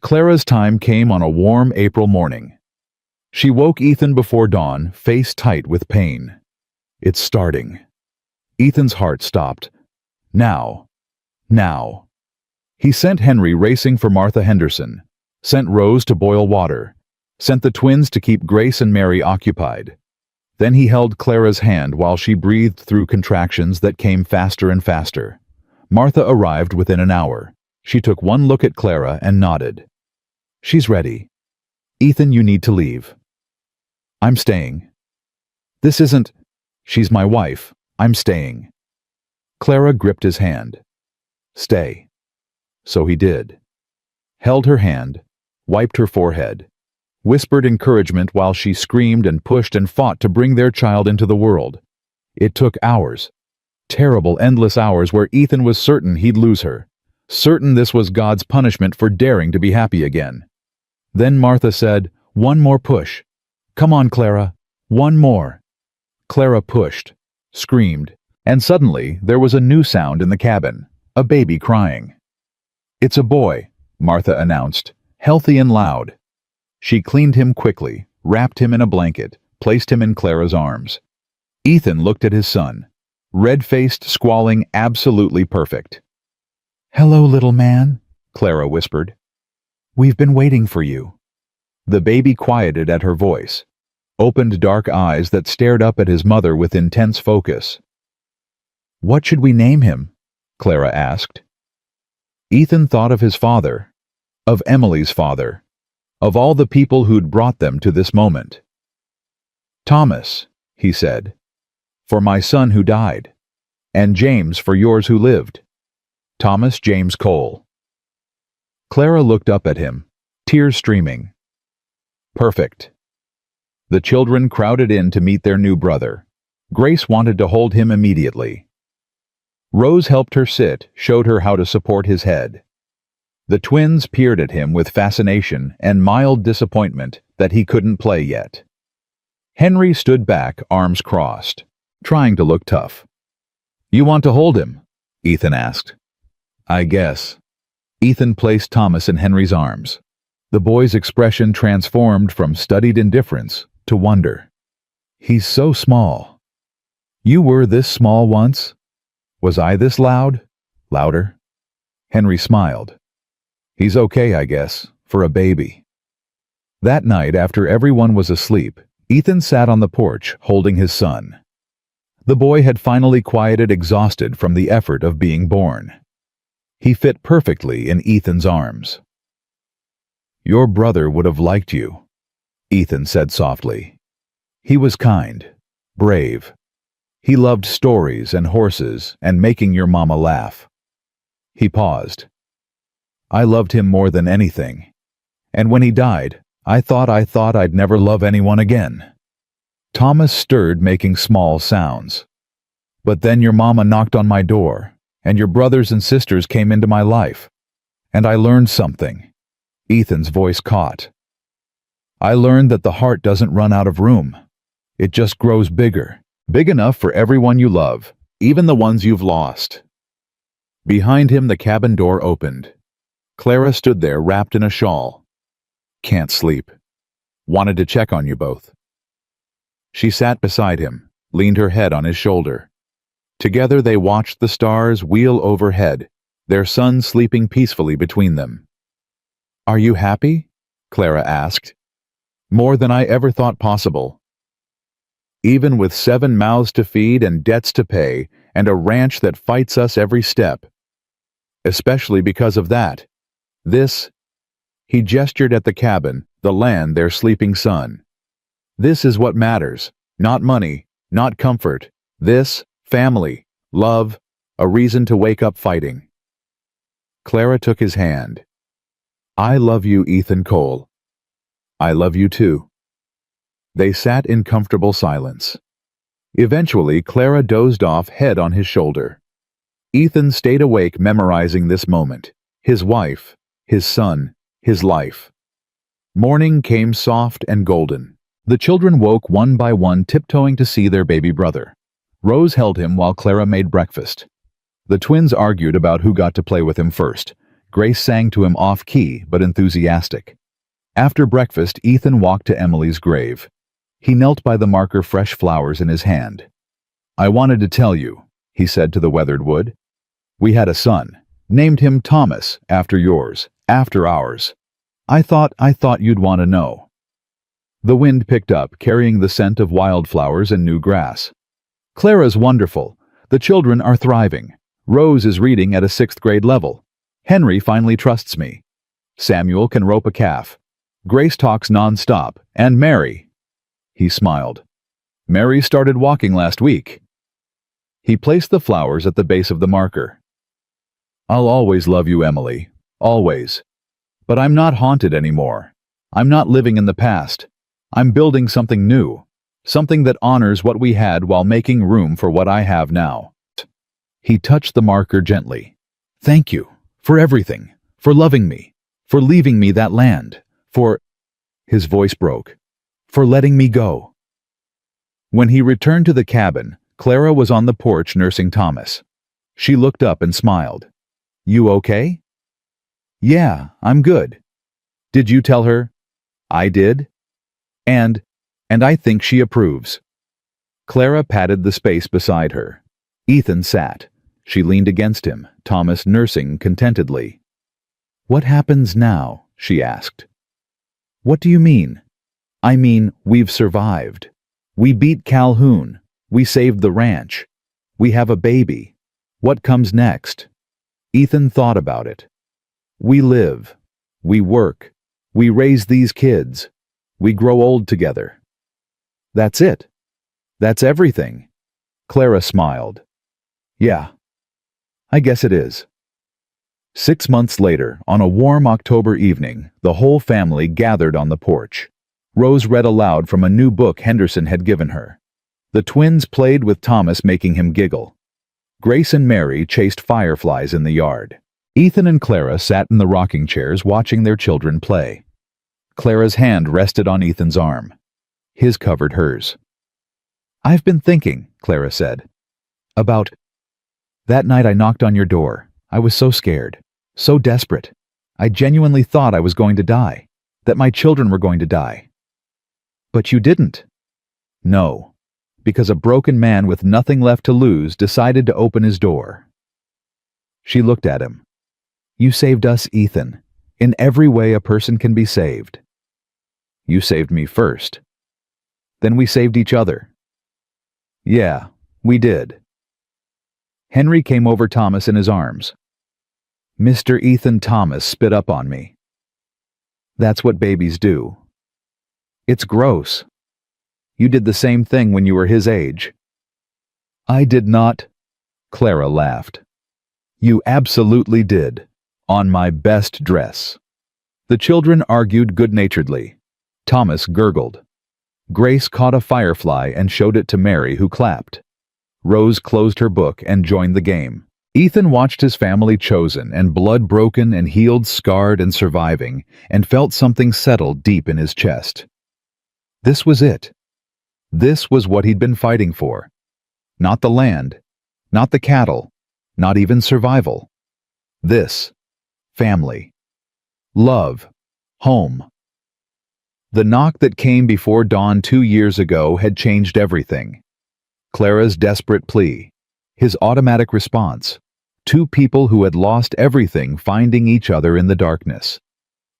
Clara's time came on a warm April morning. She woke Ethan before dawn, face tight with pain. It's starting. Ethan's heart stopped. Now. Now. He sent Henry racing for Martha Henderson, sent Rose to boil water, sent the twins to keep Grace and Mary occupied. Then he held Clara's hand while she breathed through contractions that came faster and faster. Martha arrived within an hour. She took one look at Clara and nodded. "She's ready. Ethan, you need to leave." "I'm staying." "This isn't..." "She's my wife. I'm staying." Clara gripped his hand. "Stay." So he did. Held her hand, wiped her forehead, whispered encouragement while she screamed and pushed and fought to bring their child into the world. It took hours. Terrible, endless hours where Ethan was certain he'd lose her. Certain this was God's punishment for daring to be happy again. Then Martha said, "One more push. Come on, Clara. One more." Clara pushed, screamed, and suddenly there was a new sound in the cabin, a baby crying. "It's a boy," Martha announced, healthy and loud. She cleaned him quickly, wrapped him in a blanket, placed him in Clara's arms. Ethan looked at his son, red-faced, squalling, absolutely perfect. "Hello, little man," Clara whispered. "We've been waiting for you." The baby quieted at her voice, opened dark eyes that stared up at his mother with intense focus. "What should we name him?" Clara asked. Ethan thought of his father, of Emily's father, of all the people who'd brought them to this moment. "Thomas," he said, "for my son who died, and James for yours who lived. Thomas James Cole." Clara looked up at him, tears streaming. Perfect. The children crowded in to meet their new brother. Grace wanted to hold him immediately. Rose helped her sit, showed her how to support his head. The twins peered at him with fascination and mild disappointment that he couldn't play yet. Henry stood back, arms crossed, trying to look tough. "You want to hold him?" Ethan asked. I guess. Ethan placed Thomas in Henry's arms. The boy's expression transformed from studied indifference to wonder. He's so small. You were this small once? Was I this loud? Louder? Henry smiled. He's okay, I guess, for a baby. That night, after everyone was asleep, Ethan sat on the porch holding his son. The boy had finally quieted, exhausted from the effort of being born. He fit perfectly in Ethan's arms. Your brother would have liked you, Ethan said softly. He was kind, brave. He loved stories and horses and making your mama laugh. He paused. I loved him more than anything. And when he died, I thought I'd never love anyone again. Thomas stirred, making small sounds. But then your mama knocked on my door, and your brothers and sisters came into my life. And I learned something. Ethan's voice caught. I learned that the heart doesn't run out of room. It just grows bigger, big enough for everyone you love, even the ones you've lost. Behind him, the cabin door opened. Clara stood there wrapped in a shawl. Can't sleep. Wanted to check on you both. She sat beside him, leaned her head on his shoulder. Together they watched the stars wheel overhead, their son sleeping peacefully between them. Are you happy? Clara asked. More than I ever thought possible. Even with 7 mouths to feed and debts to pay, and a ranch that fights us every step. Especially because of that. This, he gestured at the cabin, the land, their sleeping son. This is what matters, not money, not comfort. This, family, love, a reason to wake up fighting. Clara took his hand. I love you, Ethan Cole. I love you too. They sat in comfortable silence. Eventually, Clara dozed off, head on his shoulder. Ethan stayed awake, memorizing this moment, his wife, his son, his life. Morning came soft and golden. The children woke one by one, tiptoeing to see their baby brother. Rose held him while Clara made breakfast. The twins argued about who got to play with him first. Grace sang to him off-key but enthusiastic. After breakfast, Ethan walked to Emily's grave. He knelt by the marker, fresh flowers in his hand. I wanted to tell you, he said to the weathered wood. We had a son. Named him Thomas, after yours, after ours. I thought you'd want to know. The wind picked up, carrying the scent of wildflowers and new grass. Clara's wonderful. The children are thriving. Rose is reading at a 6th grade level. Henry finally trusts me. Samuel can rope a calf. Grace talks non-stop. And Mary. He smiled. Mary started walking last week. He placed the flowers at the base of the marker. I'll always love you, Emily. Always. But I'm not haunted anymore. I'm not living in the past. I'm building something new. Something that honors what we had while making room for what I have now. He touched the marker gently. Thank you. For everything. For loving me. For leaving me that land. For... His voice broke. For letting me go. When he returned to the cabin, Clara was on the porch nursing Thomas. She looked up and smiled. You okay? Yeah, I'm good. Did you tell her? I did. And I think she approves. Clara patted the space beside her. Ethan sat. She leaned against him, Thomas nursing contentedly. What happens now? She asked. What do you mean? I mean, we've survived. We beat Calhoun. We saved the ranch. We have a baby. What comes next? Ethan thought about it. We live. We work. We raise these kids. We grow old together. That's it. That's everything. Clara smiled. Yeah. I guess it is. 6 months later, on a warm October evening, the whole family gathered on the porch. Rose read aloud from a new book Henderson had given her. The twins played with Thomas, making him giggle. Grace and Mary chased fireflies in the yard. Ethan and Clara sat in the rocking chairs watching their children play. Clara's hand rested on Ethan's arm. His covered hers. I've been thinking, Clara said, about that night I knocked on your door. I was so scared, so desperate. I genuinely thought I was going to die, that my children were going to die. But you didn't. No, because a broken man with nothing left to lose decided to open his door. She looked at him. You saved us, Ethan, in every way a person can be saved. You saved me first. Then we saved each other. Yeah, we did. Henry came over Thomas in his arms. Mr. Ethan Thomas spit up on me. That's what babies do. It's gross. You did the same thing when you were his age. I did not. Clara laughed. You absolutely did. On my best dress. The children argued good-naturedly. Thomas gurgled. Grace caught a firefly and showed it to Mary, who clapped. Rose closed her book and joined the game. Ethan watched his family chosen and blood broken and healed, scarred and surviving, and felt something settle deep in his chest. This was it. This was what he'd been fighting for. Not the land, not the cattle, not even survival. This. Family. Love. Home. The knock that came before dawn 2 years ago had changed everything. Clara's desperate plea. His automatic response. Two people who had lost everything finding each other in the darkness.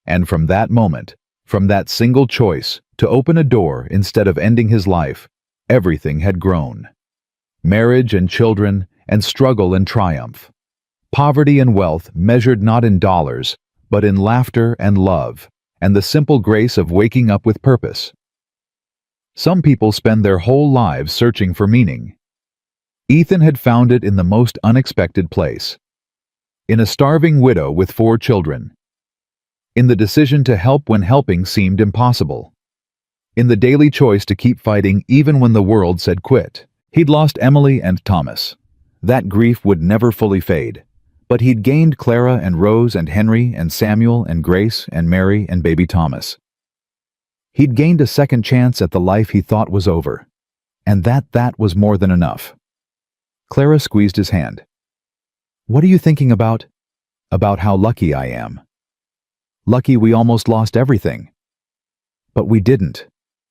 And from that moment, from that single choice to open a door instead of ending his life, everything had grown. Marriage and children and struggle and triumph. Poverty and wealth measured not in dollars, but in laughter and love, and the simple grace of waking up with purpose. Some people spend their whole lives searching for meaning. Ethan had found it in the most unexpected place. In a starving widow with 4 children. In the decision to help when helping seemed impossible. In the daily choice to keep fighting even when the world said quit. He'd lost Emily and Thomas. That grief would never fully fade. But he'd gained Clara and Rose and Henry and Samuel and Grace and Mary and baby Thomas. He'd gained a second chance at the life he thought was over. And that was more than enough. Clara squeezed his hand. What are you thinking about? About how lucky I am. Lucky we almost lost everything. But we didn't.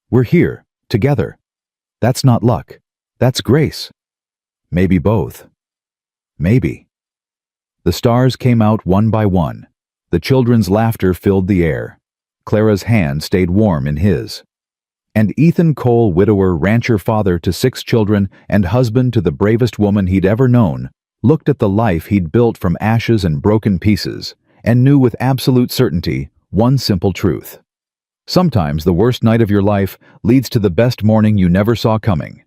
We're here, together. That's not luck. That's grace. Maybe both. Maybe. The stars came out one by one. The children's laughter filled the air. Clara's hand stayed warm in his. And Ethan Cole, widower, rancher, father to 6 children, and husband to the bravest woman he'd ever known, looked at the life he'd built from ashes and broken pieces, and knew with absolute certainty one simple truth. Sometimes the worst night of your life leads to the best morning you never saw coming.